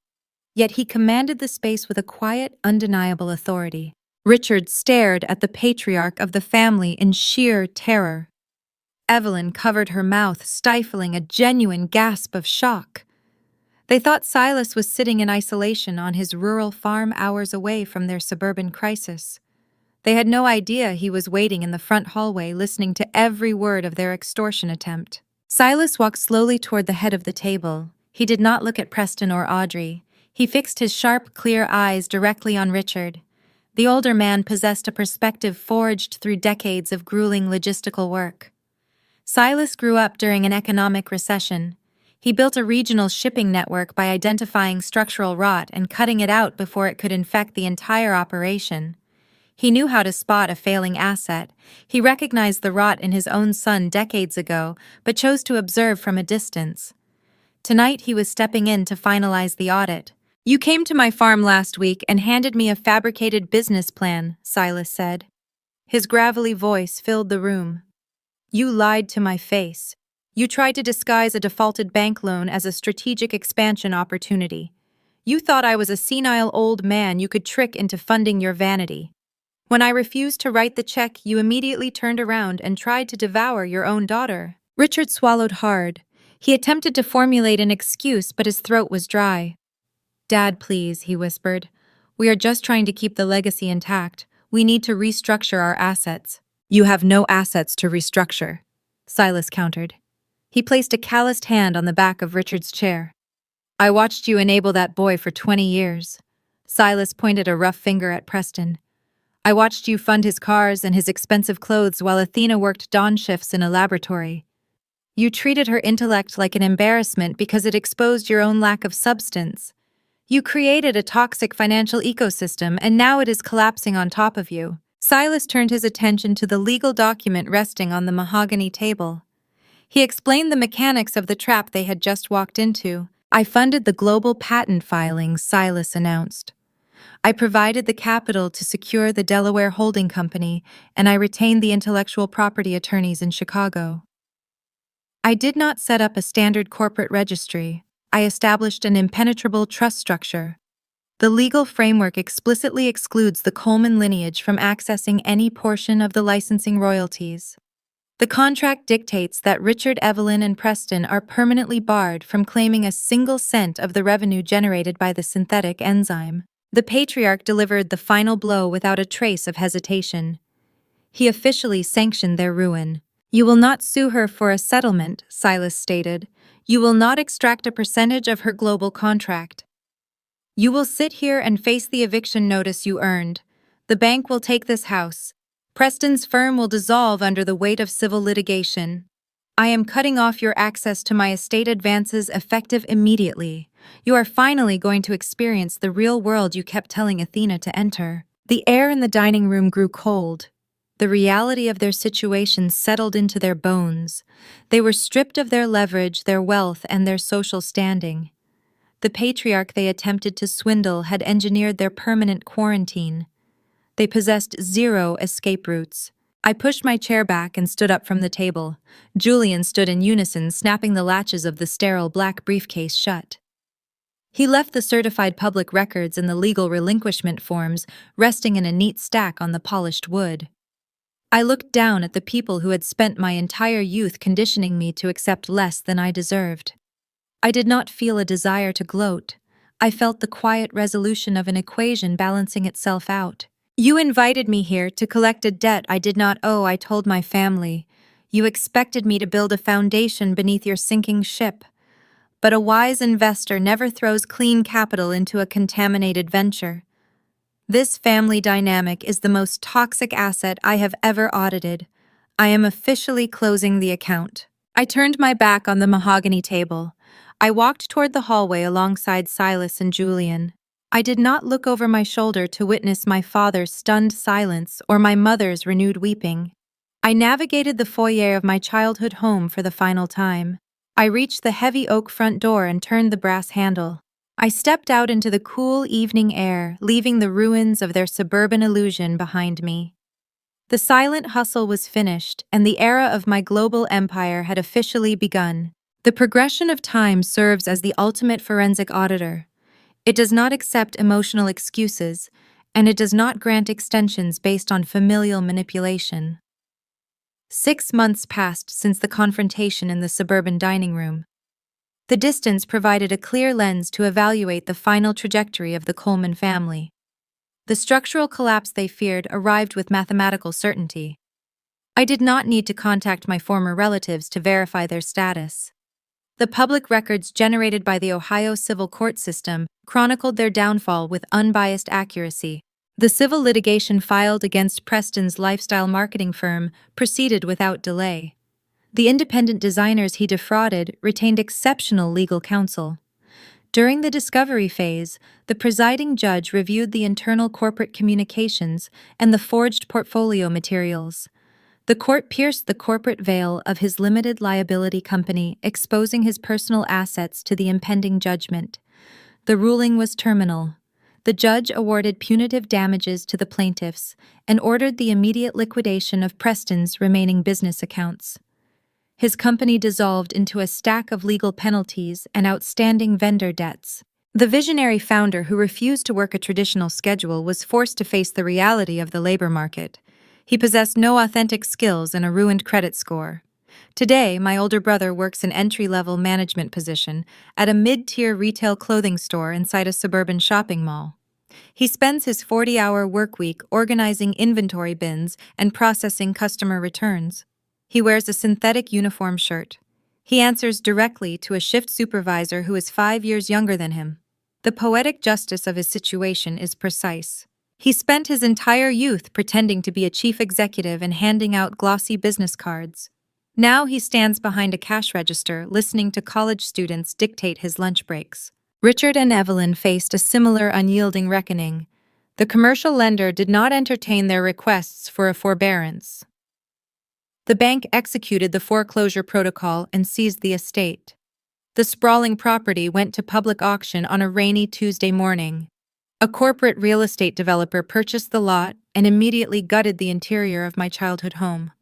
A: Yet he commanded the space with a quiet, undeniable authority. Richard stared at the patriarch of the family in sheer terror. Evelyn covered her mouth, stifling a genuine gasp of shock. They thought Silas was sitting in isolation on his rural farm hours away from their suburban crisis. They had no idea he was waiting in the front hallway listening to every word of their extortion attempt. Silas walked slowly toward the head of the table. He did not look at Preston or Audrey. He fixed his sharp, clear eyes directly on Richard. The older man possessed a perspective forged through decades of grueling logistical work. Silas grew up during an economic recession. He built a regional shipping network by identifying structural rot and cutting it out before it could infect the entire operation. He knew how to spot a failing asset. He recognized the rot in his own son decades ago, but chose to observe from a distance. Tonight he was stepping in to finalize the audit. "You came to my farm last week and handed me a fabricated business plan," Silas said. His gravelly voice filled the room. "You lied to my face. You tried to disguise a defaulted bank loan as a strategic expansion opportunity. You thought I was a senile old man you could trick into funding your vanity. When I refused to write the check, you immediately turned around and tried to devour your own daughter." Richard swallowed hard. He attempted to formulate an excuse, but his throat was dry. "Dad, please," he whispered. "We are just trying to keep the legacy intact. We need to restructure our assets." "You have no assets to restructure," Silas countered. He placed a calloused hand on the back of Richard's chair. "I watched you enable that boy for 20 years. Silas pointed a rough finger at Preston. "I watched you fund his cars and his expensive clothes while Athena worked dawn shifts in a laboratory. You treated her intellect like an embarrassment because it exposed your own lack of substance. You created a toxic financial ecosystem, and now it is collapsing on top of you." Silas turned his attention to the legal document resting on the mahogany table. He explained the mechanics of the trap they had just walked into. "I funded the global patent filings," Silas announced. "I provided the capital to secure the Delaware holding company, and I retained the intellectual property attorneys in Chicago. I did not set up a standard corporate registry. I established an impenetrable trust structure. The legal framework explicitly excludes the Coleman lineage from accessing any portion of the licensing royalties. The contract dictates that Richard, Evelyn, and Preston are permanently barred from claiming a single cent of the revenue generated by the synthetic enzyme." The patriarch delivered the final blow without a trace of hesitation. He officially sanctioned their ruin. "You will not sue her for a settlement," Silas stated. "You will not extract a percentage of her global contract. You will sit here and face the eviction notice you earned. The bank will take this house. Preston's firm will dissolve under the weight of civil litigation. I am cutting off your access to my estate advances effective immediately. You are finally going to experience the real world you kept telling Athena to enter." The air in the dining room grew cold. The reality of their situation settled into their bones. They were stripped of their leverage, their wealth, and their social standing. The patriarch they attempted to swindle had engineered their permanent quarantine. They possessed zero escape routes. I pushed my chair back and stood up from the table. Julian stood in unison, snapping the latches of the sterile black briefcase shut. He left the certified public records and the legal relinquishment forms resting in a neat stack on the polished wood. I looked down at the people who had spent my entire youth conditioning me to accept less than I deserved. I did not feel a desire to gloat. I felt the quiet resolution of an equation balancing itself out. You invited me here to collect a debt I did not owe, I told my family. You expected me to build a foundation beneath your sinking ship. But a wise investor never throws clean capital into a contaminated venture. This family dynamic is the most toxic asset I have ever audited. I am officially closing the account. I turned my back on the mahogany table. I walked toward the hallway alongside Silas and Julian. I did not look over my shoulder to witness my father's stunned silence or my mother's renewed weeping. I navigated the foyer of my childhood home for the final time. I reached the heavy oak front door and turned the brass handle. I stepped out into the cool evening air, leaving the ruins of their suburban illusion behind me. The silent hustle was finished, and the era of my global empire had officially begun. The progression of time serves as the ultimate forensic auditor. It does not accept emotional excuses, and it does not grant extensions based on familial manipulation. 6 months passed since the confrontation in the suburban dining room. The distance provided a clear lens to evaluate the final trajectory of the Coleman family. The structural collapse they feared arrived with mathematical certainty. I did not need to contact my former relatives to verify their status. The public records generated by the Ohio civil court system chronicled their downfall with unbiased accuracy. The civil litigation filed against Preston's lifestyle marketing firm proceeded without delay. The independent designers he defrauded retained exceptional legal counsel. During the discovery phase, the presiding judge reviewed the internal corporate communications and the forged portfolio materials. The court pierced the corporate veil of his limited liability company, exposing his personal assets to the impending judgment. The ruling was terminal. The judge awarded punitive damages to the plaintiffs and ordered the immediate liquidation of Preston's remaining business accounts. His company dissolved into a stack of legal penalties and outstanding vendor debts. The visionary founder who refused to work a traditional schedule was forced to face the reality of the labor market. He possessed no authentic skills and a ruined credit score. Today, my older brother works an entry-level management position at a mid-tier retail clothing store inside a suburban shopping mall. He spends his 40-hour workweek organizing inventory bins and processing customer returns. He wears a synthetic uniform shirt. He answers directly to a shift supervisor who is 5 years younger than him. The poetic justice of his situation is precise. He spent his entire youth pretending to be a chief executive and handing out glossy business cards. Now he stands behind a cash register, listening to college students dictate his lunch breaks. Richard and Evelyn faced a similar unyielding reckoning. The commercial lender did not entertain their requests for a forbearance. The bank executed the foreclosure protocol and seized the estate. The sprawling property went to public auction on a rainy Tuesday morning. A corporate real estate developer purchased the lot and immediately gutted the interior of my childhood home.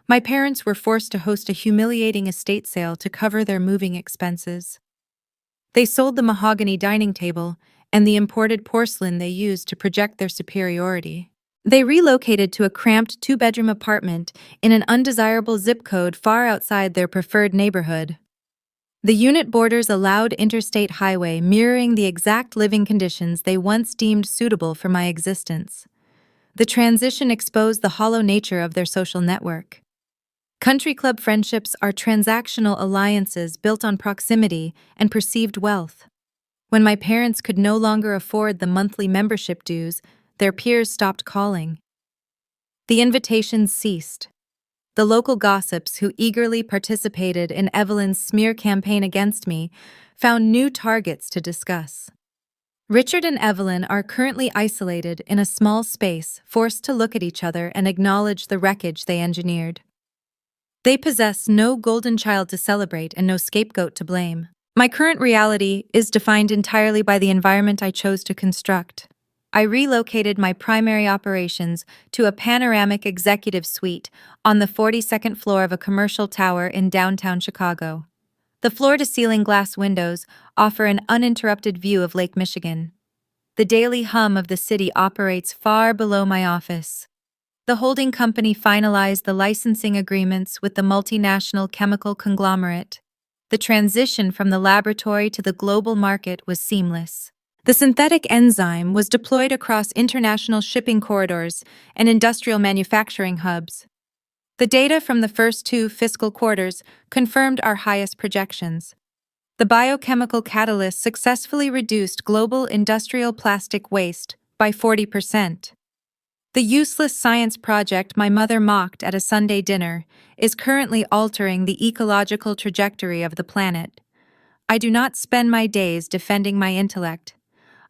A: My parents were forced to host a humiliating estate sale to cover their moving expenses. They sold the mahogany dining table and the imported porcelain they used to project their superiority. They relocated to a cramped 2-bedroom apartment in an undesirable zip code far outside their preferred neighborhood. The unit borders a loud interstate highway mirroring the exact living conditions they once deemed suitable for my existence. The transition exposed the hollow nature of their social network. Country club friendships are transactional alliances built on proximity and perceived wealth. When my parents could no longer afford the monthly membership dues, their peers stopped calling. The invitations ceased. The local gossips who eagerly participated in Evelyn's smear campaign against me found new targets to discuss. Richard and Evelyn are currently isolated in a small space, forced to look at each other and acknowledge the wreckage they engineered. They possess no golden child to celebrate and no scapegoat to blame. My current reality is defined entirely by the environment I chose to construct. I relocated my primary operations to a panoramic executive suite on the 42nd floor of a commercial tower in downtown Chicago. The floor-to-ceiling glass windows offer an uninterrupted view of Lake Michigan. The daily hum of the city operates far below my office. The holding company finalized the licensing agreements with the multinational chemical conglomerate. The transition from the laboratory to the global market was seamless. The synthetic enzyme was deployed across international shipping corridors and industrial manufacturing hubs. The data from the first two fiscal quarters confirmed our highest projections. The biochemical catalyst successfully reduced global industrial plastic waste by 40%. The useless science project my mother mocked at a Sunday dinner is currently altering the ecological trajectory of the planet. I do not spend my days defending my intellect.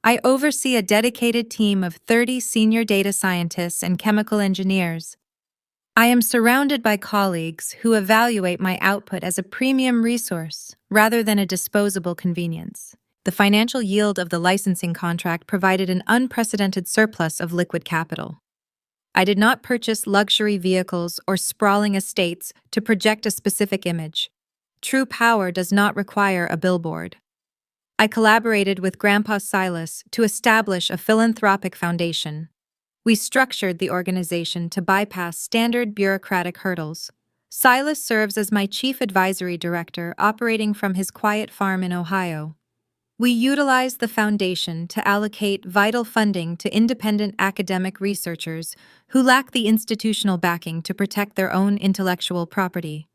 A: I oversee a dedicated team of 30 senior data scientists and chemical engineers. I am surrounded by colleagues who evaluate my output as a premium resource rather than a disposable convenience. The financial yield of the licensing contract provided an unprecedented surplus of liquid capital. I did not purchase luxury vehicles or sprawling estates to project a specific image. True power does not require a billboard. I collaborated with Grandpa Silas to establish a philanthropic foundation. We structured the organization to bypass standard bureaucratic hurdles. Silas serves as my chief advisory director, operating from his quiet farm in Ohio. We utilize the foundation to allocate vital funding to independent academic researchers who lack the institutional backing to protect their own intellectual property.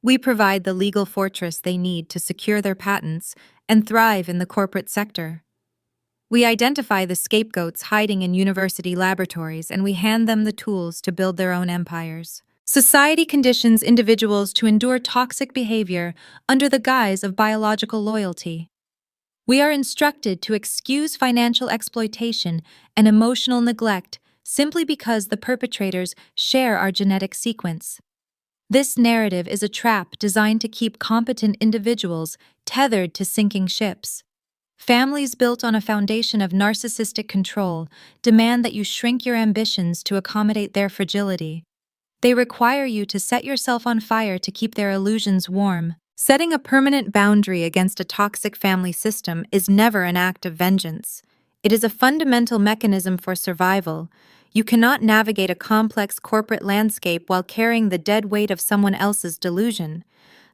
A: We provide the legal fortress they need to secure their patents and thrive in the corporate sector. We identify the scapegoats hiding in university laboratories and we hand them the tools to build their own empires. Society conditions individuals to endure toxic behavior under the guise of biological loyalty. We are instructed to excuse financial exploitation and emotional neglect simply because the perpetrators share our genetic sequence. This narrative is a trap designed to keep competent individuals tethered to sinking ships. Families built on a foundation of narcissistic control demand that you shrink your ambitions to accommodate their fragility. They require you to set yourself on fire to keep their illusions warm. Setting a permanent boundary against a toxic family system is never an act of vengeance. It is a fundamental mechanism for survival. You cannot navigate a complex corporate landscape while carrying the dead weight of someone else's delusion.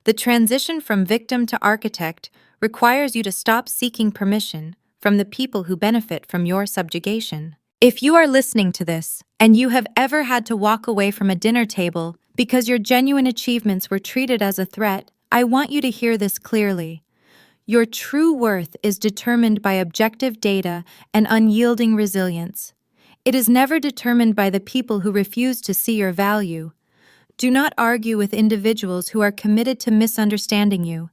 A: The transition from victim to architect requires you to stop seeking permission from the people who benefit from your subjugation. If you are listening to this, and you have ever had to walk away from a dinner table because your genuine achievements were treated as a threat, I want you to hear this clearly. Your true worth is determined by objective data and unyielding resilience. It is never determined by the people who refuse to see your value. Do not argue with individuals who are committed to misunderstanding you.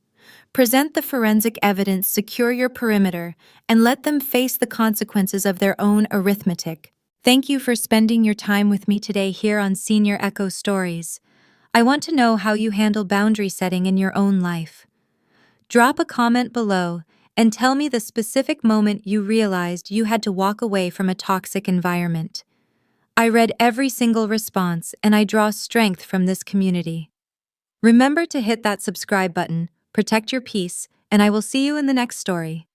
A: Present the forensic evidence, secure your perimeter, and let them face the consequences of their own arithmetic. Thank you for spending your time with me today here on Senior Echo Stories. I want to know how you handle boundary setting in your own life. Drop a comment below and tell me the specific moment you realized you had to walk away from a toxic environment. I read every single response and I draw strength from this community. Remember to hit that subscribe button, protect your peace, and I will see you in the next story.